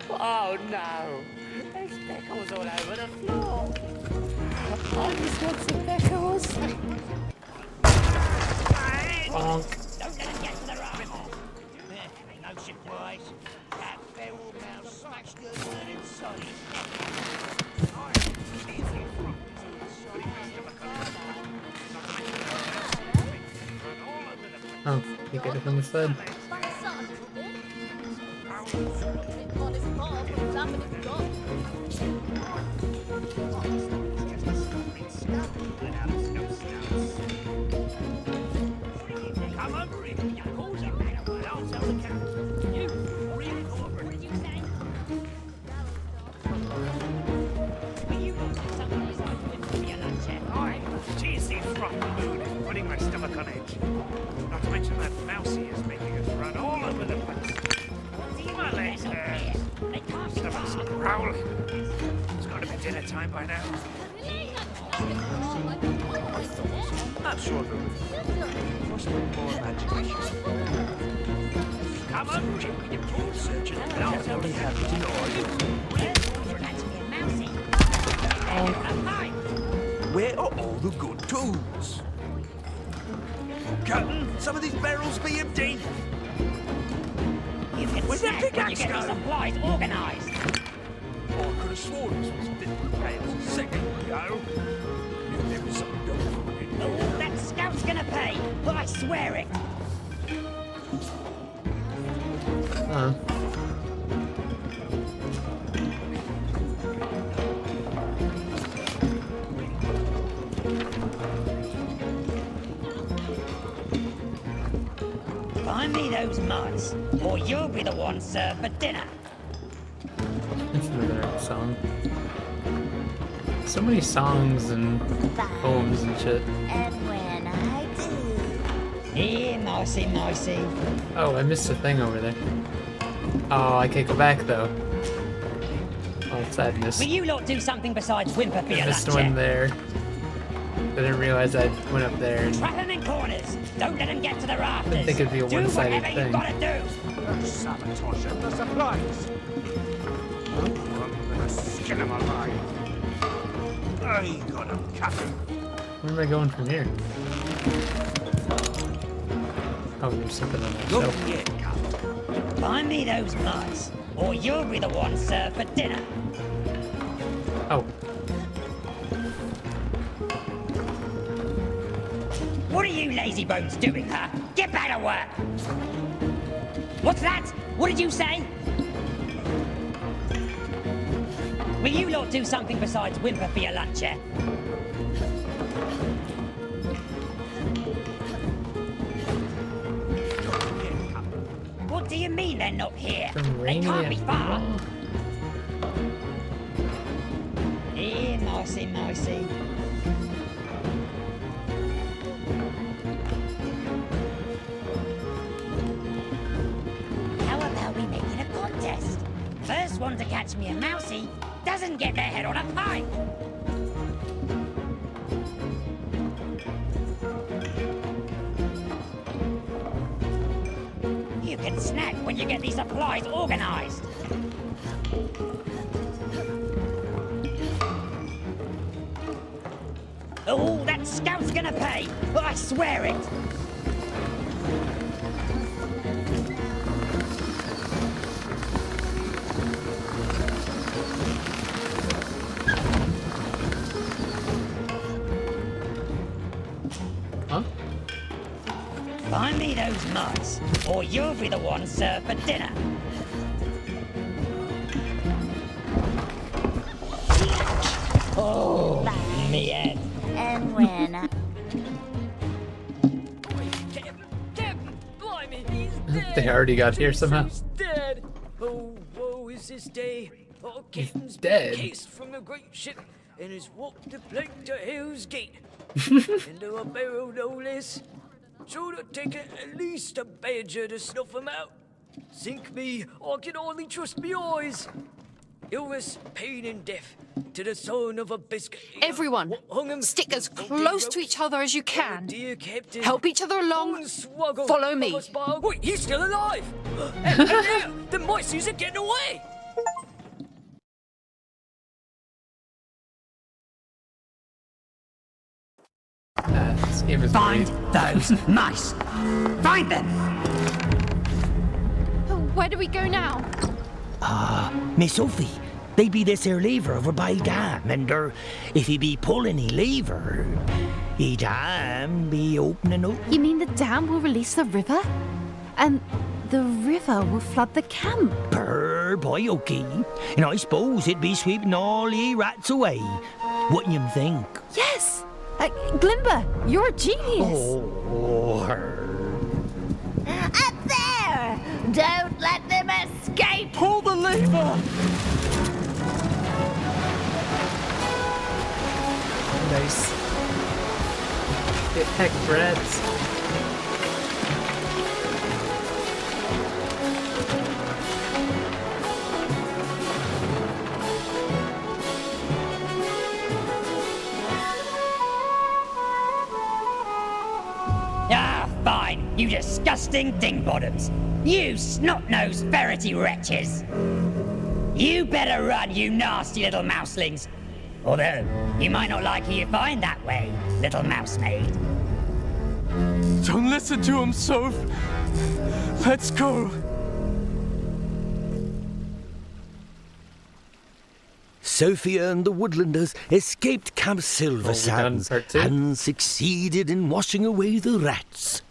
S13: Oh no. There's pickles all over the floor. I just want some pickles.
S1: Bonk.
S8: Don't let him get to the raft. No surprise. That feral mouse smashed the bird inside his
S1: Oh, you get it from the side.
S8: Come over here. Who's a man? I'll tell the captain. You read it over. What did you say? Will you look at some of these items for your lunch, eh?
S4: Jeez, the rotten mood is putting my stomach on edge. Not to mention that mousy is making us run all over the place. My legs hurt. Stomach's growling. It's got to be dinner time by now. Not sure of it. Must be more imagination. Come on, Jim, with your food searching. And I'll tell the captain or you.
S14: Where are all the good tools? Captain, some of these barrels be empty.
S8: You can
S14: Where's that
S8: snack when you
S14: pickaxe
S8: get
S14: go?
S8: these supplies organised.
S14: Oh, I could have sworn this was fit for rails a second ago. Knew there was something going on in there.
S8: Oh, that scout's gonna pay. I swear it.
S1: Huh.
S8: Find me those muds, or you'll be the one served for dinner.
S1: That's another song. So many songs and poems and shit.
S5: And when I do.
S8: Here, nicey, nicey.
S1: Oh, I missed a thing over there. Oh, I can't go back though. Oh, sadness.
S8: Will you lot do something besides whimper for
S1: I
S8: your
S1: missed
S8: lunch,
S1: one
S8: eh?
S1: there. I didn't realize I went up there and
S8: Trap them in corners. Don't let them get to the
S1: I
S8: rafters.
S1: didn't think it'd be a
S8: Do
S1: one-sided
S8: whatever
S1: thing.
S8: you've got to do.
S4: Sabotaging the supplies. I'm gonna skin him alive. I got him, Captain.
S1: Where am I going from here? Oh, there's something on that
S8: Look
S1: shelf.
S8: here, Captain. Find me those muds, or you'll be the one served for dinner.
S1: Oh,
S8: What are you lazy bones doing, huh? Get back to work! What's that? What did you say? Will you lot do something besides whimper for your lunch, eh? What do you mean they're not here?
S1: From
S8: They
S1: rainy
S8: can't be
S1: and
S8: far. Here, nicey, nicey. How about we make it a contest? First one to catch me a mousey doesn't get their head on a pike. You can snack when you get these supplies organised. Oh, that scout's gonna pay! I swear it!
S1: huh?
S8: Find me those muds, or you'll be the one served for dinner. Oh, me head.
S5: And when I...
S21: Blimey, he's dead.
S1: They already got here somehow.
S21: He's dead. Oh, woe is this day. Our captain's
S1: dead.
S21: been cased from a great ship and has walked the plank to Hell's Gate. Into a barrel no less. So it'll take at least a badger to snuff him out.
S11: Sink me, I can only trust me eyes. Illness, pain, and death to the son of a biscuit.
S6: Everyone, stick as close to each other as you can. Help each other along. Follow me.
S11: Wait, he's still alive! And the mices are getting away!
S1: This game is
S7: Find
S1: great.
S7: those mice. Find them.
S6: Where do we go now?
S7: Miss Sophie, they be this here lever over by dam, and if he be pulling he lever, he dam be opening up.
S2: You mean the dam will release the river? And the river will flood the camp?
S7: Per boy, okay. And I suppose it be sweeping all ye rats away. Wouldn't you think?
S2: Yes! Glimber, you're a genius!
S7: Oh,
S19: Up there! Don't let them escape!
S3: Pull the lever!
S1: Nice. Get heck breads.
S18: Ah, fine, you disgusting dingbottoms. You snot-nosed ferrety wretches. You better run, you nasty little mouselings. Although, you might not like who you find that way, little mousemaid.
S3: Don't listen to him, Soph. Let's go.
S7: Sophia and the Woodlanders escaped Camp Silver Sands and succeeded in washing away the rats.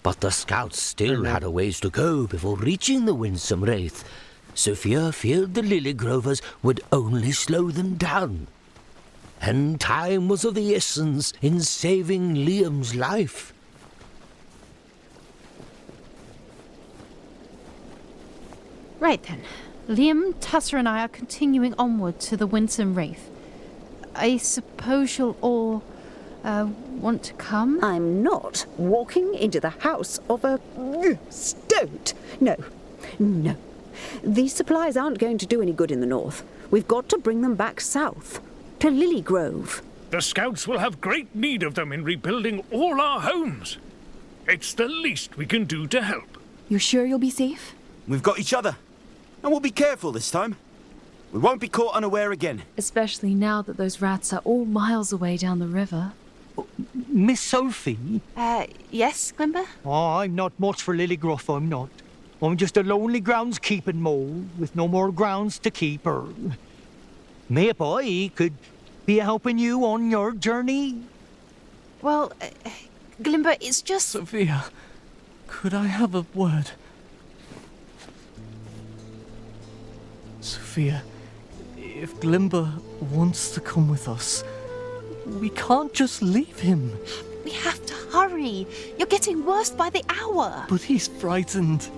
S7: But the scouts still had a ways to go before reaching the winsome wraith. Sophia feared the Lily Grovers would only slow them down. And time was of the essence in saving Liam's life.
S2: Right then. Liam, Tusser and I are continuing onward to the Winsome Wraith. I suppose you'll all, want to come?
S16: I'm not walking into the house of a stoat. No. These supplies aren't going to do any good in the north. We've got to bring them back south, to Lily Grove.
S4: The scouts will have great need of them in rebuilding all our homes. It's the least we can do to help.
S22: You're sure you'll be safe?
S14: We've got each other. And we'll be careful this time. We won't be caught unaware again.
S22: Especially now that those rats are all miles away down the river.
S10: Miss Sophie?
S2: Yes, Glimber?
S10: Oh, I'm not much for Lilygruff, I'm not. I'm just a lonely groundskeeping mole with no more grounds to keep her. Maybe I could be helping you on your journey?
S2: Well, Glimber, it's just...
S3: Sophia, could I have a word? Sophia, if Glimber wants to come with us, we can't just leave him.
S2: We have to hurry. You're getting worse by the hour.
S3: But he's frightened.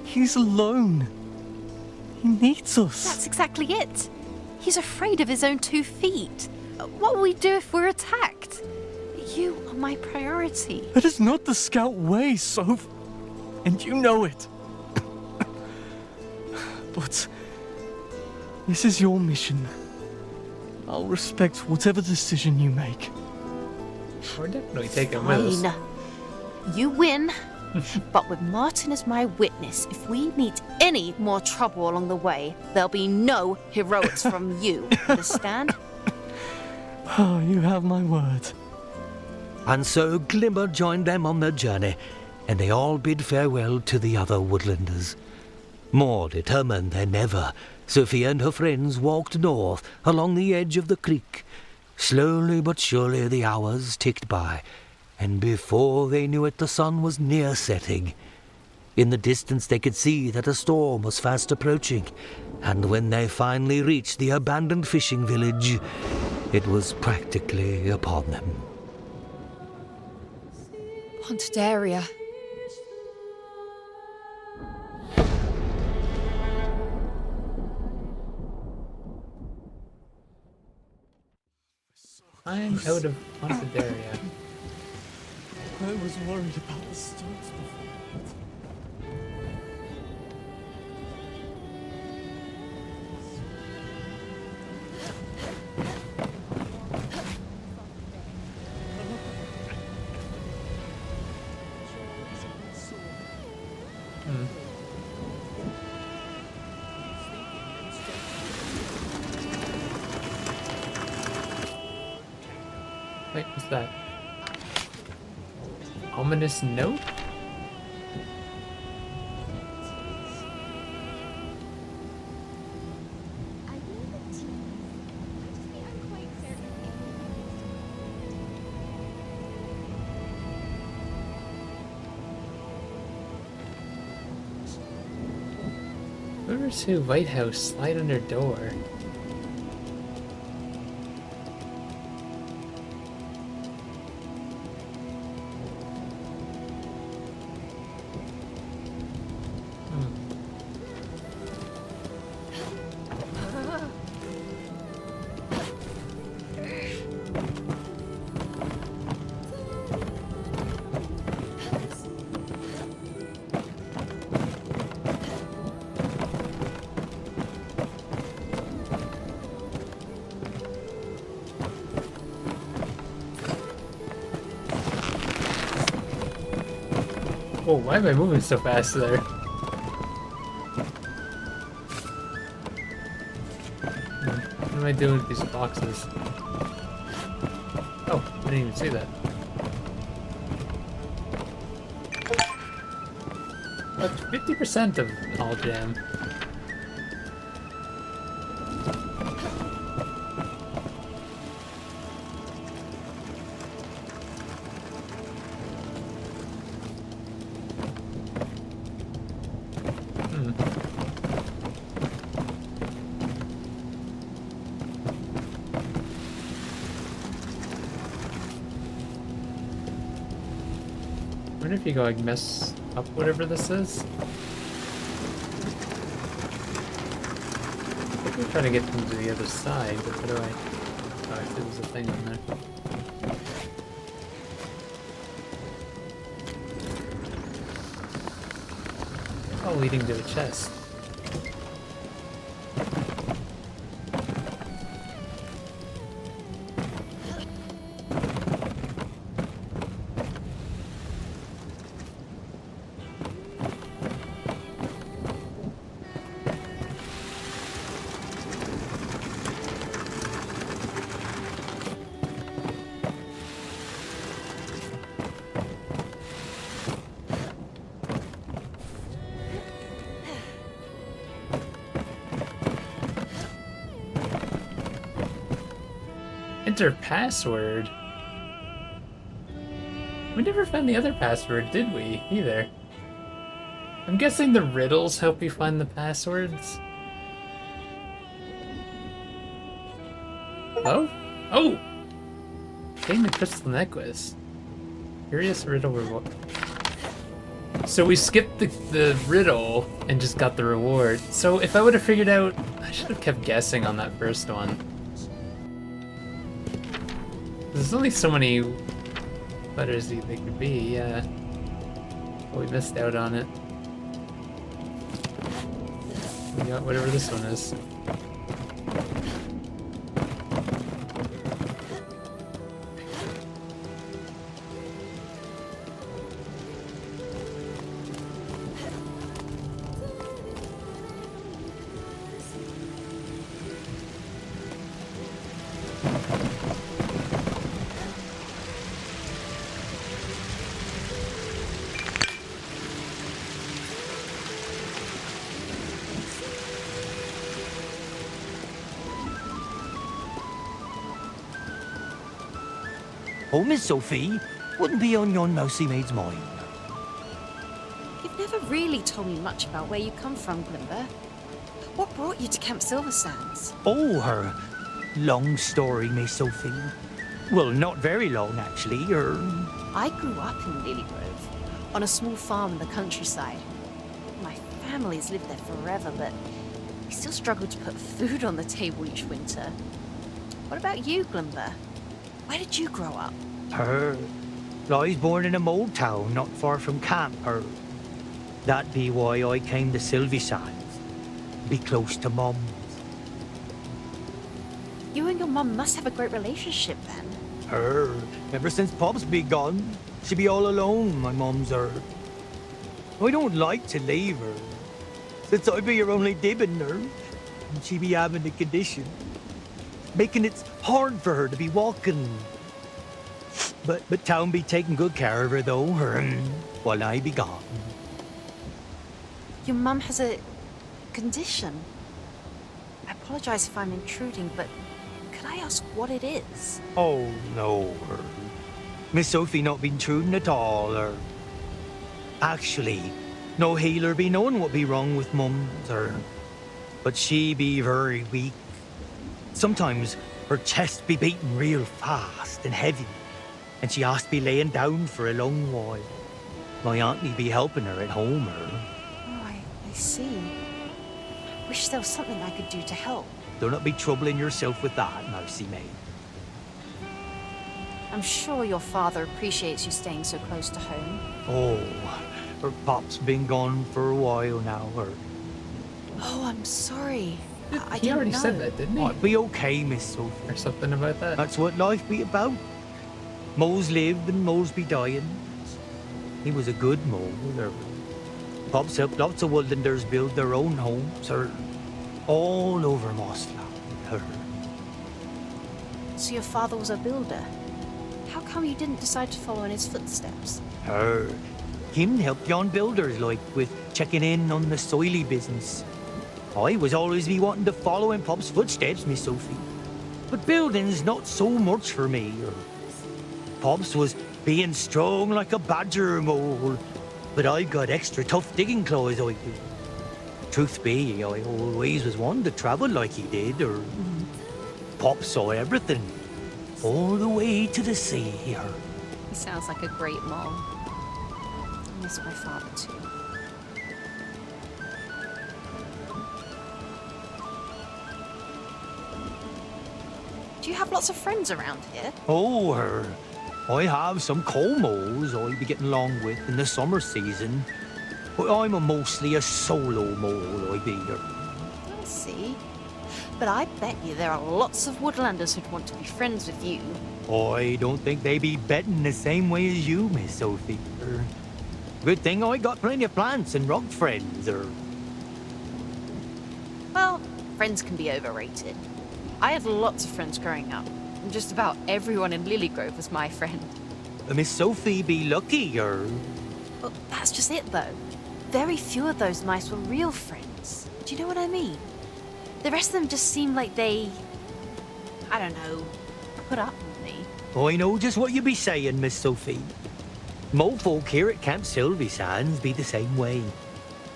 S3: He's alone. He needs us.
S2: That's exactly it. He's afraid of his own 2 feet. What will we do if we're attacked? You are my priority.
S3: That is not the Scout way, Soph. And you know it. But this is your mission. I'll respect whatever decision you make.
S1: We're definitely taking with us.
S2: Fine. You win. But with Martin as my witness, if we meet any more trouble along the way, there'll be no heroics from you. Understand?
S3: Oh, you have my word.
S7: And so Glimmer joined them on their journey, and they all bid farewell to the other Woodlanders. More determined than ever, Sophia and her friends walked north along the edge of the creek. Slowly but surely the hours ticked by, and before they knew it the sun was near setting. In the distance they could see that a storm was fast approaching, and when they finally reached the abandoned fishing village, it was practically upon them.
S22: Pontidaria.
S1: I'm out of Pontidaria.
S3: I was worried about the stones before.
S1: What's that? Ominous note? River to White House, slide under door. Whoa, why am I moving so fast there? What am I doing with these boxes? Oh, I didn't even see that. That's 50% of all jam. I wonder if you go like mess up whatever this is. I'm trying to get them to the other side, but how do I? Oh, I see there's a thing on there. Oh, leading to a chest. Enter password. We never found the other password, did we? Either. I'm guessing the riddles help you find the passwords. Oh? Oh! Getting the crystal necklace. Curious riddle reward. So we skipped the riddle and just got the reward. So if I would have figured out... I should have kept guessing on that first one. There's only so many letters they could be, yeah. But we missed out on it. We got whatever this one is.
S10: Oh, Miss Sophie, wouldn't be on yon mousy maid's mind.
S15: You've never really told me much about where you come from, Glimber. What brought you to Camp Silver Sands?
S10: Oh, her long story, Miss Sophie. Well, not very long, actually.
S15: I grew up in Lily Grove, on a small farm in the countryside. My family's lived there forever, but we still struggle to put food on the table each winter. What about you, Glimber? Where did you grow up?
S10: I was born in a mole town not far from camp. That be why I came to Silver Sands. Be close to Mum.
S15: You and your mum must have a great relationship then.
S10: Ever since Pop's be gone, she be all alone, my mum's her. I don't like to leave her, since I be her only dibbing her, and she be having the condition, making it hard for her to be walking.
S7: But town be taking good care of her, though, while I be gone.
S15: Your mum has a condition. I apologize if I'm intruding, but could I ask what it is?
S7: Oh, no, Miss Sophie not been intruding at all, Actually, no healer be knowing what be wrong with mums, but she be very weak. Sometimes her chest be beating real fast and heavy, and she has to be laying down for a long while. My auntie be helping her at home,
S15: Oh, I see. I wish there was something I could do to help.
S7: Do not be troubling yourself with that, Mousy maid.
S15: I'm sure your father appreciates you staying so close to home.
S7: Oh, her pop's been gone for a while now,
S15: Oh, I'm sorry. I
S1: He
S15: didn't
S1: already
S15: know.
S1: said that, didn't he?
S7: I'd be okay, Miss Sophie.
S1: Or something about that.
S7: That's what life be about. Moles live and moles be dying. He was a good mole. Pop's helped lots of woodlanders build their own homes, all over Mossland.
S15: So your father was a builder. How come you didn't decide to follow in his footsteps?
S7: Him helped yon builders, like, with checking in on the soily business. I was always be wanting to follow in Pop's footsteps, Miss Sophie. But building's not so much for me. Pops was being strong like a badger mole, but I got extra tough digging claws, I do. Truth be, I always was wanting to travel like he did, Pop saw everything, all the way to the sea.
S15: He sounds like a great mole. I miss my father too. Do you have lots of friends around here?
S7: Oh, I have some coal moles I'll be getting along with in the summer season, but I'm mostly a solo mole, I be.
S15: I see. But I bet you there are lots of woodlanders who'd want to be friends with you.
S7: I don't think they be betting the same way as you, Miss Sophie. Good thing I got plenty of plants and rock friends,
S15: Well, friends can be overrated. I had lots of friends growing up, and just about everyone in Lilygrove was my friend.
S7: Miss Sophie be lucky,
S15: Well, that's just it, though. Very few of those mice were real friends. Do you know what I mean? The rest of them just seemed like they... I don't know, put up with me.
S7: I know just what you be saying, Miss Sophie. Mo folk here at Camp Sylvie Sands be the same way.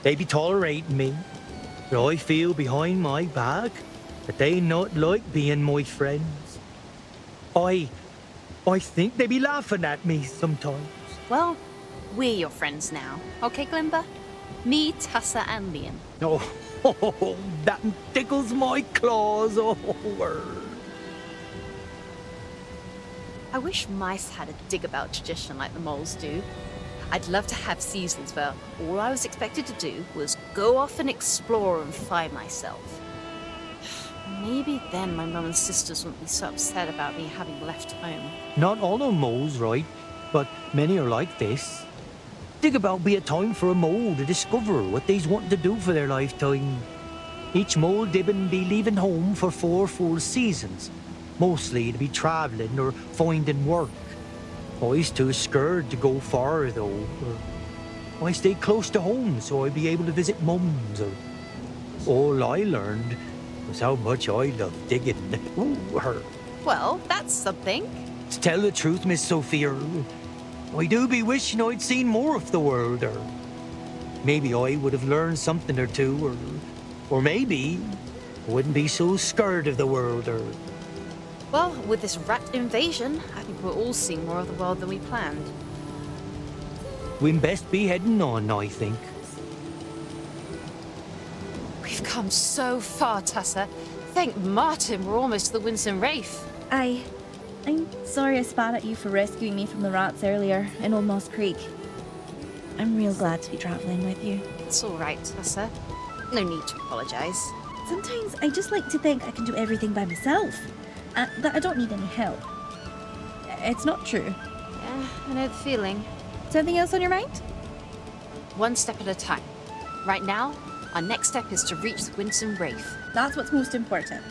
S7: They be tolerating me, but I feel behind my back that they not like being my friends. I think they be laughing at me sometimes.
S15: Well, we're your friends now. Okay, Glimber? Me, Tassa, and Liam.
S7: Oh, that tickles my claws.
S15: I wish mice had a dig-about tradition like the moles do. I'd love to have seasons where all I was expected to do was go off and explore and find myself. Maybe then my mum and sisters wouldn't be so upset about me having left home.
S7: Not all of moles, right? But many are like this. Dig about be a time for a mole to discover what they's wanting to do for their lifetime. Each mole dibbin be leaving home for 4 full seasons, mostly to be travelling or finding work. I's too scared to go far, though. I stay close to home so I'd be able to visit mums. All I learned was how much I love digging.
S15: Well, that's something.
S7: To tell the truth, Miss Sophia, I do be wishing I'd seen more of the world, maybe I would have learned something or two, or maybe I wouldn't be so scared of the world,
S15: Well, with this rat invasion, I think we're all seeing more of the world than we planned.
S7: We'd best be heading on, I think.
S15: We've come so far, Tessa. Thank Martin, we're almost to the Winston Rafe.
S12: I'm sorry I spat at you for rescuing me from the rats earlier in Old Moss Creek. I'm real glad to be traveling with you.
S15: It's all right, Tessa. No need to apologize.
S12: Sometimes I just like to think I can do everything by myself, that I don't need any help. It's not true.
S15: Yeah, I know the feeling.
S12: Something else on your mind?
S15: One step at a time. Right now, our next step is to reach the Winston Rafe.
S12: That's what's most important.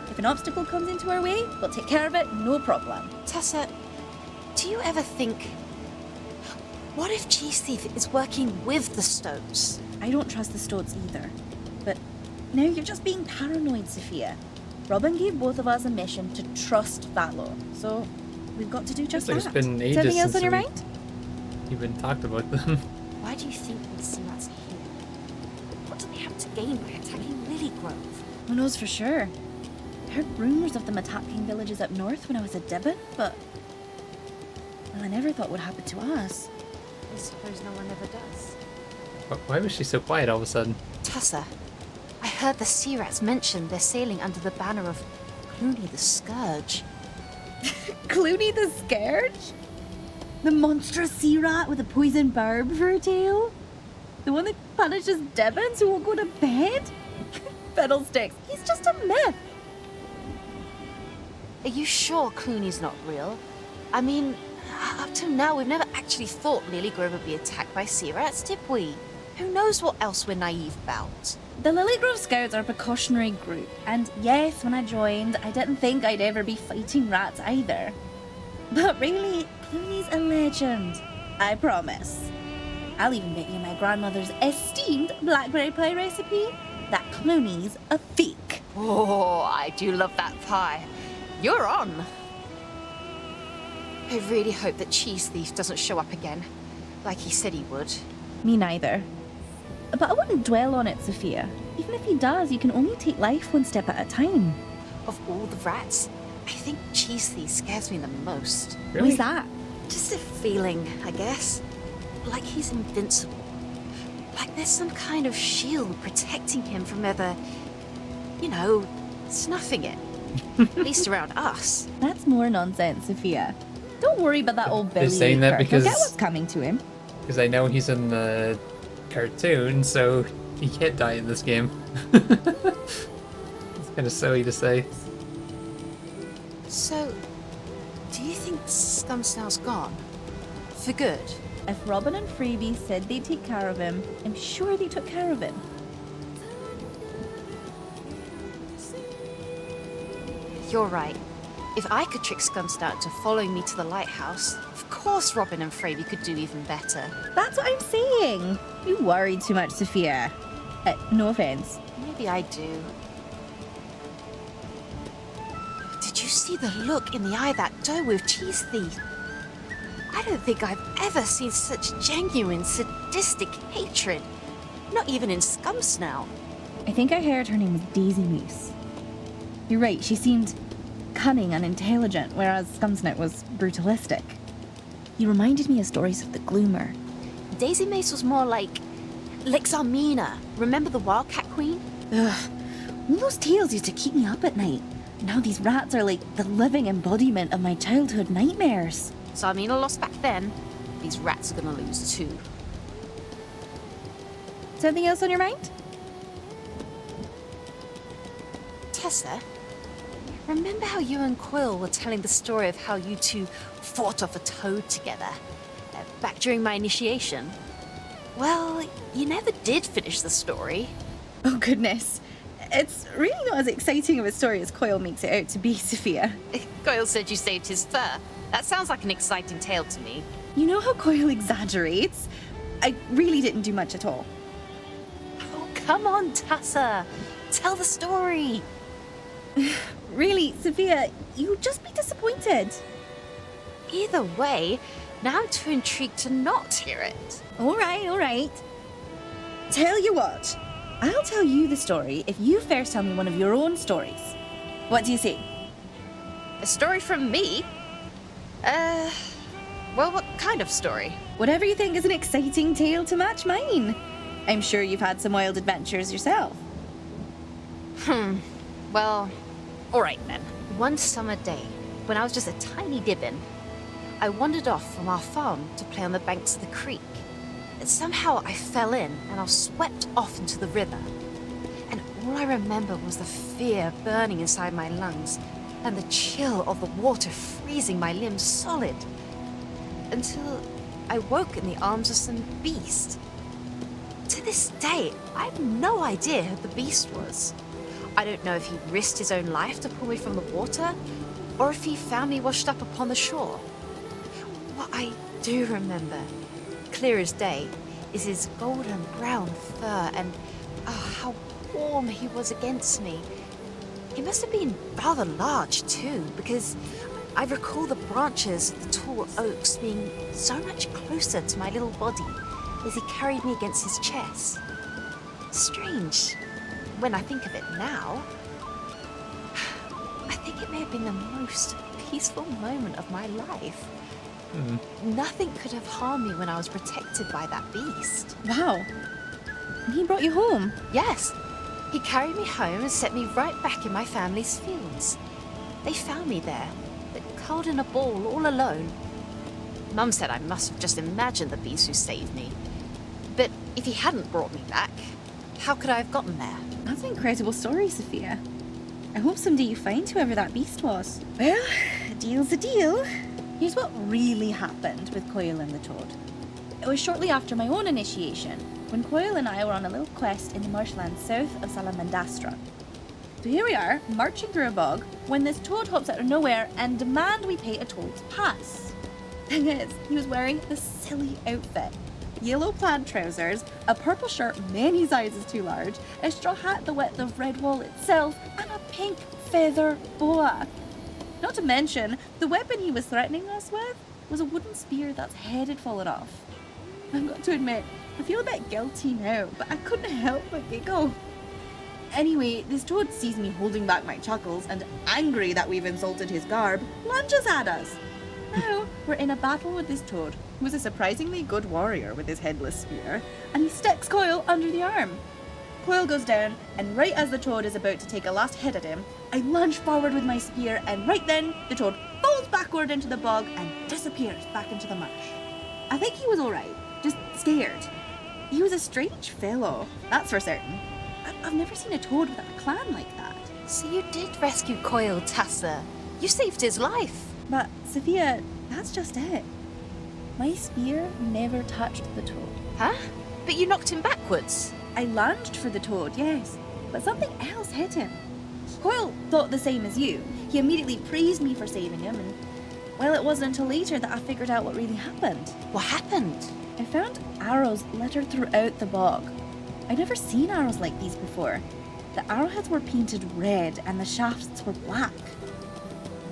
S12: If an obstacle comes into our way, we'll take care of it, no problem.
S15: Tessa, do do you ever think... What if Cheese Thief is working with the Stoats?
S12: I don't trust the Stoats either. But now you're just being paranoid, Sophia. Robin gave both of us a mission to trust Valo, so we've got to do just
S1: It's
S12: that.
S1: been ages
S12: Something else
S1: since
S12: on your
S1: we
S12: mind?
S1: even talked about them.
S15: Why do you think the Searats are here? What do they have to gain by attacking Lily Grove?
S12: Who knows for sure? I heard rumours of them attacking villages up north when I was at Dibben, but... Well, I never thought it would happen to us.
S15: I suppose no one ever does.
S1: Why was she so quiet all of a sudden?
S15: Tussa, I heard the Searats mention they're sailing under the banner of Clooney the Scourge.
S12: Clooney the Scourge? The monstrous sea rat with a poison barb for a tail? The one that punishes Debbins who won't go to bed? Fiddlesticks, he's just a myth.
S15: Are you sure Clooney's not real? I mean, up till now we've never actually thought Lily Grove would be attacked by Searats, did we? Who knows what else we're naive about?
S12: The Lily Grove Scouts are a precautionary group, and yes, when I joined, I didn't think I'd ever be fighting rats either. But really, Clooney's a legend. I promise. I'll even bet you my grandmother's esteemed blackberry pie recipe that Clooney's a fake.
S15: Oh, I do love that pie. You're on. I really hope that Cheese Thief doesn't show up again, like he said he would.
S12: Me neither. But I wouldn't dwell on it, Sophia. Even if he does, you can only take life one step at a time.
S15: Of all the rats, I think Cheese Thief scares me the most.
S1: Really?
S12: Why's that?
S15: Just a feeling, I guess. Like he's invincible. Like there's some kind of shield protecting him from ever, you know, snuffing it. At least around us.
S12: That's more nonsense, Sophia. Don't worry about that old belly.
S1: They're saying that
S12: He'll get
S1: because-
S12: what's coming to him.
S1: Because I know he's in the cartoon, so he can't die in this game. It's kind of silly to say.
S15: So, do you think Scumsnow's gone? For good?
S12: If Robin and Freebie said they'd take care of him, I'm sure they took care of him.
S15: You're right. If I could trick Scumsnow into following me to the lighthouse, of course Robin and Freebie could do even better.
S12: That's what I'm saying. You worried too much, Sophia. No offense.
S15: Maybe I do. Did you see the look in the eye of that doe with Cheese Thief? I don't think I've ever seen such genuine, sadistic hatred. Not even in Scumsnow.
S12: I think I heard her name was Daisy Moose. You're right, she seemed cunning and intelligent, whereas Scumsnout was brutalistic. He reminded me of stories of the Gloomer.
S15: Daisy Mace was more like Zarmina. Remember the Wildcat Queen?
S12: Ugh, all those tales used to keep me up at night. Now these rats are like the living embodiment of my childhood nightmares.
S15: Zarmina lost back then. These rats are gonna lose too.
S12: Something else on your mind?
S15: Tessa, remember how you and Quill were telling the story of how you two fought off a toad together? Back during my initiation? Well, you never did finish the story.
S12: Oh goodness. It's really not as exciting of a story as Coyle makes it out to be, Sophia.
S15: Coyle said you saved his fur. That sounds like an exciting tale to me.
S12: You know how Coyle exaggerates? I really didn't do much at all.
S15: Oh, come on, Tessa. Tell the story.
S12: Really, Sophia, you'd just be disappointed.
S15: Either way, now I'm too intrigued to not hear it.
S12: All right. Tell you what, I'll tell you the story if you first tell me one of your own stories. What do you say?
S15: A story from me? Well, what kind of story?
S12: Whatever you think is an exciting tale to match mine. I'm sure you've had some wild adventures yourself.
S15: Well, all right then. One summer day, when I was just a tiny dibbin, I wandered off from our farm to play on the banks of the creek. And somehow I fell in and I was swept off into the river. And all I remember was the fear burning inside my lungs and the chill of the water freezing my limbs solid. Until I woke in the arms of some beast. To this day, I have no idea who the beast was. I don't know if he risked his own life to pull me from the water, or if he found me washed up upon the shore.
S2: What I do remember, clear as day, is his golden brown fur and how warm he was against me. He must have been rather large too, because I recall the branches of the tall oaks being so much closer to my little body as he carried me against his chest. Strange, when I think of it now. I think it may have been the most peaceful moment of my life. Nothing could have harmed me when I was protected by that beast.
S12: Wow. And he brought you home?
S2: Yes. He carried me home and set me right back in my family's fields. They found me there, but curled in a ball all alone. Mum said I must have just imagined the beast who saved me. But if he hadn't brought me back, how could I have gotten there?
S12: That's an incredible story, Sophia. I hope someday you find whoever that beast was. Well, a deal's a deal. Here's what really happened with Coil and the Toad. It was shortly after my own initiation, when Coil and I were on a little quest in the marshlands south of Salamandastra. So here we are, marching through a bog, when this toad hops out of nowhere and demands we pay a toad's pass. Thing is, he was wearing this silly outfit. Yellow plaid trousers, a purple shirt many sizes too large, a straw hat the width of Redwall itself, and a pink feather boa. Not to mention, the weapon he was threatening us with was a wooden spear that's head had fallen off. I've got to admit, I feel a bit guilty now, but I couldn't help but giggle. Anyway, this toad sees me holding back my chuckles and, angry that we've insulted his garb, lunges at us. Now, we're in a battle with this toad, who is a surprisingly good warrior with his headless spear, and he sticks Coil under the arm. Coil goes down, and right as the toad is about to take a last hit at him, I lunge forward with my spear, and right then, the toad falls backward into the bog and disappears back into the marsh. I think he was alright, just scared. He was a strange fellow, that's for certain. I've never seen a toad without a clan like that.
S2: So you did rescue Coil, Tassa. You saved his life.
S12: But, Sophia, that's just it. My spear never touched the toad.
S2: Huh? But you knocked him backwards.
S12: I lunged for the toad, yes, but something else hit him. Coil thought the same as you. He immediately praised me for saving him, and, well, it wasn't until later that I figured out what really happened.
S2: What happened?
S12: I found arrows littered throughout the bog. I'd never seen arrows like these before. The arrowheads were painted red and the shafts were black.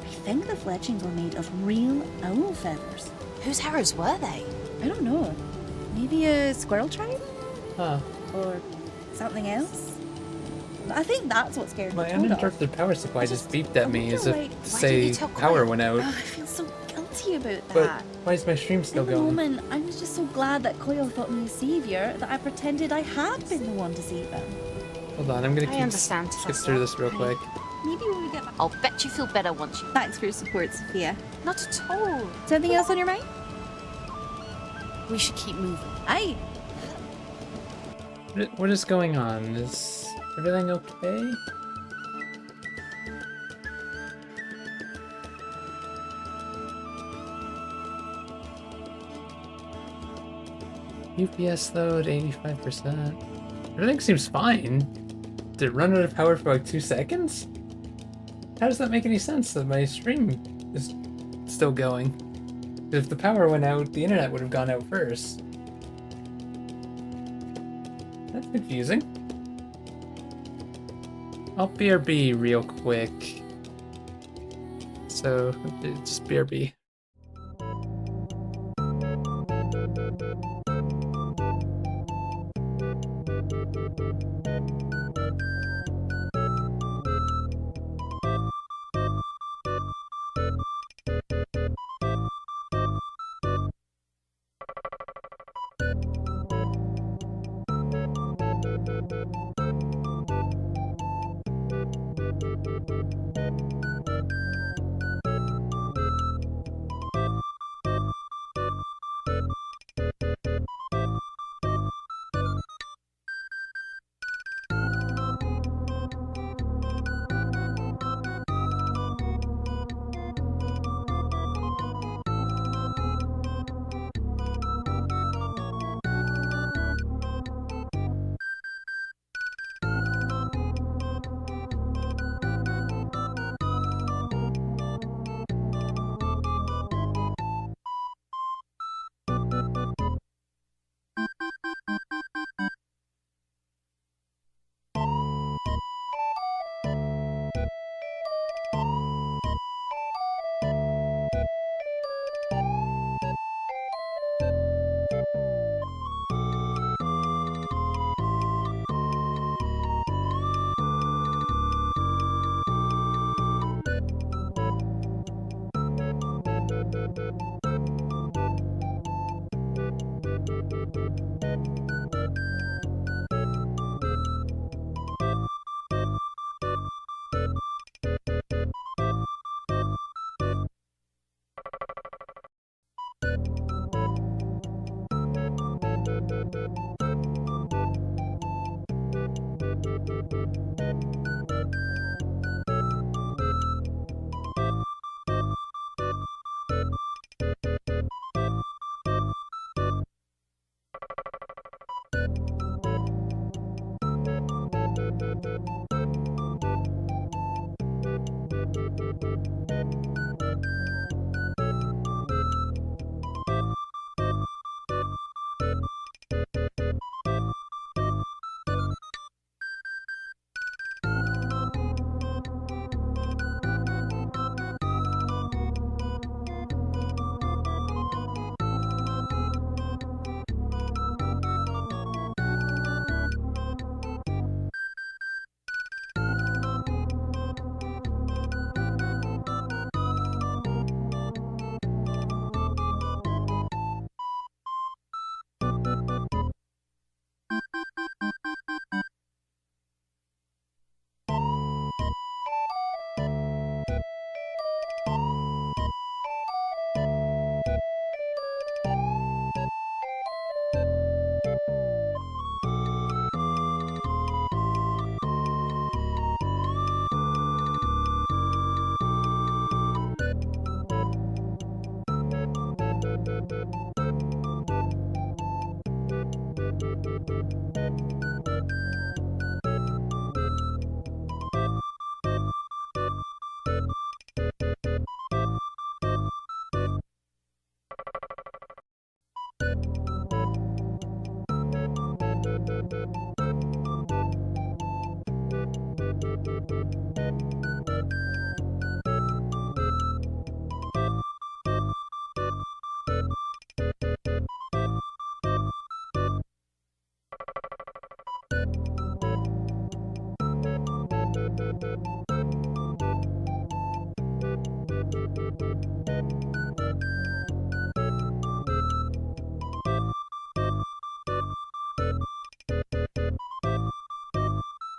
S12: I think the fletchings were made of real owl feathers.
S2: Whose arrows were they?
S12: I don't know. Maybe a squirrel tribe?
S1: Huh.
S12: Or something else? But I think that's what scared
S1: My
S12: the toad off.
S1: uninterrupted power supply just beeped at me as if
S12: why-
S1: to
S12: why
S1: say
S12: didn't you tell
S1: power
S12: Coil?
S1: went out.
S12: Oh, I feel so guilty about that.
S1: But why is my stream still
S12: In the
S1: going?
S12: moment, I was just so glad that Coil thought me a saviour that I pretended I had been the one to save him.
S1: Hold on, I'm gonna
S2: I understand,
S1: skip
S2: Tessa.
S1: through this real quick.
S12: Maybe when we get back.
S2: I'll bet you feel better once you...
S12: Thanks for your support, Sophia.
S2: Not at all.
S12: Something else on your mind?
S2: We should keep moving.
S12: Aye.
S1: What is going on? Is everything okay? UPS though at 85%. Everything seems fine. Did it run out of power for like 2 seconds? How does that make any sense that my stream is still going? If the power went out, the internet would have gone out first. That's confusing. I'll BRB real quick. So, it's BRB.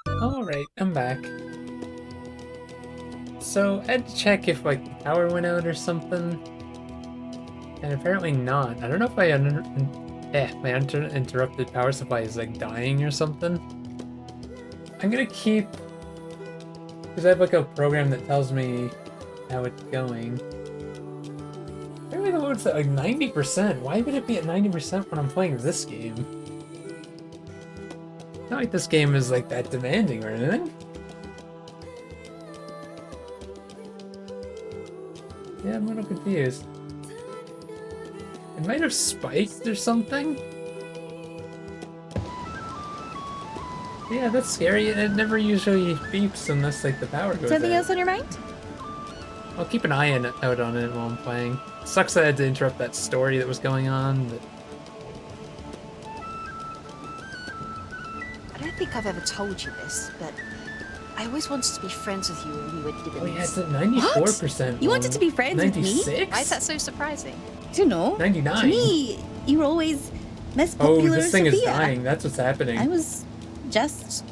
S1: Alright, I'm back. So, I had to check if, like, the power went out or something. And apparently not. I don't know if my interrupted power supply is, like, dying or something. I'm gonna keep... Because I have, like, a program that tells me how it's going. Apparently the mode's at, like, 90%. Why would it be at 90% when I'm playing this game? Not like this game is like that demanding or anything. Yeah, I'm a little confused. It might have spiked or something. Yeah, that's scary. It never usually beeps unless like the power goes
S12: Something
S1: out.
S12: else on your mind?
S1: I'll keep an eye out on it while I'm playing. Sucks that I had to interrupt that story that was going on, but...
S15: I don't think I've ever told you this, but I always wanted to be friends with you when we were dibbins.
S1: Oh yeah, it's at 94%.
S12: What? You wanted to be friends with me?
S1: 96?
S15: Why is that so surprising?
S12: I don't know.
S1: 99.
S12: To me, you were always less
S1: Oh,
S12: popular.
S1: this thing is
S12: Sophia.
S1: dying. That's what's happening.
S12: I was just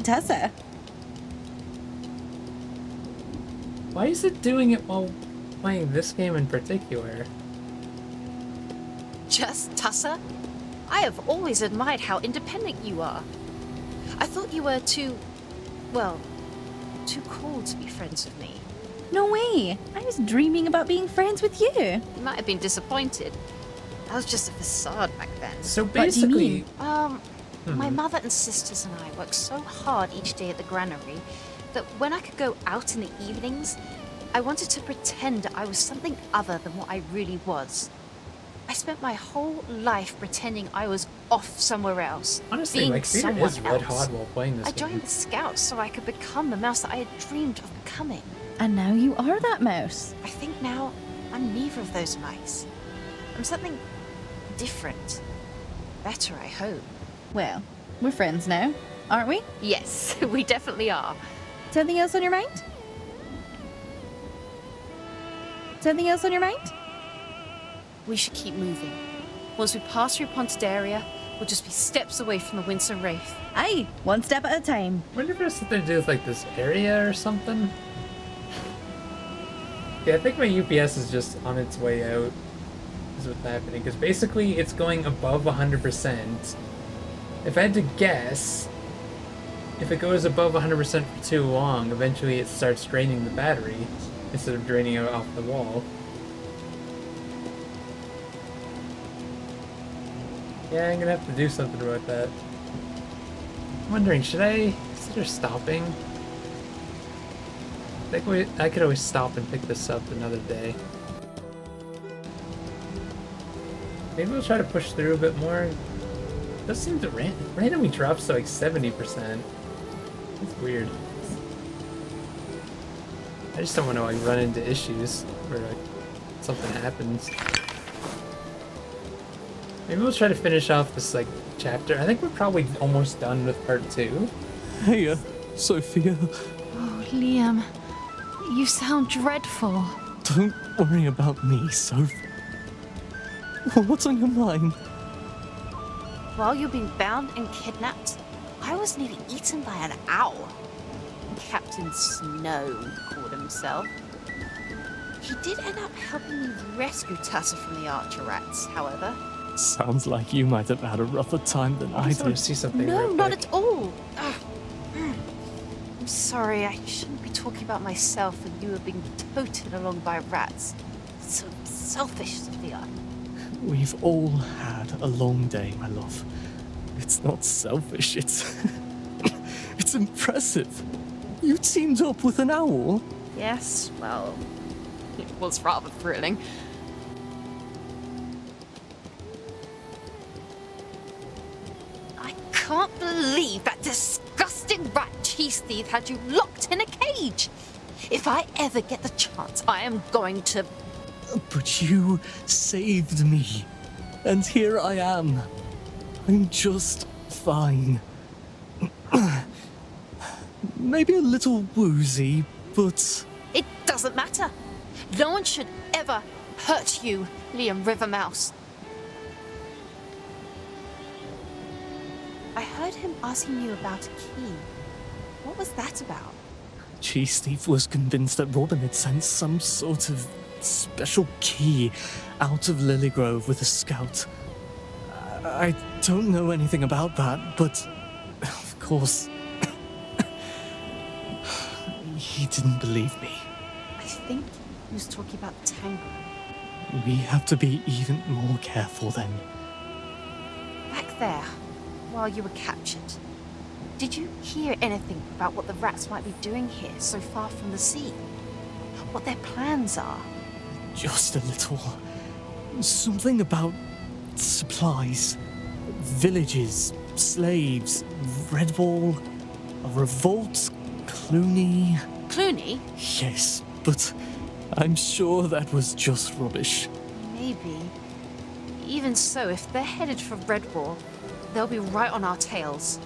S12: Tessa.
S1: Why is it doing it while playing this game in particular?
S15: Just Tussa? I have always admired how independent you are. I thought you were too cool to be friends with me.
S12: No way. I was dreaming about being friends with you.
S15: You might have been disappointed. That was just a facade back then.
S1: So
S12: What do you
S1: basically...
S12: mean?
S15: My mother and sisters and I worked so hard each day at the granary that when I could go out in the evenings, I wanted to pretend I was something other than what I really was. I spent my whole life pretending I was off somewhere else.
S1: Honestly,
S15: being
S1: like, Fear
S15: someone
S1: is red
S15: else.
S1: hot while playing this
S15: I
S1: game.
S15: joined the Scouts so I could become the mouse that I had dreamed of becoming.
S12: And now you are that mouse.
S15: I think now I'm neither of those mice. I'm something different. Better, I hope.
S12: Well, we're friends now, aren't we?
S15: Yes, we definitely are.
S12: Something else on your mind? Something else on your mind?
S15: We should keep moving. Once we pass through Pontidaria, we'll just be steps away from the Windsor Wraith.
S12: Aye, one step at a time.
S1: I wonder if it has something to do with like this area or something. Yeah, I think my UPS is just on its way out. Is what's happening, because basically it's going above 100%. If I had to guess, if it goes above 100% for too long, eventually it starts draining the battery instead of draining it off the wall. Yeah, I'm gonna have to do something about that. I'm wondering, should I consider stopping? I think I could always stop and pick this up another day. Maybe we'll try to push through a bit more. It does seem to randomly drops to like 70%. It's weird. I just don't want to like run into issues where like something happens. Maybe we'll try to finish off this like chapter. I think we're probably almost done with part 2.
S3: Hey, Sophia.
S2: Oh, Liam. You sound dreadful.
S3: Don't worry about me, Soph. What's on your mind?
S15: While you're being bound and kidnapped, I was nearly eaten by an owl. Captain Snow called himself. He did end up helping me rescue Tessa from the archer rats, however.
S3: Sounds like you might have had a rougher time than I
S1: just want
S3: did.
S1: to see something
S15: No,
S1: real
S15: not
S1: quick.
S15: at all. I'm sorry, I shouldn't be talking about myself when you were being toted along by rats. So selfish, Sophia.
S3: We've all had a long day, my love. It's not selfish, it's... it's impressive. You teamed up with an owl.
S15: Yes, well, it was rather thrilling. I can't believe that disgusting rat cheese thief had you locked in a cage. If I ever get the chance, I am going to...
S3: But you saved me. And here I am. I'm just fine. Maybe a little woozy, but...
S15: It doesn't matter. No one should ever hurt you, Liam Rivermouse. I heard him asking you about a key. What was that about?
S3: Cheese Thief was convinced that Robin had sent some sort of special key out of Lilygrove with a scout. I don't know anything about that, but of course, he didn't believe me.
S15: I think he was talking about the tangle.
S3: We have to be even more careful then.
S15: Back there, while you were captured, did you hear anything about what the rats might be doing here so far from the sea? What their plans are?
S3: Just a little. Something about supplies, villages, slaves, Redwall, a revolt, Clooney.
S15: Clooney?
S3: Yes, but I'm sure that was just rubbish.
S15: Maybe. Even so, if they're headed for Redwall, they'll be right on our tails.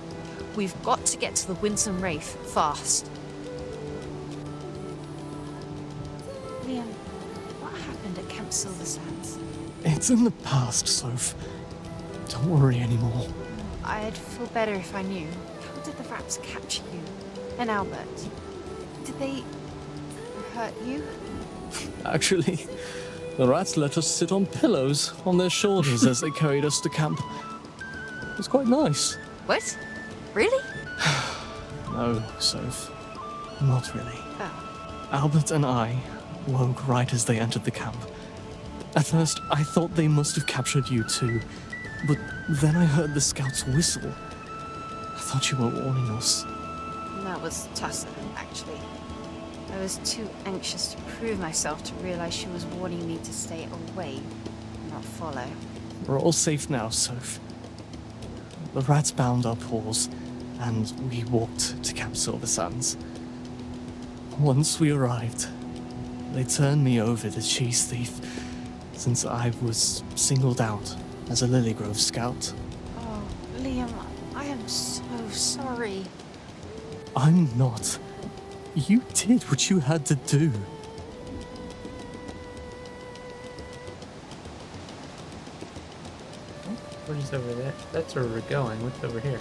S15: We've got to get to the Winsome Wraith fast. Liam, what happened at Camp Silver Sands?
S3: It's in the past, Soph. Don't worry anymore.
S15: I'd feel better if I knew. How did the rats capture you? And Albert? Did they hurt you?
S3: Actually, the rats let us sit on pillows on their shoulders as they carried us to camp. It was quite nice.
S15: What? Really?
S3: No, Soph. Not really.
S15: Oh.
S3: Albert and I woke right as they entered the camp. At first, I thought they must have captured you too, but then I heard the scout's whistle. I thought you were warning us.
S15: That was Tessa, actually. I was too anxious to prove myself to realize she was warning me to stay away, not follow.
S3: We're all safe now, Soph. The rats bound our paws, and we walked to Camp Silver Sands. Once we arrived, they turned me over to Cheese Thief, since I was singled out as a Lilygrove scout.
S15: Oh, Liam, I am so sorry.
S3: I'm not. You did what you had to do.
S1: What is over there? That's where we're going. What's over here?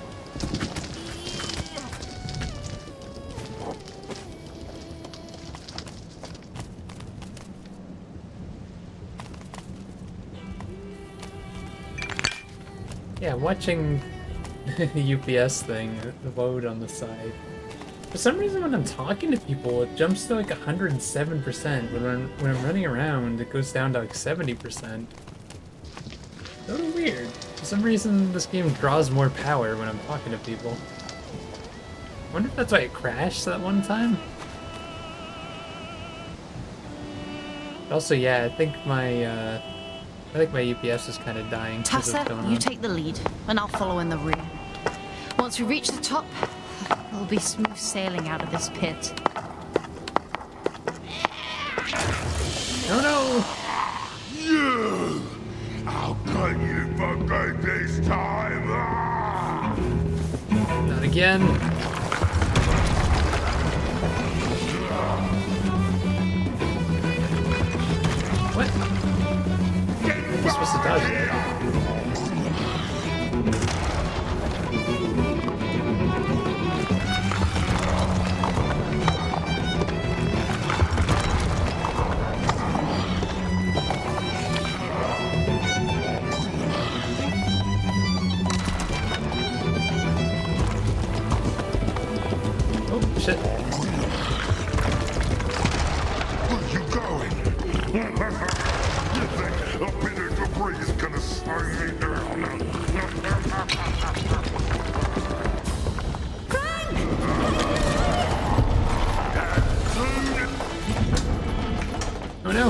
S1: Yeah, I'm watching the UPS thing, the vote on the side. For some reason, when I'm talking to people, it jumps to like 107%. When I'm running around, it goes down to like 70%. So weird. For some reason, this game draws more power when I'm talking to people. I wonder if that's why it crashed that one time. Also, yeah, I think my UPS is kind of dying.
S2: Tassa, you take the lead, and I'll follow in the rear. Once we reach the top, it'll be smooth sailing out of this pit.
S1: No, no!
S17: You! I'll cut you for good this time!
S1: Not again. What? I'm supposed to dodge that. Oh, shit.
S17: Where you going? You think a bit of debris is gonna slow me down?
S1: Oh no.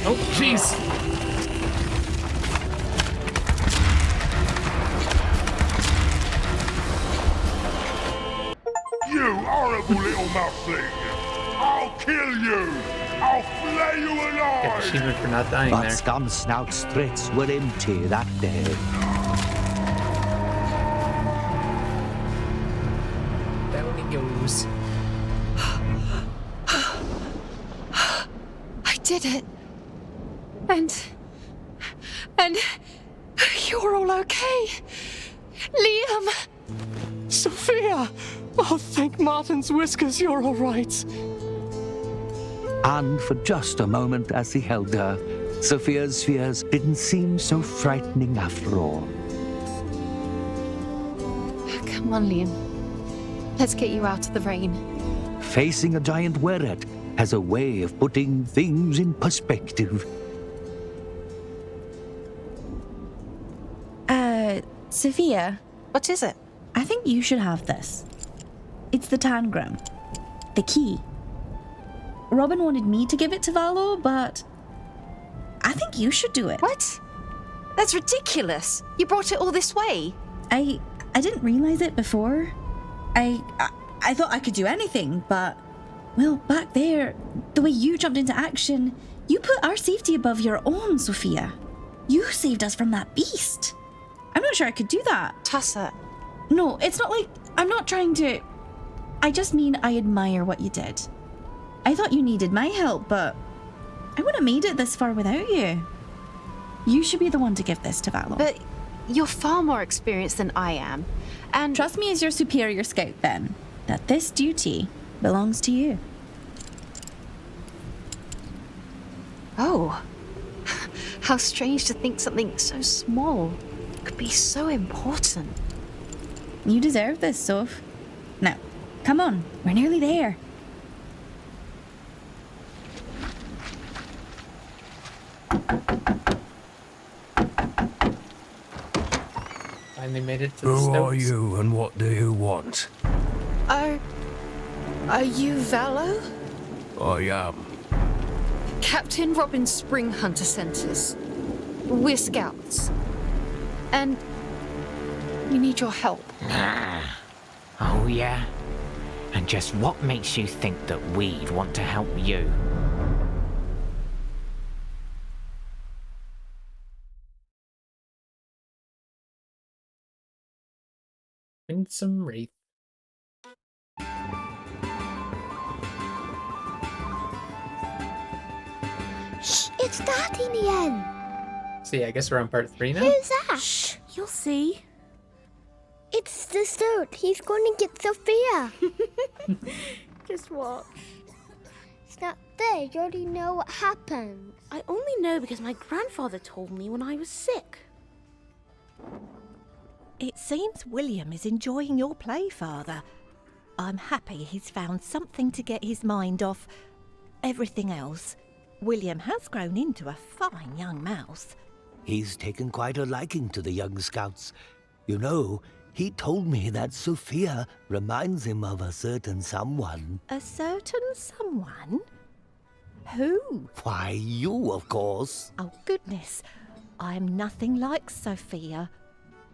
S1: Oh, jeez.
S17: You horrible little muffling! I'll kill you! I'll flay you
S1: Get
S17: alive!
S1: achievement for not dying
S10: But
S1: there.
S10: Scumsnout's threats were empty that day.
S1: Down he goes.
S6: I did it. And you're all okay. Liam!
S3: Sophia! Oh, thank Martin's whiskers, you're all right.
S10: And for just a moment as he held her, Sophia's fears didn't seem so frightening after all.
S2: Come on, Liam. Let's get you out of the rain.
S10: Facing a giant weret has a way of putting things in perspective.
S12: Sophia.
S2: What is it?
S12: I think you should have this. It's the tangram. The key. Robin wanted me to give it to Valo, but I think you should do it.
S2: What? That's ridiculous. You brought it all this way.
S12: I didn't realize it before. I thought I could do anything, but well, back there, the way you jumped into action, you put our safety above your own, Sophia. You saved us from that beast. I'm not sure I could do that.
S2: Tassa.
S12: No, it's not like I'm not trying to. I just mean I admire what you did. I thought you needed my help, but I wouldn't have made it this far without you. You should be the one to give this to Valo.
S2: But you're far more experienced than I am. And
S12: trust me as your superior scout then, that this duty belongs to you.
S2: Oh. How strange to think something so small could be so important.
S12: You deserve this, Soph. Now, come on, we're nearly there.
S1: Finally made it to the
S20: Who are
S1: Stokes.
S20: you and what do you want?
S2: Are you Valo?
S20: I am.
S2: Captain Robin Spring Hunter sent us. We're scouts. And We need your help.
S9: Oh, yeah? And just what makes you think that we'd want to help you?
S1: Winsome Wraith.
S13: Shh, it's starting again.
S1: See, I guess we're on part 3 now?
S13: Who's that?
S12: Shh, you'll see.
S13: It's the Stoat. He's going to get Sophia.
S12: Just watch.
S13: It's not there. You already know what happened.
S12: I only know because my grandfather told me when I was sick.
S5: It seems William is enjoying your play, Father. I'm happy he's found something to get his mind off everything else. William has grown into a fine young mouse.
S7: He's taken quite a liking to the young scouts. You know, he told me that Sophia reminds him of a certain someone.
S5: A certain someone? Who?
S7: Why, you, of course.
S5: Oh, goodness. I am nothing like Sophia.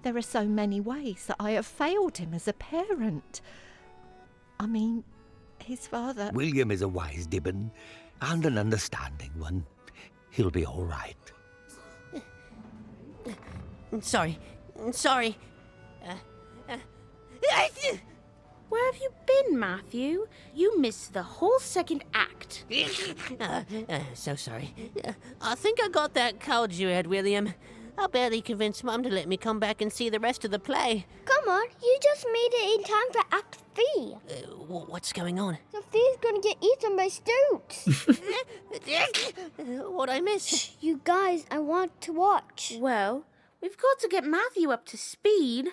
S5: There are so many ways that I have failed him as a parent. I mean, his father...
S7: William is a wise Dibbon, and an understanding one. He'll be all right.
S23: Sorry.
S12: Where have you been, Matthew? You missed the whole second act.
S23: So sorry. I think I got that cold you had, William. I barely convinced Mum to let me come back and see the rest of the play.
S13: Come on, you just made it in time for Act 3.
S23: What's going on?
S13: Sophia's going to get eaten by Stoats.
S23: What'd I miss?
S13: You guys, I want to watch.
S12: Well, we've got to get Matthew up to speed.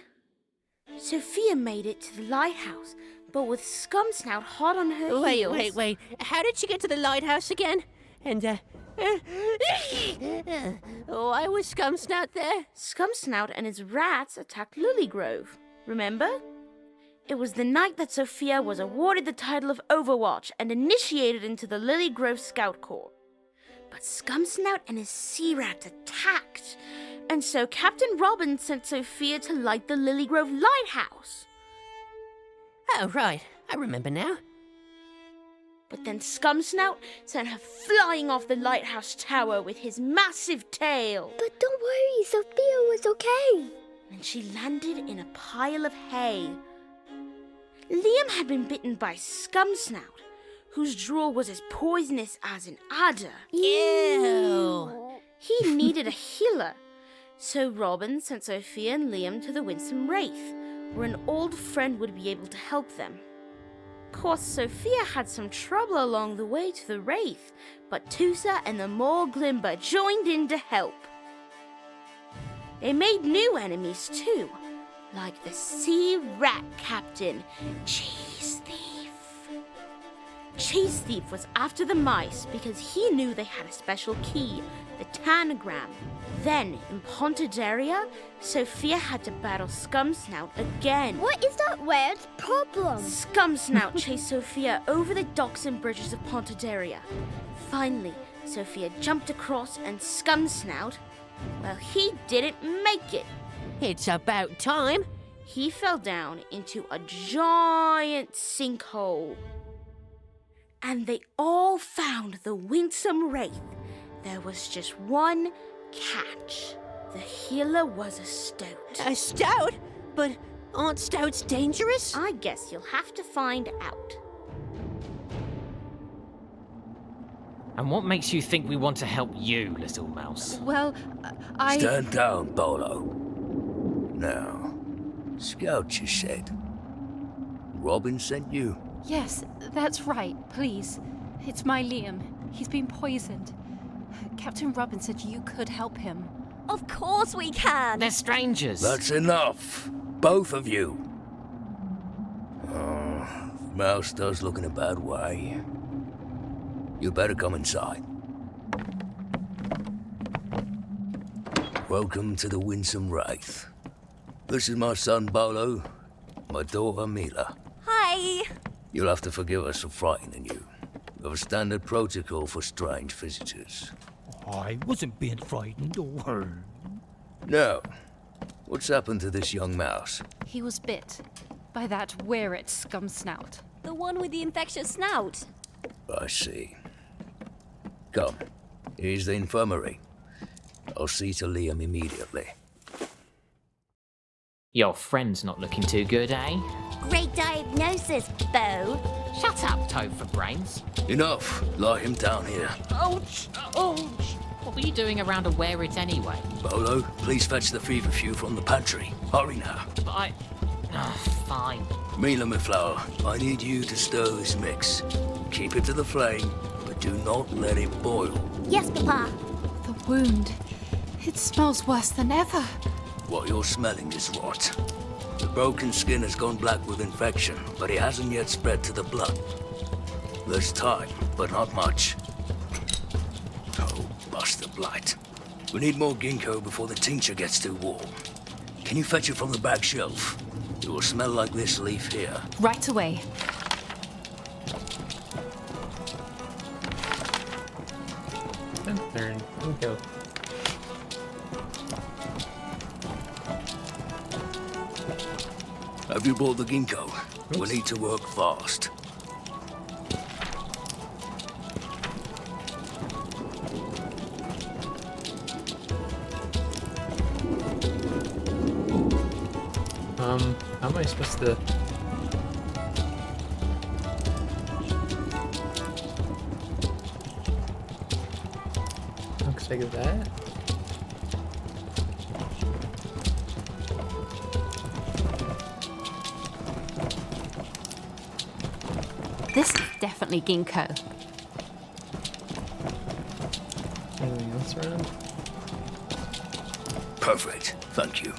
S12: Sophia made it to the lighthouse, but with Scumsnout hot on her heels.
S23: Wait. How did she get to the lighthouse again? And, why was Scumsnout there?
S12: Scumsnout and his rats attacked Lilygrove. Remember? It was the night that Sophia was awarded the title of Overwatch and initiated into the Lilygrove Scout Corps. But Scumsnout and his sea rats attacked, and so Captain Robin sent Sophia to light the Lilygrove lighthouse.
S23: Oh, right. I remember now.
S12: But then Scumsnout sent her flying off the lighthouse tower with his massive tail.
S13: But don't worry, Sophia was okay.
S12: And she landed in a pile of hay. Liam had been bitten by Scumsnout, whose drool was as poisonous as an adder.
S23: Ew!
S12: He needed a healer. So Robin sent Sophia and Liam to the Winsome Wraith, where an old friend would be able to help them. Of course, Sophia had some trouble along the way to the Wraith, but Tusa and the Mole Glimber joined in to help. They made new enemies too, like the Sea Rat Captain, Cheese Thief. Cheese Thief was after the mice because he knew they had a special key, the Tanagram. Then, in Pontidaria, Sophia had to battle Scumsnout again.
S13: What is that weird problem?
S12: Scumsnout chased Sophia over the docks and bridges of Pontidaria. Finally, Sophia jumped across and Scumsnout, well, he didn't make it.
S23: It's about time.
S12: He fell down into a giant sinkhole. And they all found the Winsome Wraith. There was just one catch. The healer was a Stoat.
S23: A Stoat? But aren't Stouts dangerous?
S12: I guess you'll have to find out.
S9: And what makes you think we want to help you, little mouse?
S2: Well, I...
S20: Stand down, Bolo. Now, Scout, you said. Robin sent you?
S2: Yes, that's right, please. It's my Liam. He's been poisoned. Captain Robin said you could help him.
S5: Of course we can!
S9: They're strangers.
S20: That's enough. Both of you. Oh, Mouse does look in a bad way. You better come inside. Welcome to the Winsome Wraith. This is my son Bolo, my daughter Mila.
S5: Hi!
S20: You'll have to forgive us for frightening you. We have a standard protocol for strange visitors.
S7: I wasn't being frightened or...
S20: No. What's happened to this young mouse?
S15: He was bit by that wear-it scum snout.
S5: The one with the infectious snout.
S20: I see. Come, here's the infirmary. I'll see to Liam immediately.
S9: Your friend's not looking too good, eh?
S19: Great diagnosis, Bo.
S9: Shut up, Toad for brains.
S20: Enough. Lie him down here.
S9: Ouch! Ouch! What were you doing around a wear-it anyway?
S20: Bolo, please fetch the feverfew from the pantry. Hurry now.
S9: But I... fine.
S20: Mila, my flower, I need you to stir this mix. Keep it to the flame, but do not let it boil.
S19: Yes, Papa.
S15: The wound. It smells worse than ever.
S20: What you're smelling is rot. The broken skin has gone black with infection, but it hasn't yet spread to the blood. There's time, but not much. Oh, bust the blight. We need more ginkgo before the tincture gets too warm. Can you fetch it from the back shelf? It will smell like this leaf here.
S15: Right away.
S1: Turn. Go.
S20: Have you brought the ginkgo? We need to work fast.
S1: How am I supposed to... Looks like that.
S15: This is definitely ginkgo.
S1: Anything else around?
S20: Perfect. Thank you.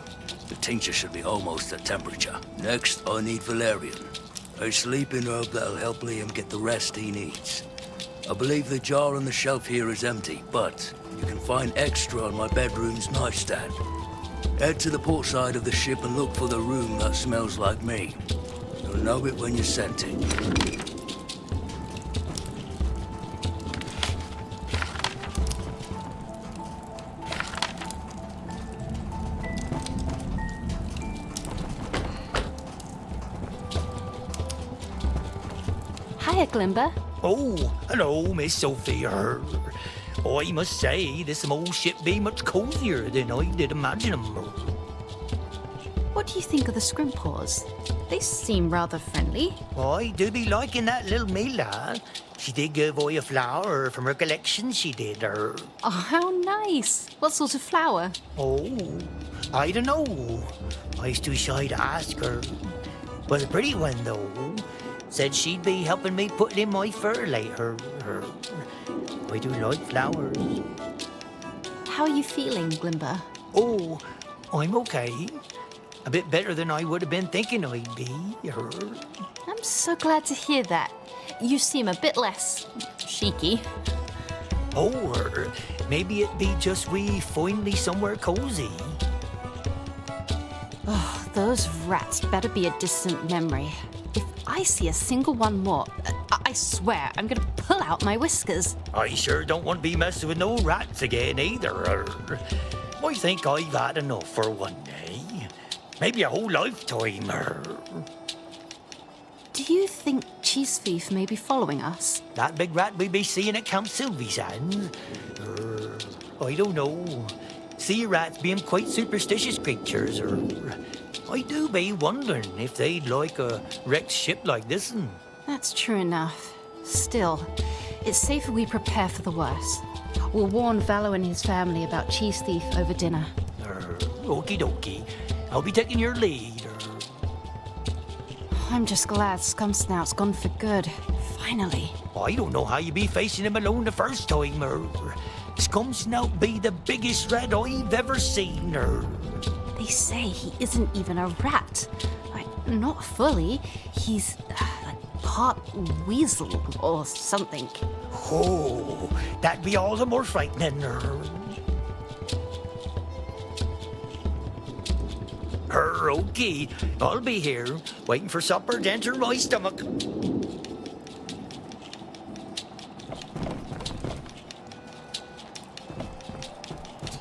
S20: The tincture should be almost at temperature. Next, I need valerian. A sleeping herb that'll help Liam get the rest he needs. I believe the jar on the shelf here is empty, but you can find extra on my bedroom's nightstand. Head to the port side of the ship and look for the room that smells like me. You'll know it when you scent it.
S15: Hiya, Glimber.
S7: Oh, hello, Miss Sophia. I must say, this old ship be much cozier than I did imagine 'em.
S15: What do you think of the Scrimpaws? They seem rather friendly.
S7: I do be liking that little Mila. She did give away a flower from her collection, she did.
S15: Oh, how nice. What sort of flower?
S7: Oh, I don't know. I was too shy to ask her. Was a pretty one, though. Said she'd be helping me put it in my fur later. I do like flowers.
S15: How are you feeling, Glimber?
S7: Oh, I'm okay. A bit better than I would have been thinking I'd be.
S15: I'm so glad to hear that. You seem a bit less cheeky.
S7: Or maybe it be just we finally somewhere cozy.
S15: Oh, those rats better be a distant memory. If I see a single one more, I swear I'm gonna pull out my whiskers.
S7: I sure don't want to be messing with no rats again either. I think I've had enough for one day. Maybe a whole lifetime.
S15: Do you think Cheese Thief may be following us?
S7: That big rat we be seeing at Camp Sylvie's hand? I don't know. Sea rats being quite superstitious creatures. I do be wondering if they'd like a wrecked ship like this one.
S15: That's true enough. Still, it's safer we prepare for the worst. We'll warn Valo and his family about Cheese Thief over dinner.
S7: Okie dokie. I'll be taking your lead.
S15: I'm just glad Scumsnout's gone for good. Finally.
S7: I don't know how you be facing him alone the first time. Scumsnout be the biggest rat I've ever seen.
S15: They say he isn't even a rat. Not fully. He's part weasel or something.
S7: Oh, that'd be all the more frightening. Okay, I'll be here, waiting for supper to enter my stomach.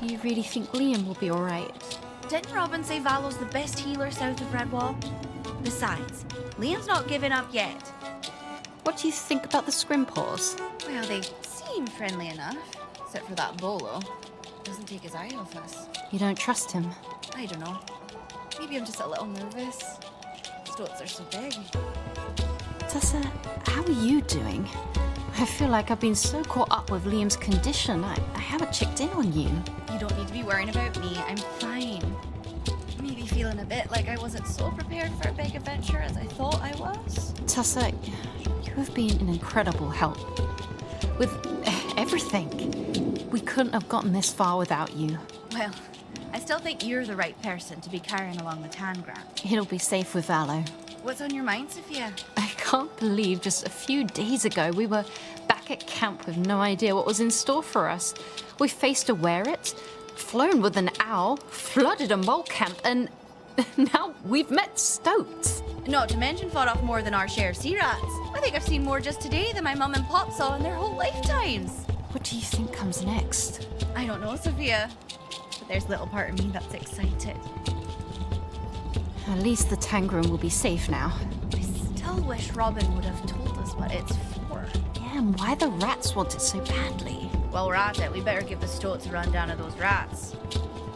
S15: Do you really think Liam will be alright?
S12: Didn't Robin say Valo's the best healer south of Redwall? Besides, Liam's not giving up yet.
S15: What do you think about the Scrimpaws?
S12: Well, they seem friendly enough, except for that Bolo. Doesn't take his eye off us.
S15: You don't trust him?
S12: I don't know. Maybe I'm just a little nervous. Stoats are so big.
S15: Tessa, how are you doing? I feel like I've been so caught up with Liam's condition, I haven't checked in on you.
S12: You don't need to be worrying about me. I'm fine. Maybe feeling a bit like I wasn't so prepared for a big adventure as I thought I was.
S15: Tessa, you have been an incredible help. With everything. We couldn't have gotten this far without you.
S12: Well, I still think you're the right person to be carrying along the Tangram.
S15: It'll be safe with Valo.
S12: What's on your mind, Sophia?
S15: I can't believe just a few days ago we were back at camp with no idea what was in store for us. We faced a wear-it, flown with an owl, flooded a mole camp, and now we've met stoats.
S12: Not to mention fought off more than our share of sea rats. I think I've seen more just today than my mum and pop saw in their whole lifetimes.
S15: What do you think comes next?
S12: I don't know, Sophia. But there's a little part of me that's excited.
S15: At least the Tangram will be safe now.
S12: I still wish Robin would have told us what it's for.
S15: Yeah, and why the rats want it so badly.
S12: Well, we're at it. We better give the stoats a rundown of those rats.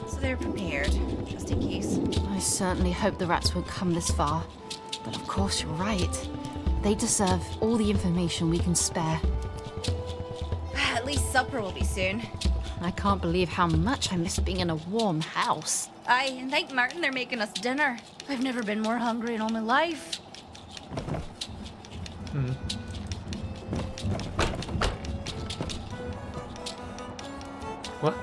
S12: So they're prepared, just in case.
S15: I certainly hope the rats won't come this far. But of course, you're right. They deserve all the information we can spare.
S12: At least supper will be soon.
S15: I can't believe how much I miss being in a warm house.
S12: Aye, and thank Martin they're making us dinner. I've never been more hungry in all my life.
S1: What?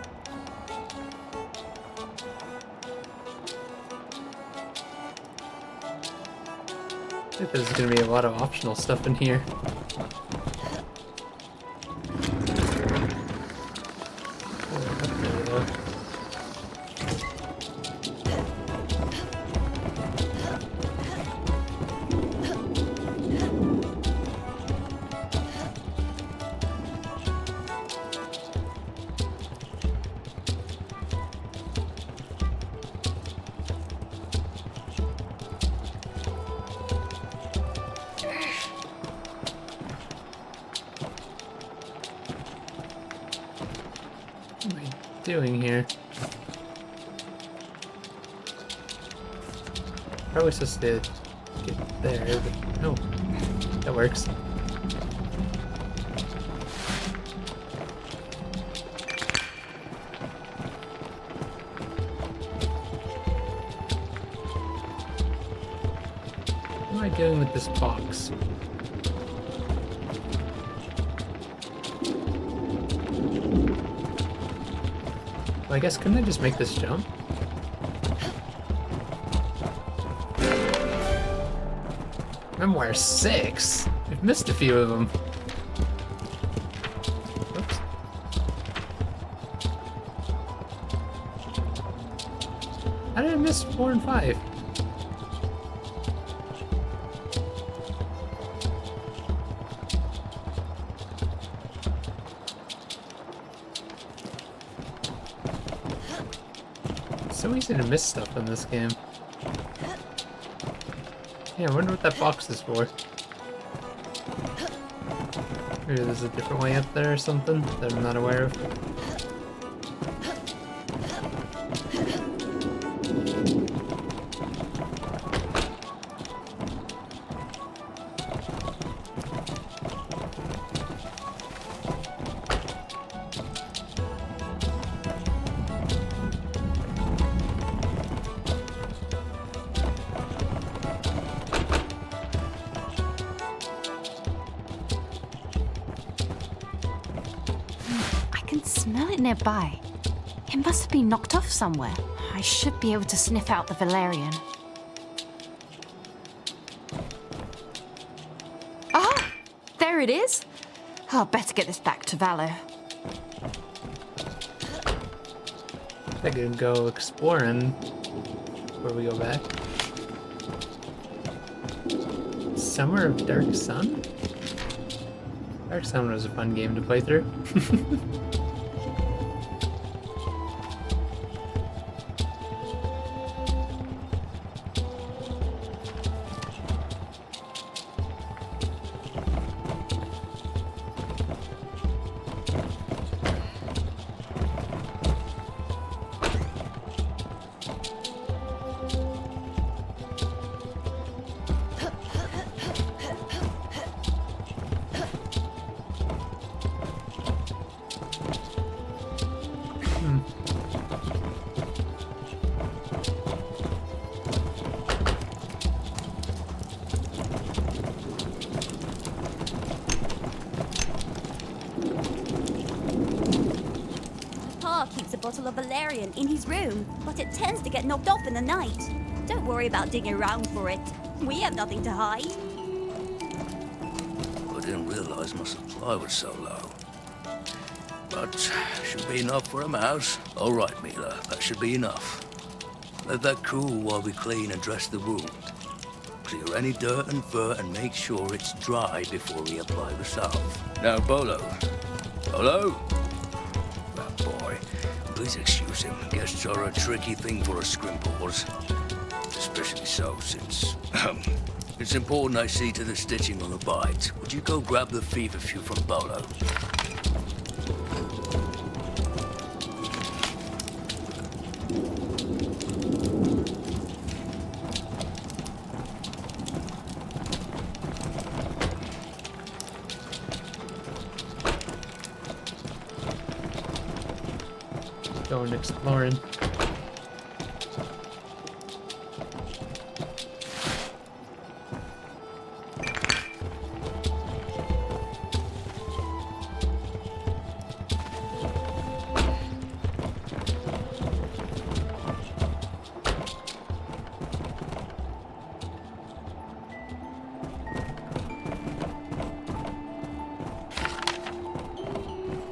S1: I think there's gonna be a lot of optional stuff in here. Doing here? Probably supposed to get there, but no, that works. What am I doing with this box? I guess, couldn't I just make this jump? Memoir 6? I've missed a few of them. Oops. How did I miss 4 and 5? So easy to miss stuff in this game. Yeah, I wonder what that box is for. Maybe there's a different way up there or something that I'm not aware of.
S15: Smell it nearby. It must have been knocked off somewhere. I should be able to sniff out the Valerian. Ah! There it is! I'll better get this back to Valo.
S1: I could go exploring before we go back. Summer of Dark Sun? Dark Sun was a fun game to play through.
S8: bottle of valerian in his room, but it tends to get knocked off in the night. Don't worry about digging around for it. We have nothing to hide.
S20: I didn't realize my supply was so low. But should be enough for a mouse. All right, Mila, that should be enough. Let that cool while we clean and dress the wound. Clear any dirt and fur and make sure it's dry before we apply the salve. Now, Bolo. Bolo? That boy. Please excuse him. Guests are a tricky thing for a scrimpores. Especially so, since... it's important I see to the stitching on the bite. Would you go grab the feverfew from Bolo?
S1: Going exploring.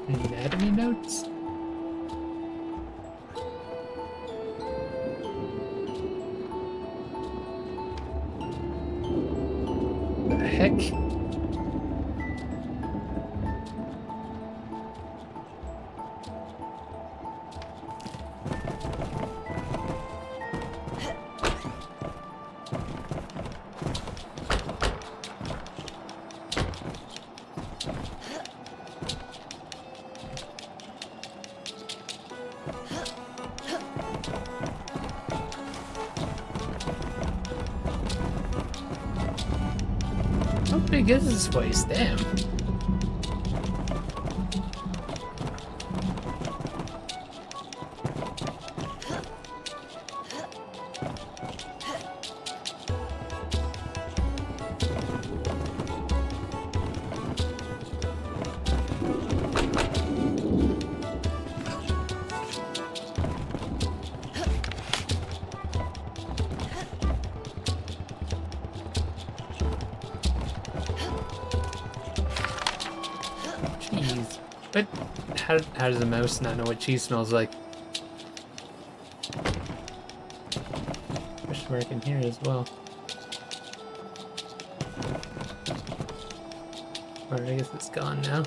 S1: Anatomy notes? The heck? How big is this place? Damn. Cheese. But how does a mouse not know what cheese smells like? Question mark in here as well. Alright, I guess it's gone now.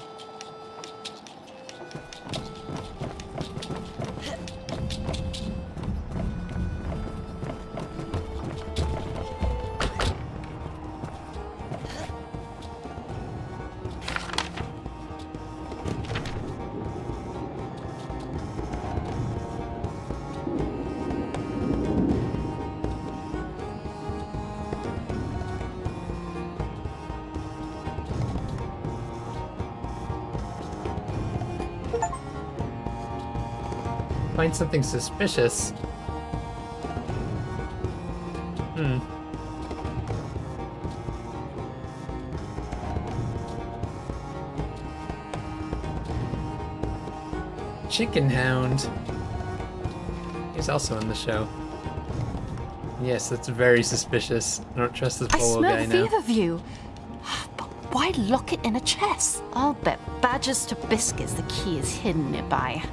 S1: Find something suspicious. Chicken Hound. He's also in the show. Yes, that's very suspicious. I don't trust this polo guy now.
S2: I smell feverfew. But why lock it in a chest? I'll bet badgers to biscuits the key is hidden nearby.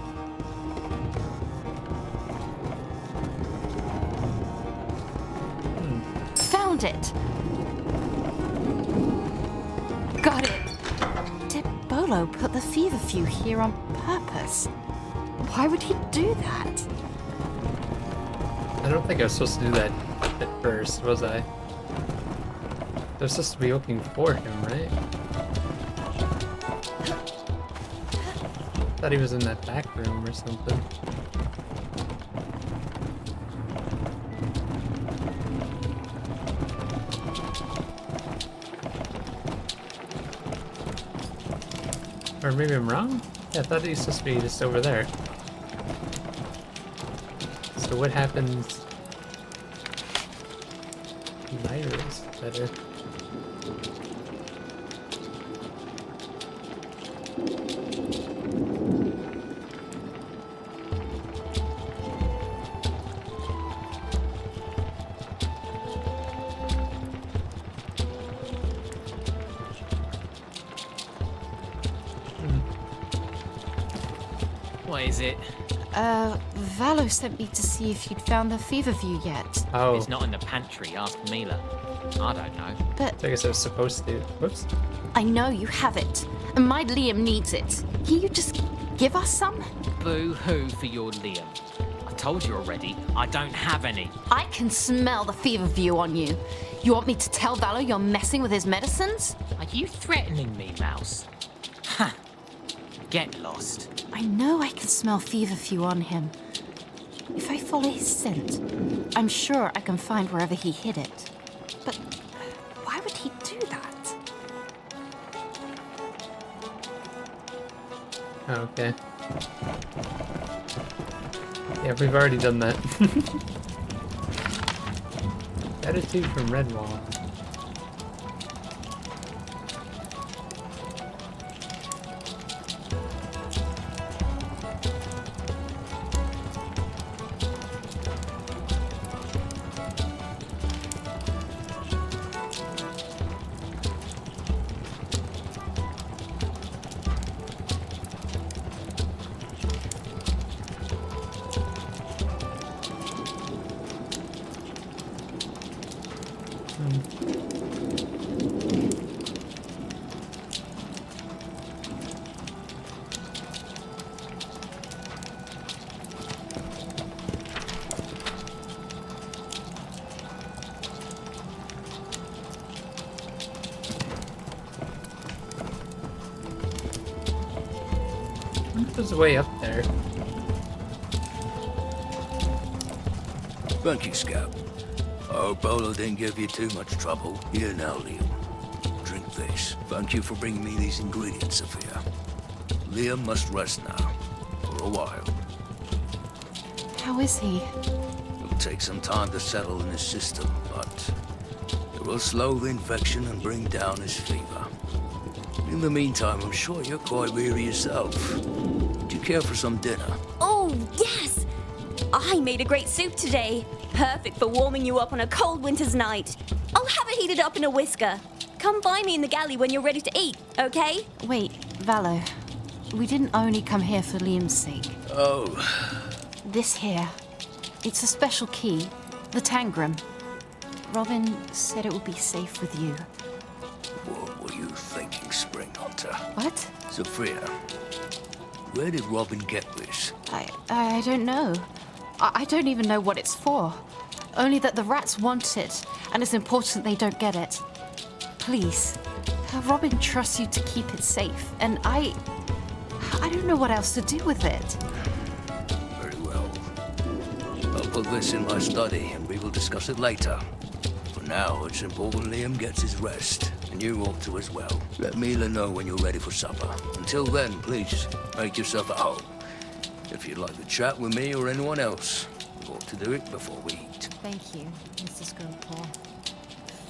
S2: Found it. Got it. Did Bolo put the feverfew here on purpose? Why would he do that?
S1: I don't think I was supposed to do that at first, was I? I was supposed to be looking for him, right? Thought he was in that back room or something. Or maybe I'm wrong? Yeah, I thought he was supposed to be just over there. So what happens? Lyra's better.
S9: What is it?
S2: Valo sent me to see if you'd found the fever view yet.
S1: Oh.
S9: It's not in the pantry. Ask Mila. I don't know.
S2: But
S1: I guess I was supposed to. Whoops.
S2: I know you have it, and my Liam needs it. Can you just give us some?
S9: Boo-hoo for your Liam. I told you already, I don't have any.
S2: I can smell the fever view on you. You want me to tell Valo you're messing with his medicines?
S9: Are you threatening me, Mouse? Ha! Get lost.
S2: I know I can smell fever view on him. If I follow his scent, I'm sure I can find wherever he hid it. But why would he do that?
S1: Okay. Yeah, we've already done that. Attitude from Redwall. There's a way up there.
S20: Thank you, Scout. I hope Bolo didn't give you too much trouble. Here now, Liam. Drink this. Thank you for bringing me these ingredients, Sophia. Liam must rest now. For a while.
S2: How is he?
S20: It'll take some time to settle in his system, but it will slow the infection and bring down his fever. In the meantime, I'm sure you're quite weary yourself. Do you care for some dinner?
S8: Oh, yes! I made a great soup today. Perfect for warming you up on a cold winter's night. I'll have it heated up in a whisker. Come find me in the galley when you're ready to eat, okay?
S2: Wait, Valo. We didn't only come here for Liam's sake.
S20: Oh.
S2: This here. It's a special key. The Tangram. Robin said it would be safe with you.
S20: What were you thinking, Spring Hunter?
S2: What?
S20: Sophia, where did Robin get this?
S2: I don't know. I don't even know what it's for. Only that the rats want it, and it's important they don't get it. Please. Robin trusts you to keep it safe, and I don't know what else to do with it.
S20: Very well. I'll put this in my study, and we will discuss it later. For now, it's important Liam gets his rest, and you ought to as well. Let Mila know when you're ready for supper. Until then, please, make yourself at home. If you'd like to chat with me or anyone else, you ought to do it before we eat.
S2: Thank you, Mrs. Girlpaw,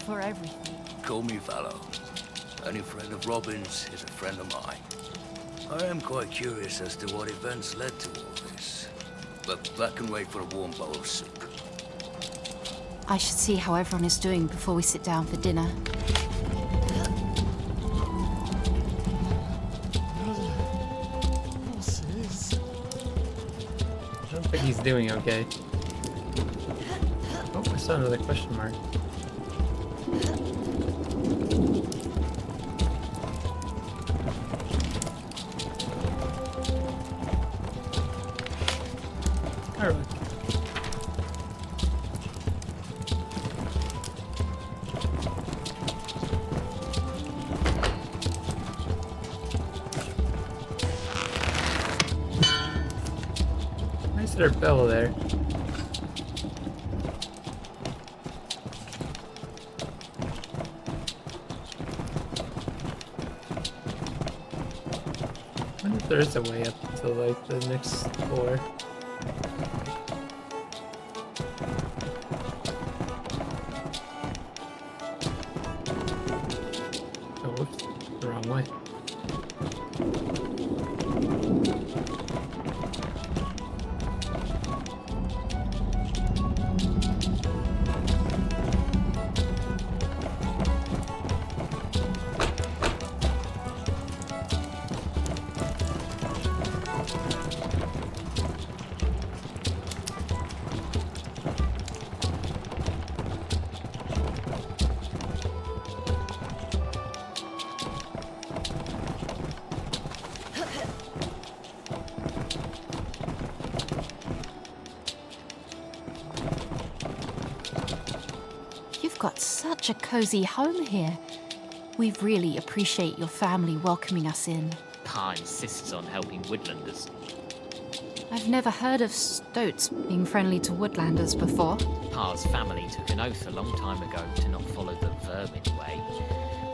S2: for everything.
S20: Call me Valo. Any friend of Robin's is a friend of mine. I am quite curious as to what events led to all this. But that can wait for a warm bowl of soup.
S2: I should see how everyone is doing before we sit down for dinner.
S1: I don't think he's doing okay. Oh, I saw another question mark. Alright. Why is there a bell there? I wonder if there is a way up to like the next floor. Oh, whoops, the wrong way.
S2: got such a cozy home here. We really appreciate your family welcoming us in.
S9: Pa insists on helping woodlanders.
S2: I've never heard of stoats being friendly to woodlanders before.
S9: Pa's family took an oath a long time ago to not follow the vermin way,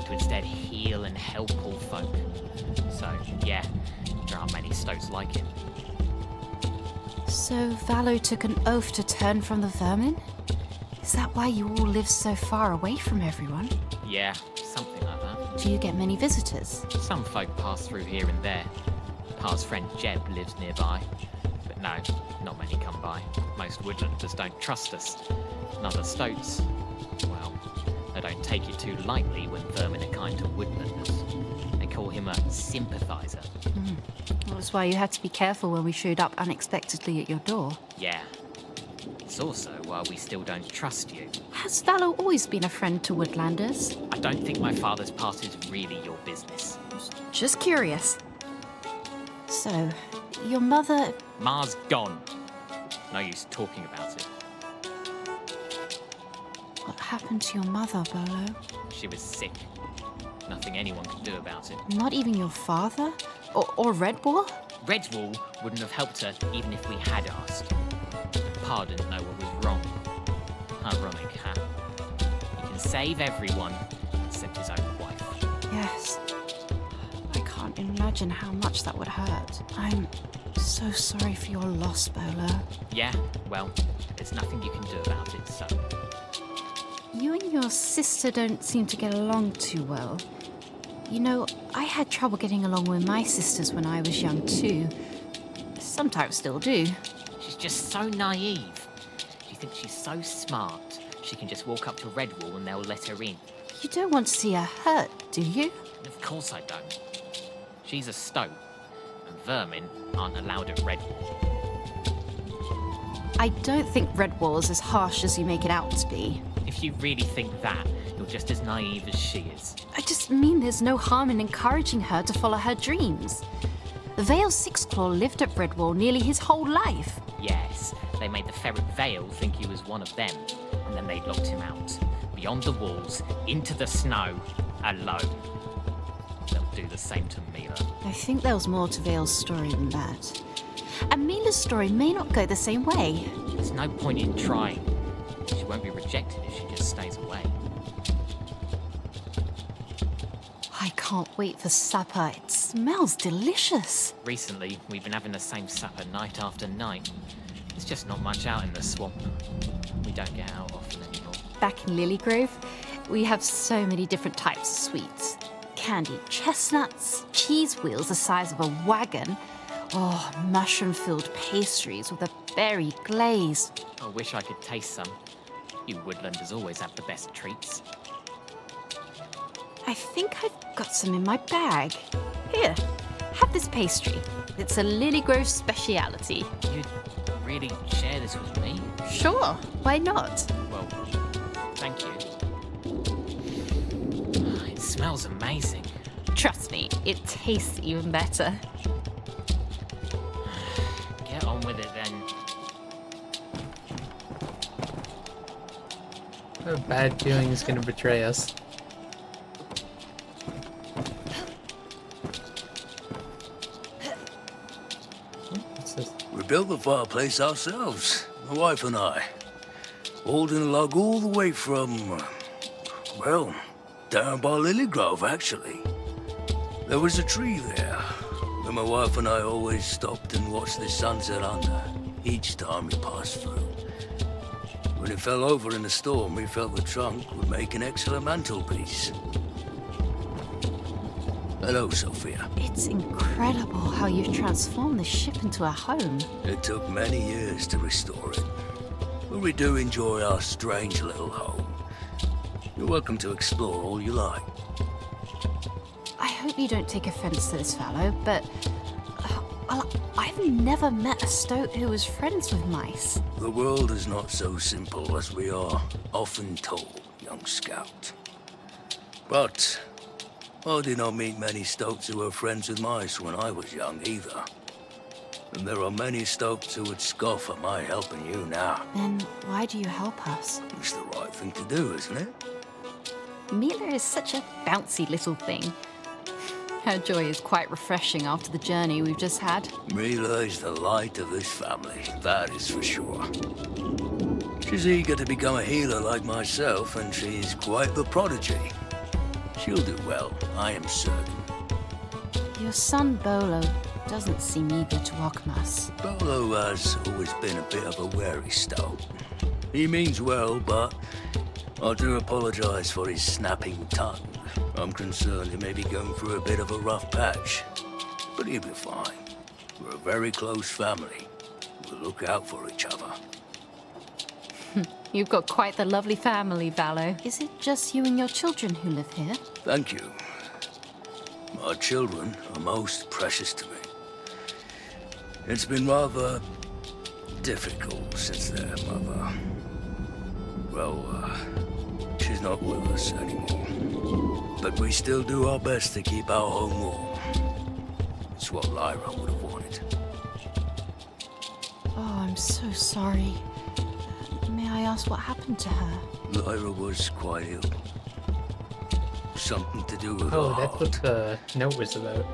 S9: to instead heal and help all folk. So, yeah, there aren't many stoats like him.
S2: So Valo took an oath to turn from the vermin? Is that why you all live so far away from everyone?
S9: Yeah, something like that.
S2: Do you get many visitors?
S9: Some folk pass through here and there. Pa's friend Jeb lives nearby. But no, not many come by. Most woodlanders don't trust us. And other stoats, well, they don't take it too lightly when vermin are kind to woodlanders. They call him a sympathizer.
S2: That's why you had to be careful when we showed up unexpectedly at your door.
S9: Yeah. It's also why we still don't trust you.
S2: Has Valo always been a friend to woodlanders?
S9: I don't think my father's past is really your business.
S2: Just curious. So, your mother...
S9: Ma's gone. No use talking about it.
S2: What happened to your mother, Bolo?
S9: She was sick. Nothing anyone could do about it.
S2: Not even your father? Or Redwall?
S9: Redwall wouldn't have helped her even if we had asked. Pa didn't know what was wrong. Ironic, huh? He can save everyone except his own wife.
S2: Yes. I can't imagine how much that would hurt. I'm so sorry for your loss, Bolo.
S9: Yeah, well, there's nothing you can do about it, so...
S2: You and your sister don't seem to get along too well. You know, I had trouble getting along with my sisters when I was young too. Sometimes still do.
S9: She's just so naive. She thinks she's so smart, she can just walk up to Redwall and they'll let her in.
S2: You don't want to see her hurt, do you?
S9: Of course I don't. She's a stoat, and vermin aren't allowed at Redwall.
S2: I don't think Redwall is as harsh as you make it out to be.
S9: If you really think that, you're just as naive as she is.
S2: I just mean there's no harm in encouraging her to follow her dreams. Vale Sixclaw lived at Redwall nearly his whole life.
S9: Yes, they made the ferret Vale think he was one of them, and then they locked him out, beyond the walls, into the snow, alone. They'll do the same to Mila.
S2: I think there was more to Vale's story than that. And Mila's story may not go the same way.
S9: There's no point in trying. She won't be rejected if she just stays away.
S2: I can't wait for supper. It smells delicious.
S9: Recently, we've been having the same supper night after night. There's just not much out in the swamp. We don't get out often anymore.
S2: Back in Lilygrove, we have so many different types of sweets. Candied chestnuts, cheese wheels the size of a wagon, mushroom-filled pastries with a berry glaze.
S9: I wish I could taste some. You woodlanders always have the best treats.
S2: I think I've got some in my bag. Here, have this pastry. It's a Lilygrove speciality.
S9: You'd really share this with me?
S2: Sure, why not?
S9: Well, thank you. It smells amazing.
S2: Trust me, it tastes even better.
S9: Get on with it then.
S1: A bad feeling is going to betray us.
S20: We built the fireplace ourselves, my wife and I. Holding a log all the way from, well, down by Lilygrove, actually. There was a tree there, where my wife and I always stopped and watched the sunset under, each time we passed through. When it fell over in the storm, we felt the trunk would make an excellent mantelpiece. Hello, Sophia.
S2: It's incredible how you've transformed the ship into a home.
S20: It took many years to restore it, but we do enjoy our strange little home. You're welcome to explore all you like.
S2: I hope you don't take offense to this fellow, but well, I've never met a stoat who was friends with mice.
S20: The world is not so simple as we are often told, young scout. But I did not meet many stoats who were friends with mice when I was young either. And there are many Stokes who would scoff at my helping you now.
S2: Then why do you help us?
S20: It's the right thing to do, isn't it?
S15: Mila is such a bouncy little thing. Her joy is quite refreshing after the journey we've just had.
S20: Mila is the light of this family, that is for sure. She's eager to become a healer like myself, and she's quite the prodigy. She'll do well, I am certain.
S2: Your son Bolo doesn't seem eager to welcome us.
S20: Bolo has always been a bit of a wary Stoke. He means well, but I do apologize for his snapping tongue. I'm concerned he may be going through a bit of a rough patch. But he'll be fine. We're a very close family. We'll look out for each other.
S15: You've got quite the lovely family, Valo.
S2: Is it just you and your children who live here?
S20: Thank you. My children are most precious to me. It's been rather difficult since their mother... Well, she's not with us anymore. But we still do our best to keep our home warm. It's what Lyra would have wanted.
S2: Oh, I'm so sorry. May I ask what happened to her?
S20: Lyra was quite ill. Something to do with her
S1: Oh,
S20: heart.
S1: that's what the note was about.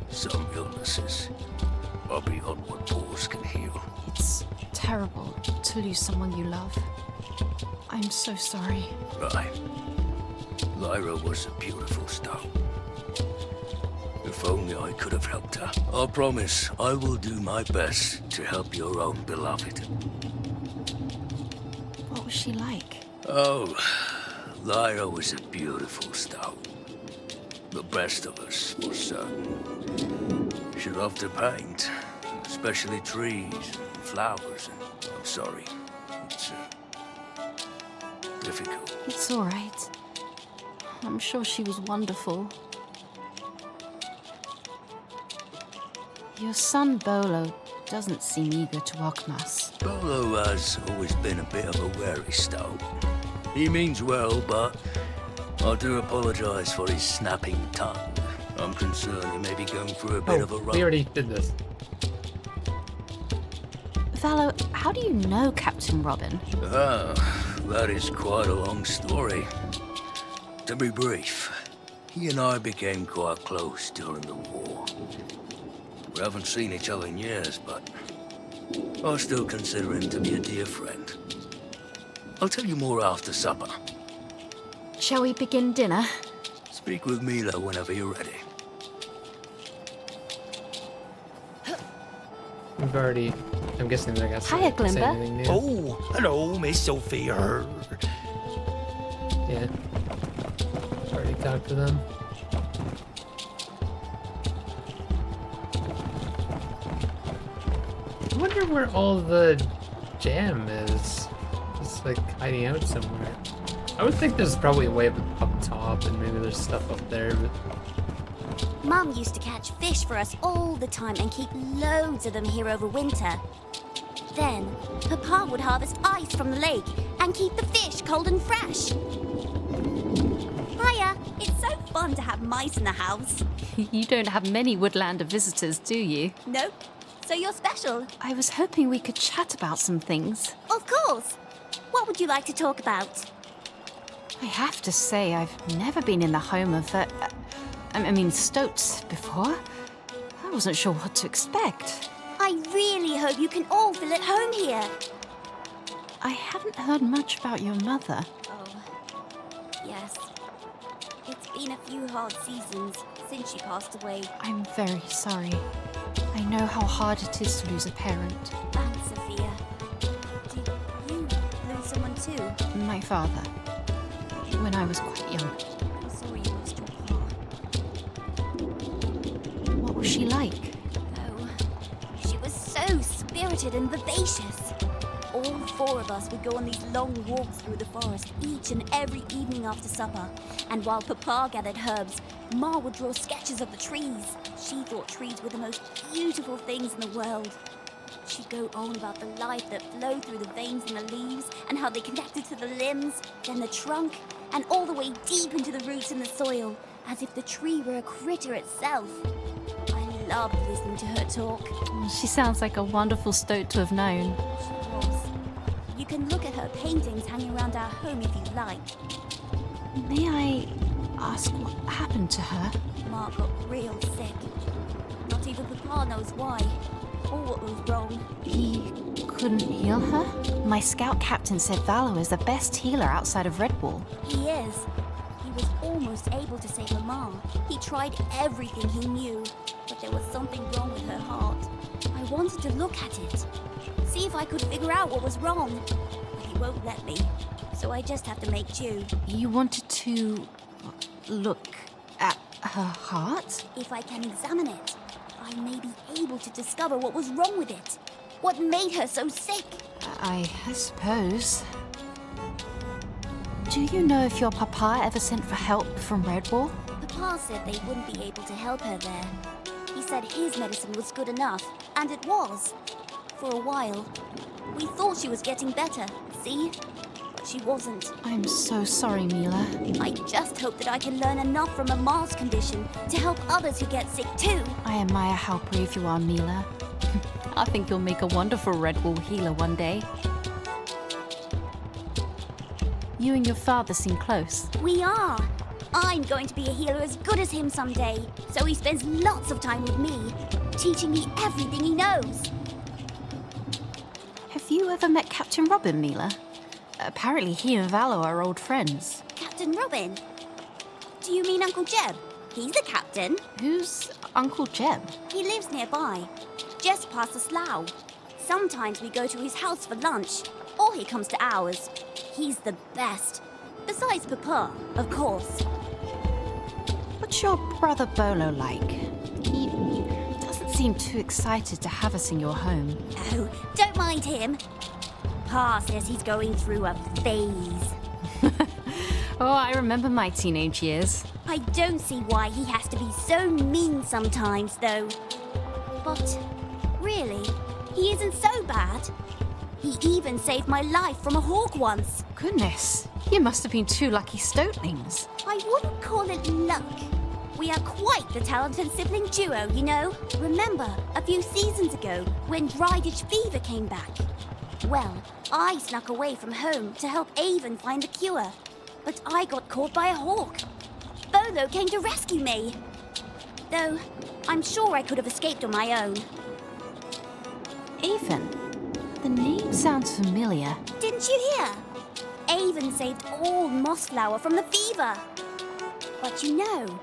S20: Some illnesses are beyond what paws can heal.
S2: It's terrible to lose someone you love. I'm so sorry.
S20: Right. Lyra was a beautiful Stoke. If only I could have helped her. I promise I will do my best to help your own beloved.
S2: What was she like?
S20: Oh, Lyra was a beautiful Stoke. The best of us, for certain. She loved to paint, especially trees and flowers, and I'm sorry, it's difficult.
S2: It's all right. I'm sure she was wonderful. Your son Bolo doesn't seem eager to welcome us.
S20: Bolo has always been a bit of a wary Stoke. He means well, but I do apologize for his snapping tongue. I'm concerned he may be going through a bit of a rough...
S1: We already did this.
S2: Valo, how do you know Captain Robin?
S20: Ah, that is quite a long story. To be brief, he and I became quite close during the war. We haven't seen each other in years, but I still consider him to be a dear friend. I'll tell you more after supper.
S2: Shall we begin dinner?
S20: Speak with Mila whenever you're ready.
S1: We've already... I'm guessing they're gonna
S2: Hiya,
S1: say
S2: Glimber.
S1: anything new.
S7: Oh, hello, Miss Sophia.
S1: Yeah. Already talked to them. I wonder where all the jam is. It's like hiding out somewhere. I would think there's probably a way up top, and maybe there's stuff up there, but...
S8: Mum used to catch fish for us all the time and keep loads of them here over winter. Then, Papa would harvest ice from the lake and keep the fish cold and fresh. Hiya! It's so fun to have mice in the house.
S15: You don't have many Woodlander visitors, do you?
S8: Nope. So you're special.
S2: I was hoping we could chat about some things.
S8: Of course. What would you like to talk about?
S2: I have to say, I've never been in the home of Stoats before. I wasn't sure what to expect.
S8: I really hope you can all feel at home here.
S2: I haven't heard much about your mother.
S8: Oh, yes. It's been a few hard seasons since she passed away.
S2: I'm very sorry. I know how hard it is to lose a parent.
S8: Thanks, Sophia. Did you lose someone too?
S2: My father. When I was quite young.
S8: I'm sorry you lost your pa.
S2: What was she like?
S8: Oh, she was so spirited and vivacious. All four of us would go on these long walks through the forest each and every evening after supper. And while Papa gathered herbs, Ma would draw sketches of the trees. She thought trees were the most beautiful things in the world. She'd go on about the life that flowed through the veins in the leaves and how they connected to the limbs, then the trunk, and all the way deep into the roots in the soil, as if the tree were a critter itself. I loved listening to her talk.
S15: She sounds like a wonderful stoat to have known.
S8: She was. You can look at her paintings hanging around our home if you like.
S15: May I ask what happened to her?
S8: Mark got real sick. Not even Papa knows why, or what was wrong.
S15: He couldn't heal her? My scout captain said Valor is the best healer outside of Redwall.
S8: He is. He was almost able to save Mama. He tried everything he knew, but there was something wrong with her heart. I wanted to look at it, see if I could figure out what was wrong, but he won't let me, so I just have to make do.
S15: You wanted to look at her heart?
S8: If I can examine it, I may be able to discover what was wrong with it. What made her so sick?
S15: I suppose. Do you know if your papa ever sent for help from Redwall?
S8: Papa said they wouldn't be able to help her there. He said his medicine was good enough, and it was. For a while. We thought she was getting better, see? But she wasn't.
S15: I'm so sorry, Mila.
S8: I just hope that I can learn enough from Amar's condition to help others who get sick too.
S15: I admire how brave you are, Mila. I think you'll make a wonderful Redwall healer one day. You and your father seem close.
S8: We are. I'm going to be a healer as good as him someday, so he spends lots of time with me, teaching me everything he knows.
S15: Have you ever met Captain Robin, Mila? Apparently he and Valor are old friends.
S8: Captain Robin? Do you mean Uncle Jeb? He's the captain.
S15: Who's Uncle Jeb?
S8: He lives nearby, just past the slough. Sometimes we go to his house for lunch, or he comes to ours. He's the best. Besides Papa, of course.
S15: What's your brother Bolo like? He doesn't seem too excited to have us in your home.
S8: Oh, don't mind him. Pa says he's going through a phase.
S15: Oh, I remember my teenage years.
S8: I don't see why he has to be so mean sometimes, though. But, really, he isn't so bad. He even saved my life from a hawk once.
S15: Goodness, you must have been two lucky stoatlings.
S8: I wouldn't call it luck. We are quite the talented sibling duo, you know. Remember, a few seasons ago, when dry ditch fever came back? Well, I snuck away from home to help Avon find the cure. But I got caught by a hawk. Bolo came to rescue me. Though, I'm sure I could have escaped on my own.
S15: Avon? The name sounds familiar.
S8: Didn't you hear? Avon saved all Mossflower from the fever. But you know,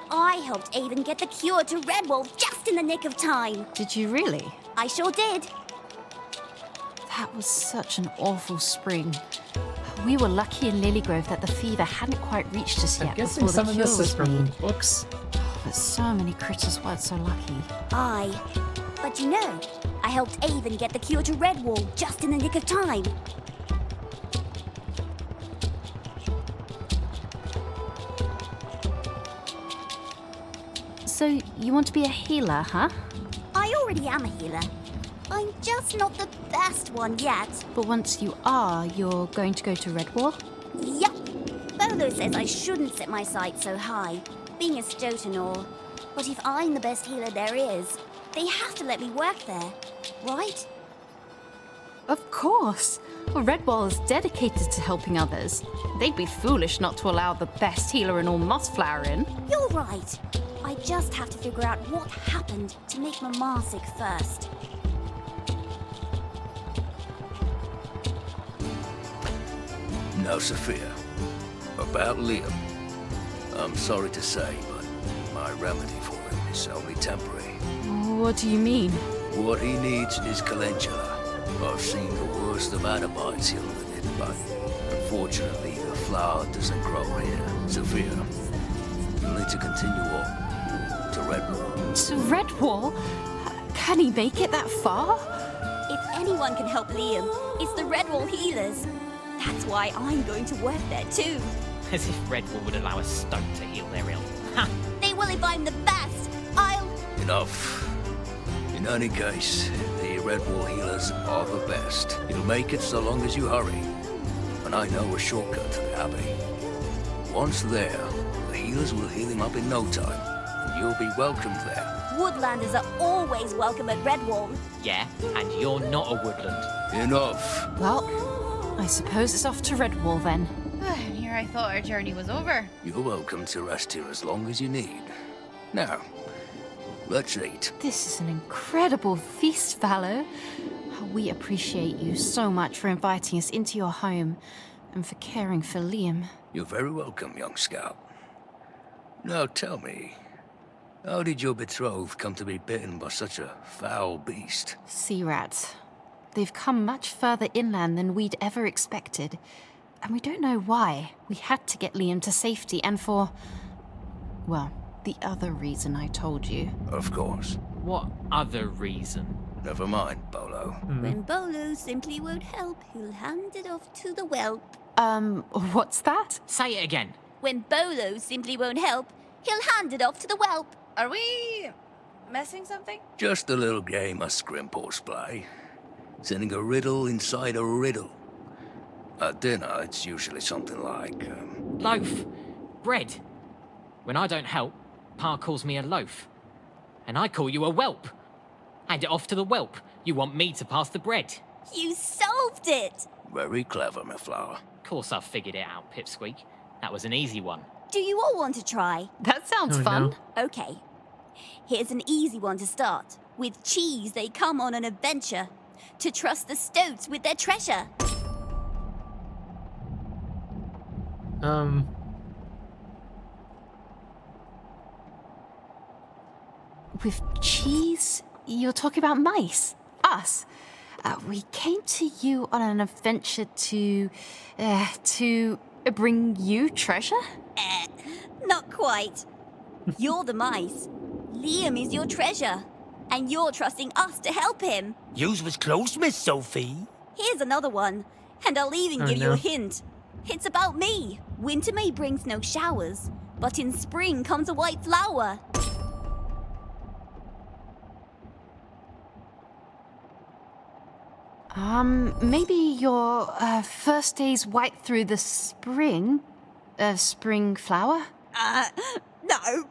S8: I helped Avon get the cure to Redwall just in the nick of time.
S15: Did you really?
S8: I sure did.
S15: That was such an awful spring. We were lucky in Lilygrove that the fever hadn't quite reached us yet.
S1: I'm guessing
S15: before
S1: some
S15: the
S1: of
S15: cure
S1: this is
S15: was
S1: from
S15: made.
S1: books.
S15: But so many critters weren't so lucky.
S8: Aye. But you know, I helped Avon get the cure to Redwall just in the nick of time.
S15: So, you want to be a healer, huh?
S8: I already am a healer. I'm just not the best one yet.
S15: But once you are, you're going to go to Redwall?
S8: Yup. Bolo says I shouldn't set my sights so high, being a stoat and all. But if I'm the best healer there is, they have to let me work there, right?
S15: Of course! Well, Redwall is dedicated to helping others. They'd be foolish not to allow the best healer in all Mossflower in.
S8: You're right. I just have to figure out what happened to make Mama sick first.
S20: Now, Sophia, about Liam. I'm sorry to say, but my remedy for him is only temporary.
S15: What do you mean?
S20: What he needs is calendula. I've seen the worst of anabites healed with it, but unfortunately the flower doesn't grow here. Sophia, you'll need to continue on to Redwall.
S15: To Redwall? Can he make it that far?
S8: If anyone can help Liam, it's the Redwall healers. That's why I'm going to work there too.
S9: As if Redwall would allow a stoat to heal their ill. Ha!
S8: They will if I'm the best. I'll...
S20: Enough. In any case, the Redwall healers are the best. You'll make it so long as you hurry. And I know a shortcut to the Abbey. Once there, the healers will heal him up in no time. And you'll be welcomed there.
S8: Woodlanders are always welcome at Redwall.
S9: Yeah, and you're not a woodland.
S20: Enough.
S15: Well, I suppose it's off to Redwall then.
S12: And here I thought our journey was over.
S20: You're welcome to rest here as long as you need. Now, let's eat.
S15: This is an incredible feast, Valor. We appreciate you so much for inviting us into your home and for caring for Liam.
S20: You're very welcome, young scout. Now tell me, how did your betrothed come to be bitten by such a foul beast?
S15: Sea rats. They've come much further inland than we'd ever expected. And we don't know why. We had to get Liam to safety and for, well, the other reason I told you.
S20: Of course.
S9: What other reason?
S20: Never mind, Bolo.
S8: When Bolo simply won't help, he'll hand it off to the whelp.
S15: What's that?
S9: Say it again.
S8: When Bolo simply won't help, he'll hand it off to the whelp.
S12: Are we missing something?
S20: Just a little game us Scrimpors play. Sending a riddle inside a riddle. At dinner, it's usually something like...
S9: Loaf. Bread. When I don't help, Pa calls me a loaf. And I call you a whelp. Hand it off to the whelp. You want me to pass the bread.
S8: You solved it!
S20: Very clever, my flower.
S9: Of course I've figured it out, Pipsqueak. That was an easy one.
S8: Do you all want to try?
S15: That sounds fun.
S8: No. Okay. Here's an easy one to start. With cheese, they come on an adventure to trust the stoats with their treasure.
S15: With cheese? You're talking about mice? Us? We came to you on an adventure to bring you treasure?
S8: Not quite. You're the mice. Liam is your treasure. And you're trusting us to help him.
S7: Yous was close, Miss Sophie.
S8: Here's another one. And I'll even give you
S7: no.
S8: a hint. It's about me. Winter may brings no showers, but in spring comes a white flower.
S15: Maybe your first day's white through the spring? Spring flower?
S8: No.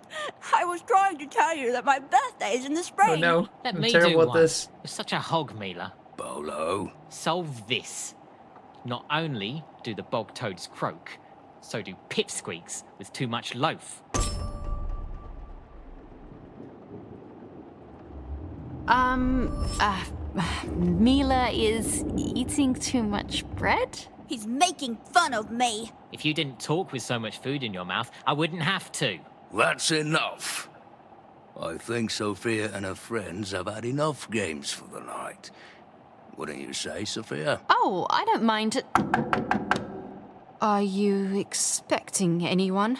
S8: I was trying to tell you that my birthday is in the spring.
S1: Oh no,
S9: Let
S1: I'm
S9: me
S1: terrible
S9: do
S1: at
S9: one.
S1: this.
S9: You're such a hog, Mila.
S20: Bolo.
S9: Solve this. Not only do the bog toads croak, so do pipsqueaks with too much loaf.
S15: Mila is eating too much bread?
S8: He's making fun of me.
S9: If you didn't talk with so much food in your mouth, I wouldn't have to.
S20: That's enough. I think Sophia and her friends have had enough games for the night. Wouldn't you say, Sophia?
S15: Oh, I don't mind. Are you expecting anyone?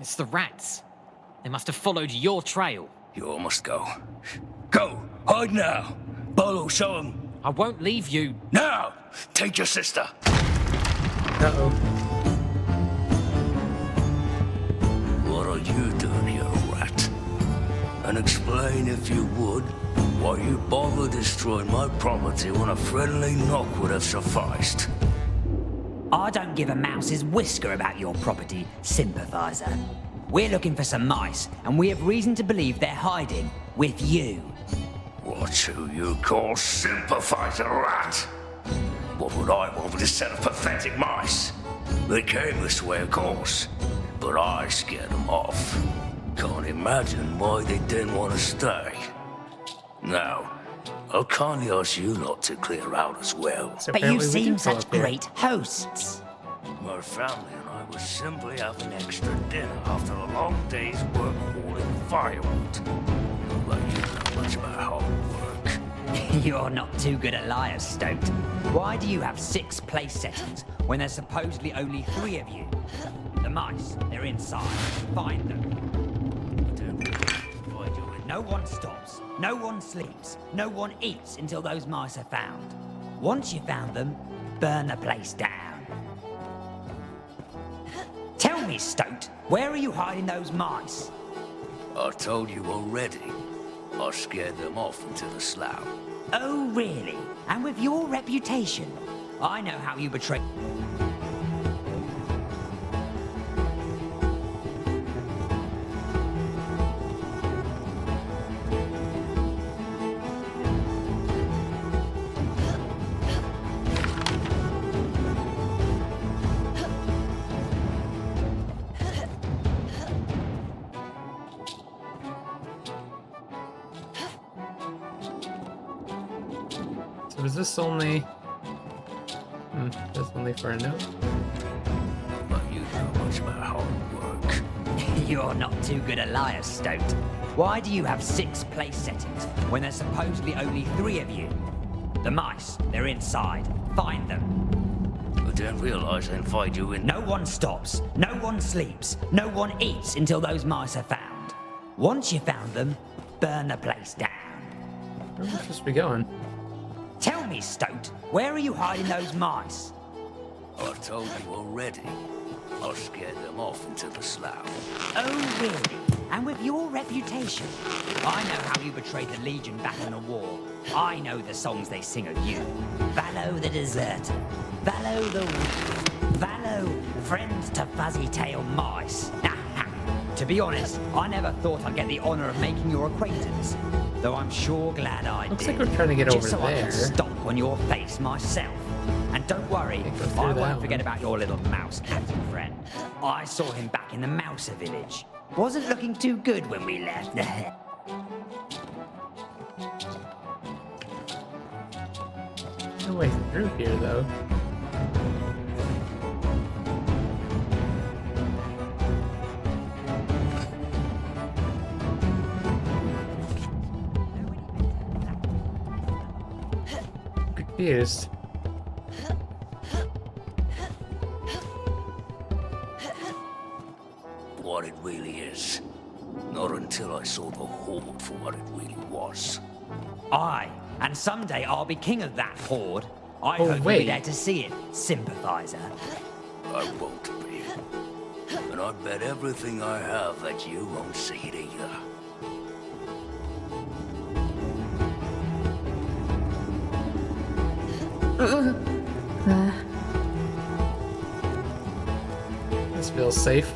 S9: It's the rats. They must have followed your trail.
S20: You all must go. Go! Hide now! Bolo, show him!
S9: I won't leave you.
S20: Now! Take your sister!
S1: Uh-oh.
S20: What are you doing here, rat? And explain, if you would, why you bother destroying my property when a friendly knock would have sufficed.
S11: I don't give a mouse's whisker about your property, sympathizer. We're looking for some mice, and we have reason to believe they're hiding with you.
S20: What's who you call sympathizer, rat? What would I want with a set of pathetic mice? They came this way, of course, but I scared them off. Can't imagine why they didn't want to stay. Now, I'll kindly ask you lot to clear out as well.
S11: So but you seem such great hosts.
S20: My family and I were simply having extra dinner after a long day's work hauling firewood. Not like you know much about hard work.
S11: You're not too good at liars, Stoat. Why do you have 6 place settings when there's supposedly only 3 of you? The mice, they're inside. Find them. No one stops, no one sleeps, no one eats until those mice are found. Once you've found them, burn the place down. Tell me, Stoat, where are you hiding those mice?
S20: I told you already. I scared them off into the slough.
S11: Oh, really? And with your reputation? I know how you betray...
S1: So was this only... that's only for a note?
S20: But you know much about hard work.
S11: You're not too good a liar, Stoat. Why do you have 6 place settings when there's supposedly only 3 of you? The mice, they're inside. Find them.
S20: I didn't realize they'd find you in.
S11: No one stops, no one sleeps, no one eats until those mice are found. Once you found them, burn the place down.
S1: Where are we supposed to be going?
S11: Tell me, Stoat, where are you hiding those mice?
S20: I told you already. I scared them off into the slough.
S11: Oh, really? And with your reputation? I know how you betrayed the Legion back in the war. I know the songs they sing of you. Valo the deserter. Valo the weak. Valo, friend to fuzzy-tailed mice. To be honest, I never thought I'd get the honor of making your acquaintance. Though I'm sure glad I did.
S1: Looks like we're trying to get over
S11: Just so I
S1: there.
S11: can stomp on your face myself. And don't worry, I won't forget about your little mouse captain friend. I saw him back in the Mouser village. Wasn't looking too good when we left.
S1: No way through here, though. Confused.
S20: What it really is. Not until I saw the Horde for what it really was.
S11: Aye, and someday I'll be king of that horde. I
S1: Oh,
S11: hope you'll
S1: wait.
S11: be there to see it, sympathizer.
S20: I won't be. And I bet everything I have that you won't see it either.
S1: This feels safe.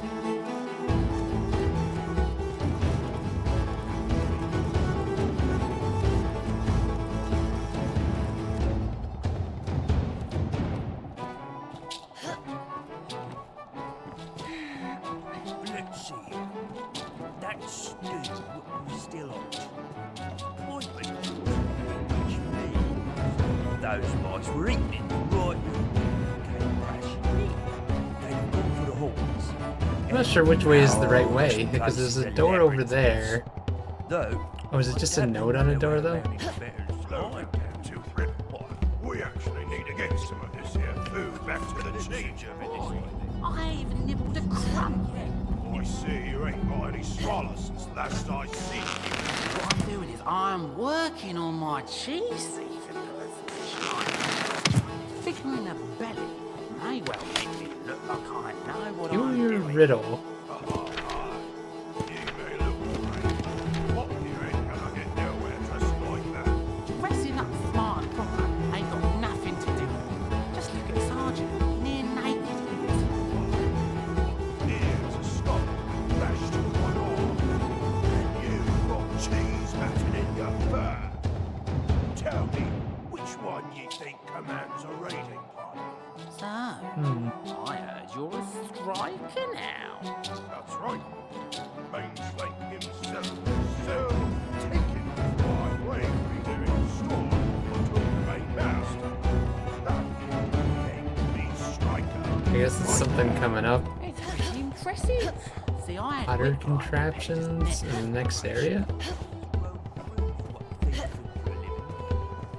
S16: Let's see. That's still on. Which means those mice were eating it, right? Came crashing in. They've gone for the horns.
S1: I'm not sure which way is the right way, because there's a door over there. Oh, is it just a note on a door, though?
S17: Slow down, 2, 3. We actually need to get some of this here food back to the teacher.
S23: I haven't nibbled a crumb yet.
S17: I see you ain't got any swallows since last I seen you.
S23: What I'm doing is I'm working on my cheese thieving ability. Figuring a belly may well make me look like I know what
S1: You
S23: I'm
S1: and your
S23: doing.
S1: riddle.
S17: What you ain't gonna get nowhere just like that.
S23: Dressing up smart and proper ain't got nothing to do with it. Just look at Sergeant, near naked.
S17: Here's a stop, bashed to one arm. And you've got cheese matted in your fur. Tell me, which one you think commands a raiding party?
S23: So, I heard you're a striker now.
S17: That's right. Mainflank himself is so taken by bravery doing storm to the main mast. That made me striker.
S1: I guess it's something coming up.
S23: It's pretty impressive. See, I ain't
S1: Other
S23: quick like
S1: contraptions in the next area?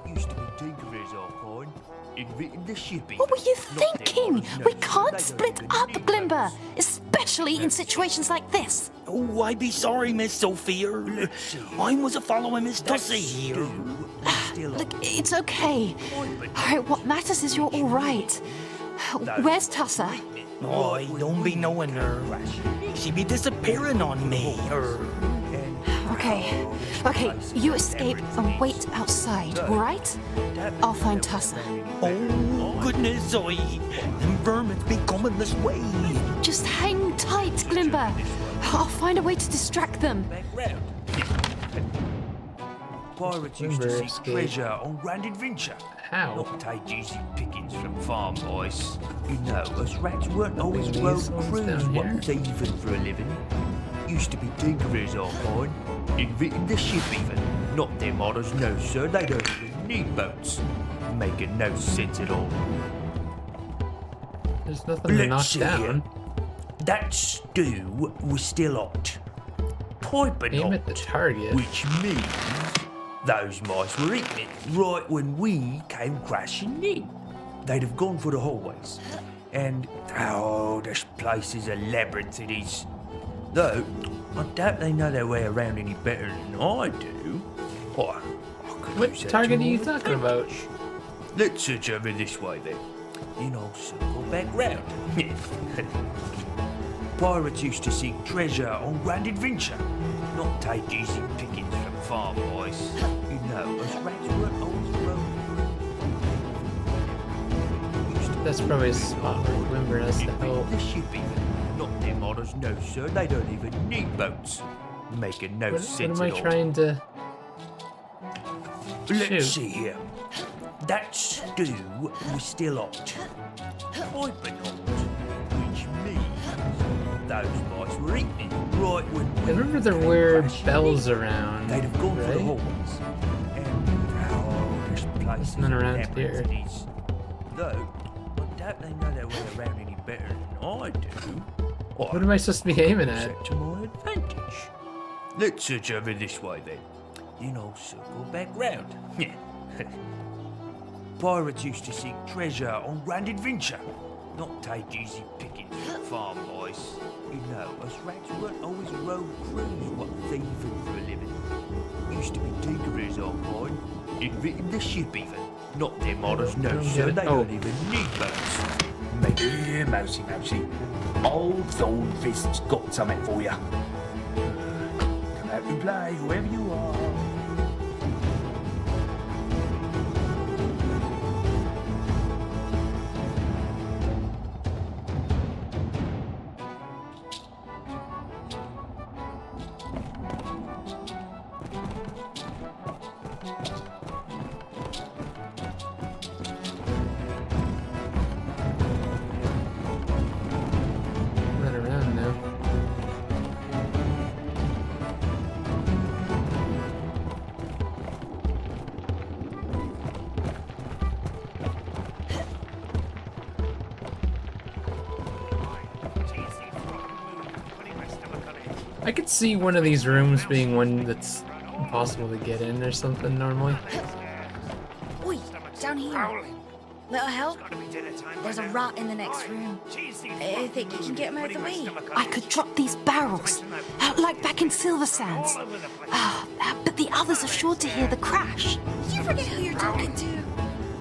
S16: Used to be tinkerers all fine. Inventing the shipping.
S2: What were you thinking? We can't split up, Glimber, especially in situations like this.
S7: Oh, I be sorry, Miss Sophia. I was a following Miss Tussie here.
S2: Look, it's okay. All right, what matters is you're all right. Where's Tussa?
S7: Oh, don't be knowing her. She be disappearing on me.
S2: Okay, you escape and wait outside, all right? I'll find Tussa.
S7: Oh, goodness, Zoe. Them vermins be coming this way.
S2: Just hang tight, Glimber. I'll find a way to distract them.
S16: Pirates used to seek treasure on Grand Adventure.
S1: How?
S16: Not take easy pickings from farm boys. You know, us rats weren't always world crews one thieving for a living. Used to be tinkerers all fine. Inventing the ship even. Not them others, no sir, they don't even need boats. making no sense at all.
S1: There's nothing to knock
S16: see
S1: down.
S16: here. That stew was still hot. Piping
S1: Aim
S16: hot.
S1: at the target.
S16: Which means those mice were eating it right when we came crashing in. They'd have gone for the hallways. And, oh, this place is a labyrinth, it is. Though, I doubt they know their way around any better than I do. Why, I could
S1: What
S16: use that
S1: target
S16: to
S1: are you
S16: my
S1: talking about?
S16: Let's search over this way then. Then I'll circle back round. Pirates used to seek treasure on grand adventure, not take easy pickings from farm boys. You know, us rats weren't always roaming.
S1: That's probably a spot where Wimber has to help.
S16: The ship even. Not them otters, no sir, they don't even need boats. Making no
S1: What
S16: sense
S1: am I
S16: at all.
S1: trying to
S16: Let's
S1: shoot?
S16: see here. That stew was still hot. Piping hot. Which means those mice were eating it right when
S1: I remember there were bells around,
S16: they'd have gone for the
S1: right?
S16: hallways. And oh, this place is
S1: None
S16: a
S1: around
S16: labyrinth,
S1: here.
S16: it is. Though, I doubt they know their way around any better than I do.
S1: What am I supposed to be aiming at?
S16: Set to my advantage. Let's search over this way then. Then I'll circle back round. Pirates used to seek treasure on grand adventure, not take easy pickings from farm boys. You know, us rats weren't always road crews what thieving for a living. Used to be tinkerers on board, invented the ship even. Not them otters, no sir, they don't even need boats.
S4: Maybe, mousy. Old Thornfist's got something for you. Come out and play, whoever you are.
S1: Run around now. I could see one of these rooms being one that's impossible to get in or something normally.
S8: Oi, down here. Little help? There's a rat in the next room. I think you can get him out of the way.
S2: I could drop these barrels, like back in Silver Sands. But the others are sure to hear the crash.
S8: You forget who you're talking to.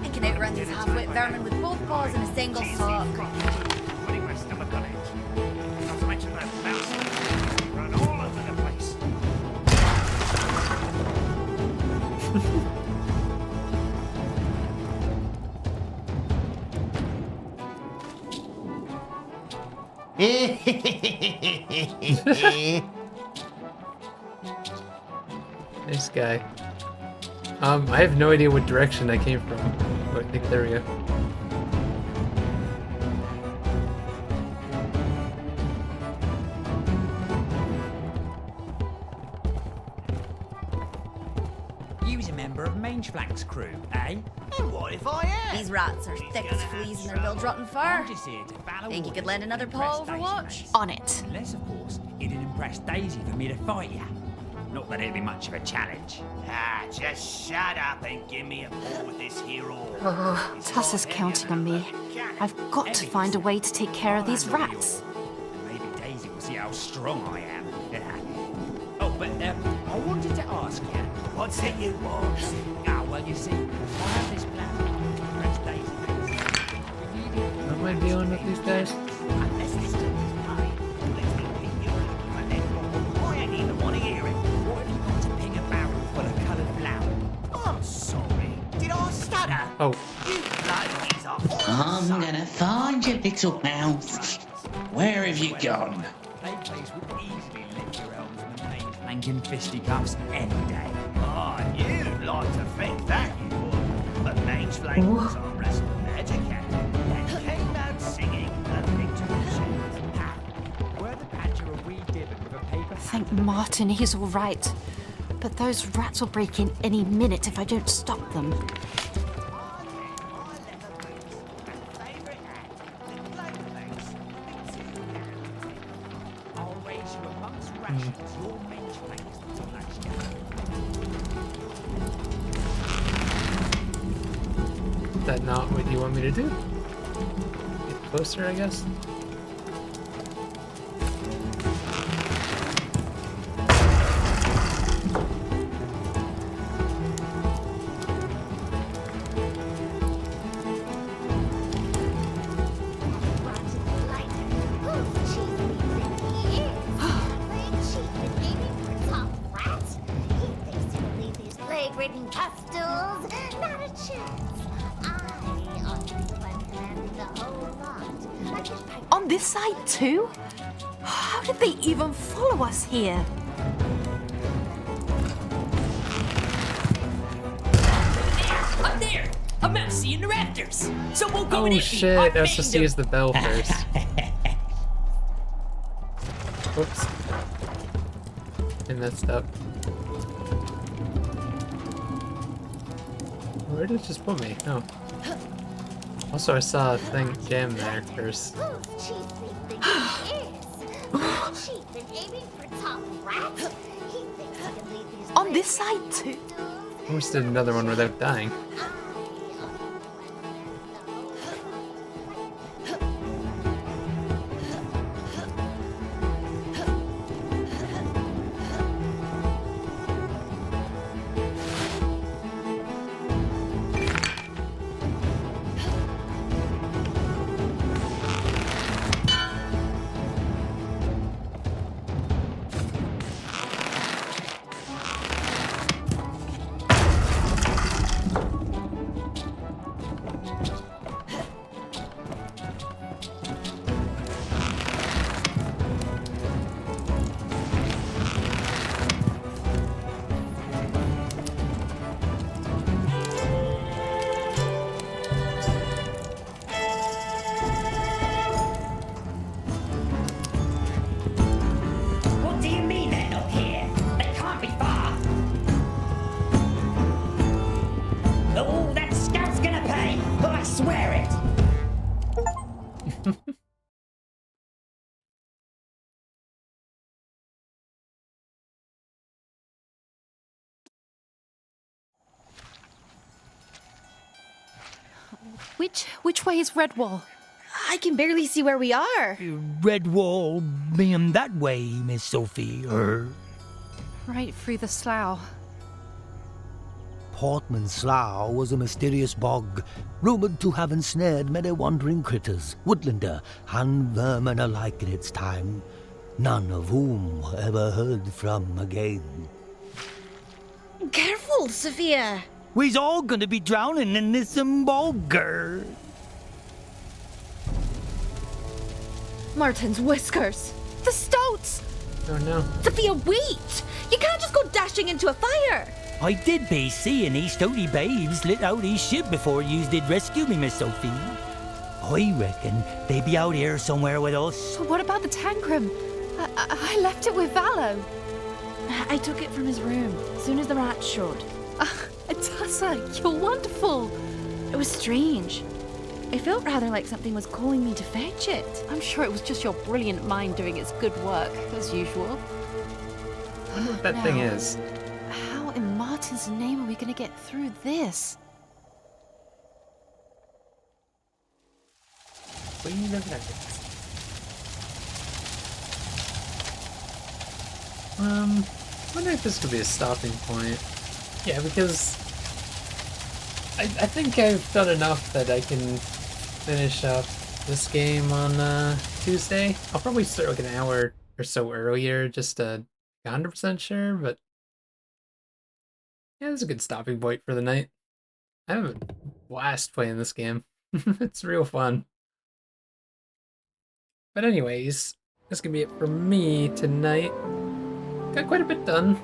S8: I can outrun these half-wit vermin with both paws in a single sock.
S17: Putting my stomach on edge. Not to mention that mouse run all over the place.
S1: Nice guy. I have no idea what direction I came from. Oh, I think there we go.
S11: You was a member of Mangeflank's crew, eh?
S8: And what if I am? These rats are thick as fleas and their bills rotten fur.
S11: Just here to battle
S8: Think you could
S11: orders
S8: lend another
S11: and
S8: paw
S11: impress
S8: overwatch?
S11: Daisy,
S2: On it.
S11: Unless, of course, it'd impress Daisy for me to fight you. Not that it'd be much of a challenge.
S23: Ah, just shut up and give me a ball with this hero.
S2: Oh, Tuss is counting on me. I've got to find a way to take care of these rats.
S11: Maybe Daisy will see how strong I am. Oh, but I wanted to ask you, what's it you want? Ah, well, you see, I have this plan to impress Daisy.
S1: What am I dealing with these guys?
S11: Unless this turn is paid, let's not pick you up with my leg. I ain't even want to hear it. What have you got to ping a barrel full of coloured flour?
S23: I'm sorry. Did I stutter?
S1: Oh.
S23: You ladies are
S18: I'm gonna find you, little mouse. Where have you gone?
S11: Playplace would easily lift your helmsman Mangeflanking fisticuffs any day.
S23: Ah, you'd like to think that you would. But Mangeflank was our wrestling educator and came out singing a victory chant.
S11: Were the badger a wee divot with a paper?
S2: Thank Martin, he's all right. But those rats will break in any minute if I don't stop them.
S11: rations, your men's place on that
S1: Is that not what you want me to do? Get closer, I guess?
S19: Plague-ridden pustules, not a chance. I ought to be the one commanding the whole lot. I just pipe
S15: On this side too? How did they even follow us here?
S14: Up there! A mouse in the rafters! So we'll go
S1: Oh
S14: and
S1: shit, I was supposed to use the bell first. Whoops. I messed up. Where did it just put me? Oh. Also, I saw a thing jam there first.
S15: On this side too?
S1: Almost did another one without dying.
S11: What do you mean they're not here? They can't be far. Oh, that scout's gonna pay! Oh, I swear it!
S15: Which way is Redwall?
S12: I can barely see where we are.
S10: Redwall being that way, Miss Sophie,
S15: Right through the slough.
S7: Portman Slough was a mysterious bog, rumoured to have ensnared many wandering critters, woodlander and vermin alike in its time, none of whom were ever heard from again.
S12: Careful, Sophia.
S10: We's all gonna be drowning in this bogger.
S12: Martin's whiskers. The stoats.
S1: Oh no.
S12: Sophia, wait! You can't just go dashing into a fire.
S10: I did be seeing these stouty babes lit out his ship before yous did rescue me, Miss Sophie. I reckon they be out here somewhere with us.
S15: So what about the Tankrum? I left it with Vallow.
S12: I took it from his room as soon as the rats showed.
S15: Tessa, you're wonderful.
S12: It was strange. I felt rather like something was calling me to fetch it.
S15: I'm sure it was just your brilliant mind doing its good work, as usual.
S1: I wonder what that thing is.
S15: How in Martin's name are we going to get through this?
S1: Queen of Nuggets. I wonder if this could be a stopping point. Yeah, because I think I've done enough that I can finish up this game on Tuesday. I'll probably start like an hour or so earlier just to be 100% sure, but yeah, it's a good stopping point for the night. I have a blast playing this game. It's real fun. But anyways, that's gonna be it for me tonight. Got quite a bit done.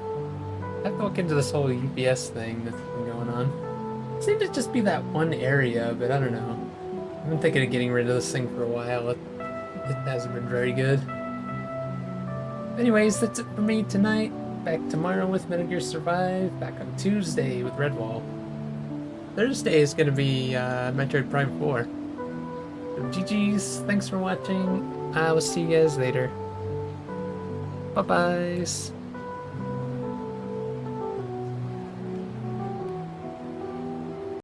S1: I have to look into this whole UPS thing that's been going on. It seemed to just be that one area, but I don't know. I've been thinking of getting rid of this thing for a while. It hasn't been very good. Anyways, that's it for me tonight. Back tomorrow with Metal Gear Survive. Back on Tuesday with Redwall. Thursday is going to be Metroid Prime 4. So GG's. Thanks for watching. I will see you guys later. Bye. Bye-bye.